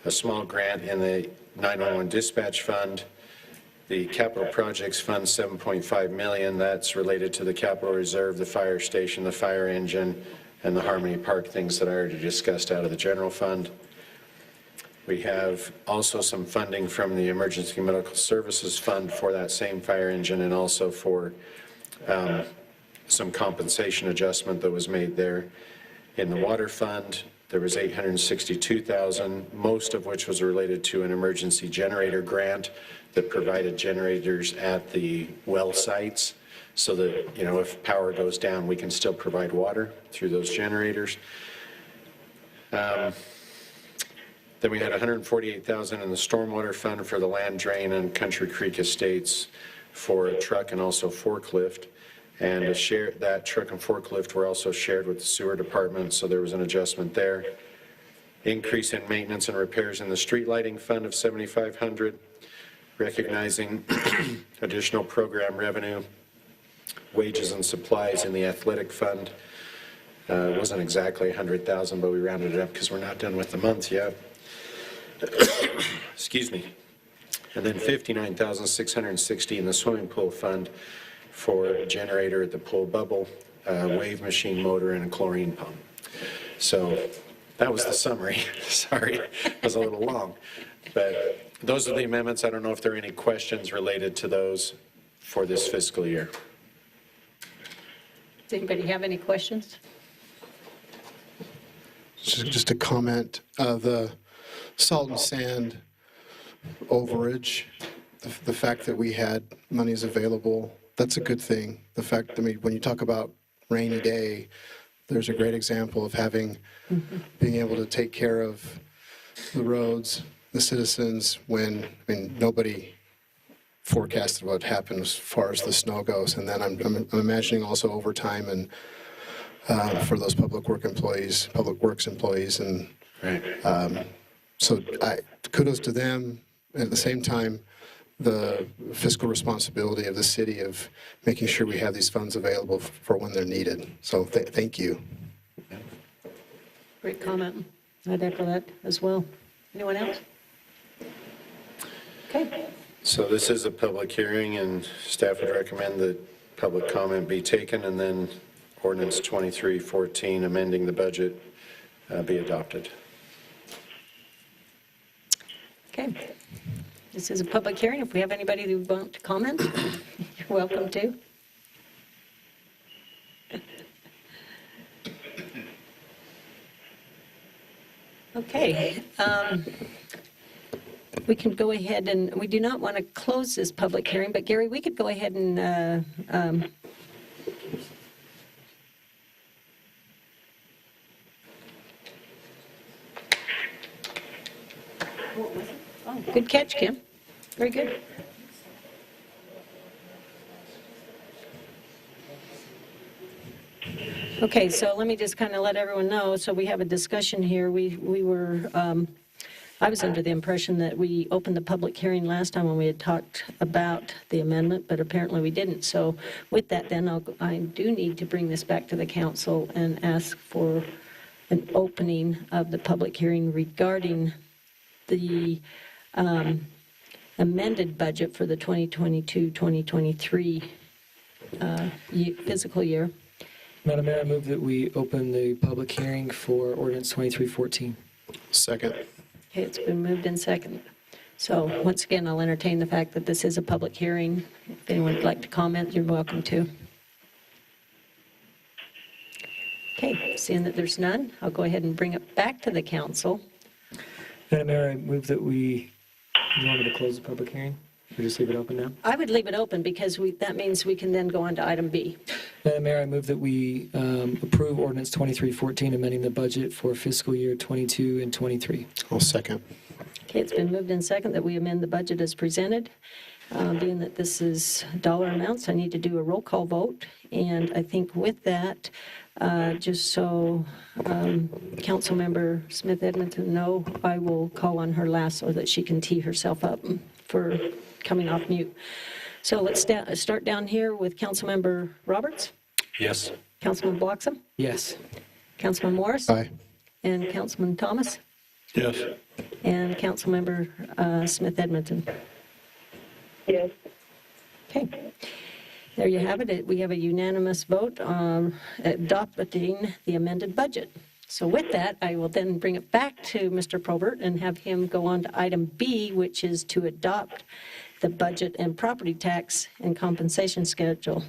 a small grant in the 911 Dispatch Fund, the Capital Projects Fund, $7.5 million. That's related to the Capital Reserve, the fire station, the fire engine, and the Harmony Park things that I already discussed out of the general fund. We have also some funding from the Emergency Medical Services Fund for that same fire engine, and also for some compensation adjustment that was made there. In the Water Fund, there was $862,000, most of which was related to an emergency generator grant that provided generators at the well sites so that, you know, if power goes down, we can still provide water through those generators. Then we had $148,000 in the Stormwater Fund for the land drain and Country Creek Estates for a truck and also forklift. And that truck and forklift were also shared with the sewer department, so there was an adjustment there. Increase in maintenance and repairs in the street lighting fund of $7,500, recognizing additional program revenue, wages and supplies in the athletic fund. It wasn't exactly $100,000, but we rounded it up because we're not done with the month yet. Excuse me. And then $59,660 in the swimming pool fund for a generator at the pool bubble, wave machine motor, and a chlorine pump. So that was the summary. Sorry, it was a little long. But those are the amendments. I don't know if there are any questions related to those for this fiscal year. Does anybody have any questions? Just a comment, the salt and sand overage, the fact that we had monies available, that's a good thing. The fact, I mean, when you talk about rainy day, there's a great example of having, being able to take care of the roads, the citizens, when, I mean, nobody forecasted what happened as far as the snow goes. And then I'm imagining also overtime and for those public works employees, and right. So kudos to them. At the same time, the fiscal responsibility of the city of making sure we have these funds available for when they're needed. So thank you. Great comment. I'd echo that as well. Anyone else? Okay. So this is a public hearing, and staff would recommend that public comment be taken, and then ordinance 2314 amending the budget be adopted. Okay. This is a public hearing. If we have anybody who wants to comment, you're welcome to. Okay. We can go ahead, and we do not want to close this public hearing, but Gary, we could go ahead and oh, good catch, Kim. Very good. Okay, so let me just kind of let everyone know. So we have a discussion here. We were, I was under the impression that we opened the public hearing last time when we had talked about the amendment, but apparently we didn't. So with that, then I do need to bring this back to the council and ask for an opening of the public hearing regarding the amended budget for the 2022-2023 fiscal year. Madam Mayor, I move that we open the public hearing for ordinance 2314. Second. Okay, it's been moved and seconded. So once again, I'll entertain the fact that this is a public hearing. If anyone would like to comment, you're welcome to. Okay, seeing that there's none, I'll go ahead and bring it back to the council. Madam Mayor, I move that you want me to close the public hearing? Or just leave it open now? I would leave it open because that means we can then go on to item B. Madam Mayor, I move that we approve ordinance 2314, amending the budget for fiscal year 22 and 23. I'll second. Okay, it's been moved and seconded that we amend the budget as presented. Being that this is dollar amounts, I need to do a roll call vote. And I think with that, just so Councilmember Smith Edmonton know, I will call on her last so that she can tee herself up for coming off mute. So let's start down here with Councilmember Roberts, Yes. Councilman Bloxham, Yes. Councilman Morris, Aye. and Councilman Thomas, Yes. and Councilmember Smith Edmonton. Yes. Okay. There you have it. We have a unanimous vote on adopting the amended budget. So with that, I will then bring it back to Mr. Probert and have him go on to item B, which is to adopt the budget and property tax and compensation schedule.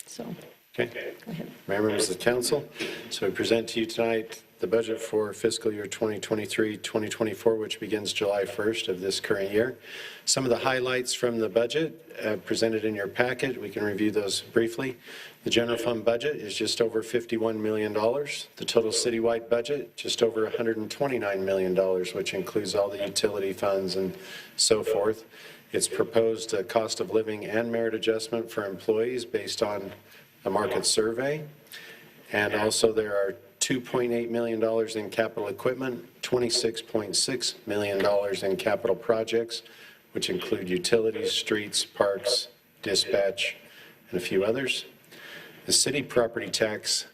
So, Okay. go ahead. Mayor, members of the council, so we present to you tonight the budget for fiscal year 2023-2024, which begins July 1st of this current year. Some of the highlights from the budget presented in your packet, we can review those briefly. The general fund budget is just over $51 million. The total citywide budget, just over $129 million, which includes all the utility funds and so forth. It's proposed a cost of living and merit adjustment for employees based on a market survey. And also there are $2.8 million in capital equipment, $26.6 million in capital projects, which include utilities, streets, parks, dispatch, and a few others. The city property tax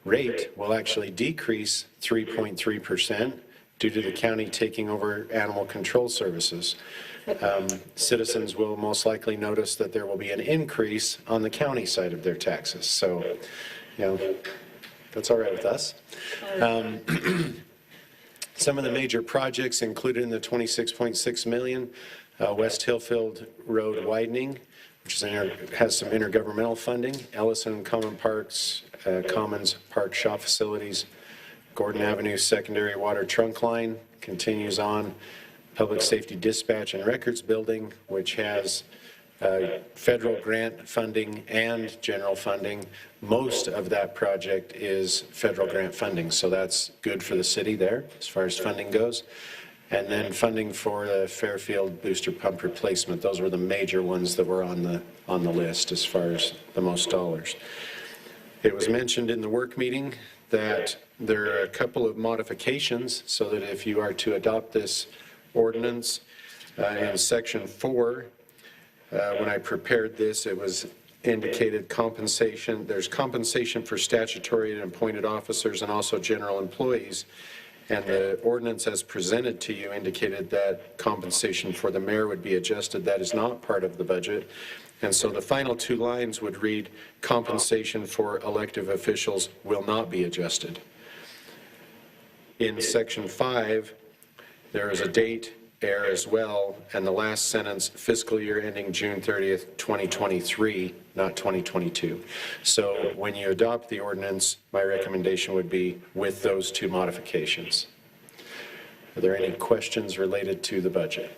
rate will actually decrease 3.3% due to the county taking over animal control services. Citizens will most likely notice that there will be an increase on the county side of their taxes. So, you know, that's all right with us. Some of the major projects included in the $26.6 million, West Hillfield Road widening, which has some intergovernmental funding, Ellison Common Parks, Commons Park Shop Facilities, Gordon Avenue Secondary Water Trunk Line continues on, Public Safety Dispatch and Records Building, which has federal grant funding and general funding. Most of that project is federal grant funding, so that's good for the city there as far as funding goes. And then funding for the Fairfield booster pump replacement. Those were the major ones that were on the list as far as the most dollars. It was mentioned in the work meeting that there are a couple of modifications so that if you are to adopt this ordinance in section 4, when I prepared this, it was indicated compensation. There's compensation for statutory and appointed officers and also general employees. And the ordinance as presented to you indicated that compensation for the mayor would be adjusted. That is not part of the budget. And so the final two lines would read, compensation for elective officials will not be adjusted. In section 5, there is a date error as well, and the last sentence, fiscal year ending June 30th, 2023, not 2022. So when you adopt the ordinance, my recommendation would be with those two modifications. Are there any questions related to the budget?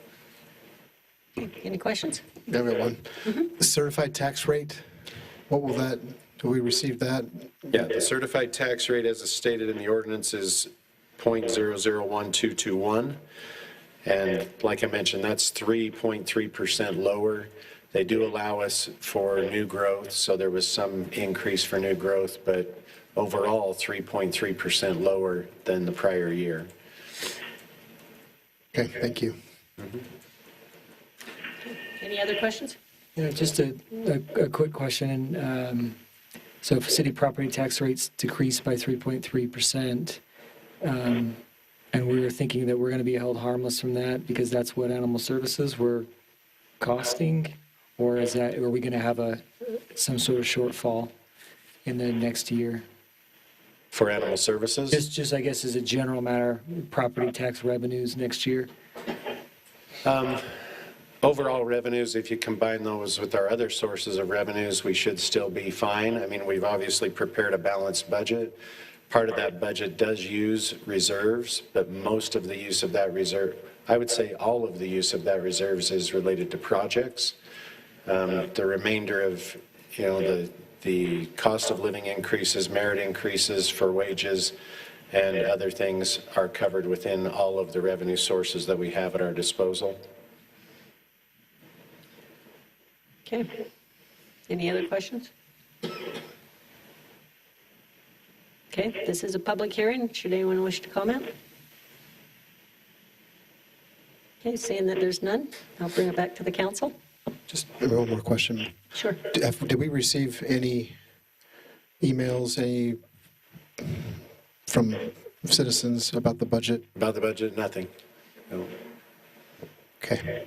Any questions? Everyone. The certified tax rate, what will that, do we receive that? Yeah, the certified tax rate as stated in the ordinance is 0.001221. And like I mentioned, that's 3.3% lower. They do allow us for new growth, so there was some increase for new growth, but overall 3.3% lower than the prior year. Okay, thank you. Any other questions? Yeah, just a quick question. So if city property tax rates decrease by 3.3%, and we were thinking that we're going to be held harmless from that because that's what animal services were costing, or are we going to have some sort of shortfall in the next year? For animal services? Just I guess as a general matter, property tax revenues next year. Overall revenues, if you combine those with our other sources of revenues, we should still be fine. I mean, we've obviously prepared a balanced budget. Part of that budget does use reserves, but most of the use of that reserve, I would say all of the use of that reserves is related to projects. The remainder of, the cost of living increases, merit increases for wages, and other things are covered within all of the revenue sources that we have at our disposal. Okay. Any other questions? Okay, this is a public hearing. Should anyone wish to comment? Okay, seeing that there's none, I'll bring it back to the council. Just one more question. Sure. Did we receive any emails, from citizens about the budget? About the budget, nothing. No. Okay.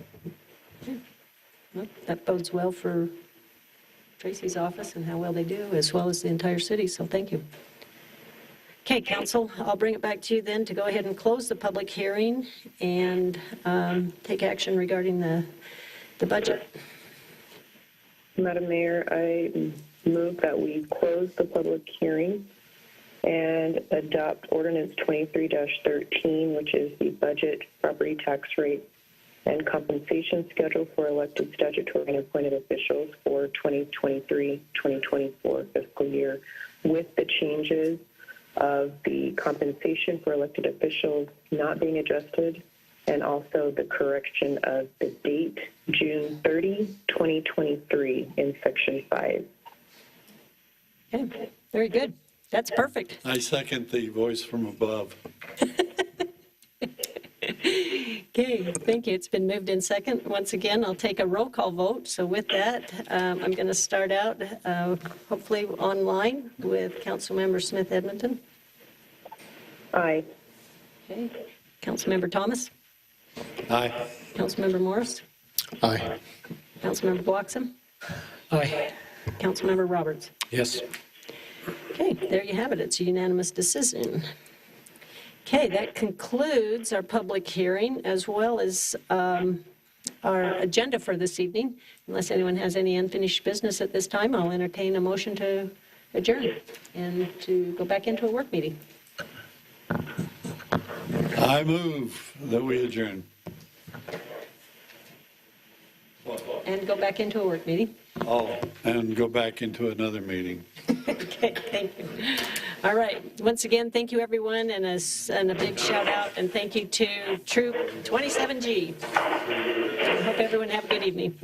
Well, that bodes well for Tracy's office and how well they do, as well as the entire city, so thank you. Okay, council, I'll bring it back to you then to go ahead and close the public hearing and take action regarding the budget. Madam Mayor, I move that we close the public hearing and adopt ordinance 23-13, which is the budget, property tax rate, and compensation schedule for elected statutory and appointed officials for 2023-2024 fiscal year, with the changes of the compensation for elected officials not being adjusted, and also the correction of the date, June 30, 2023, in Section 5. Okay, very good. That's perfect. I second the voice from above. Okay, thank you. It's been moved in second. Once again, I'll take a roll call vote. So with that, I'm going to start out, hopefully online, with Councilmember Smith Edmonton. Aye. Okay. Councilmember Thomas. Aye. Councilmember Morris. Aye. Councilmember Bloxham. Aye. Councilmember Roberts. Yes. Okay, there you have it. It's a unanimous decision. Okay, that concludes our public hearing as well as our agenda for this evening. Unless anyone has any unfinished business at this time, I'll entertain a motion to adjourn and to go back into a work meeting. I move that we adjourn. And go back into a work meeting. Oh, and go back into another meeting. Okay, thank you. All right, once again, thank you, everyone, and a big shout out, and thank you to Troop 27G. I hope everyone have a good evening.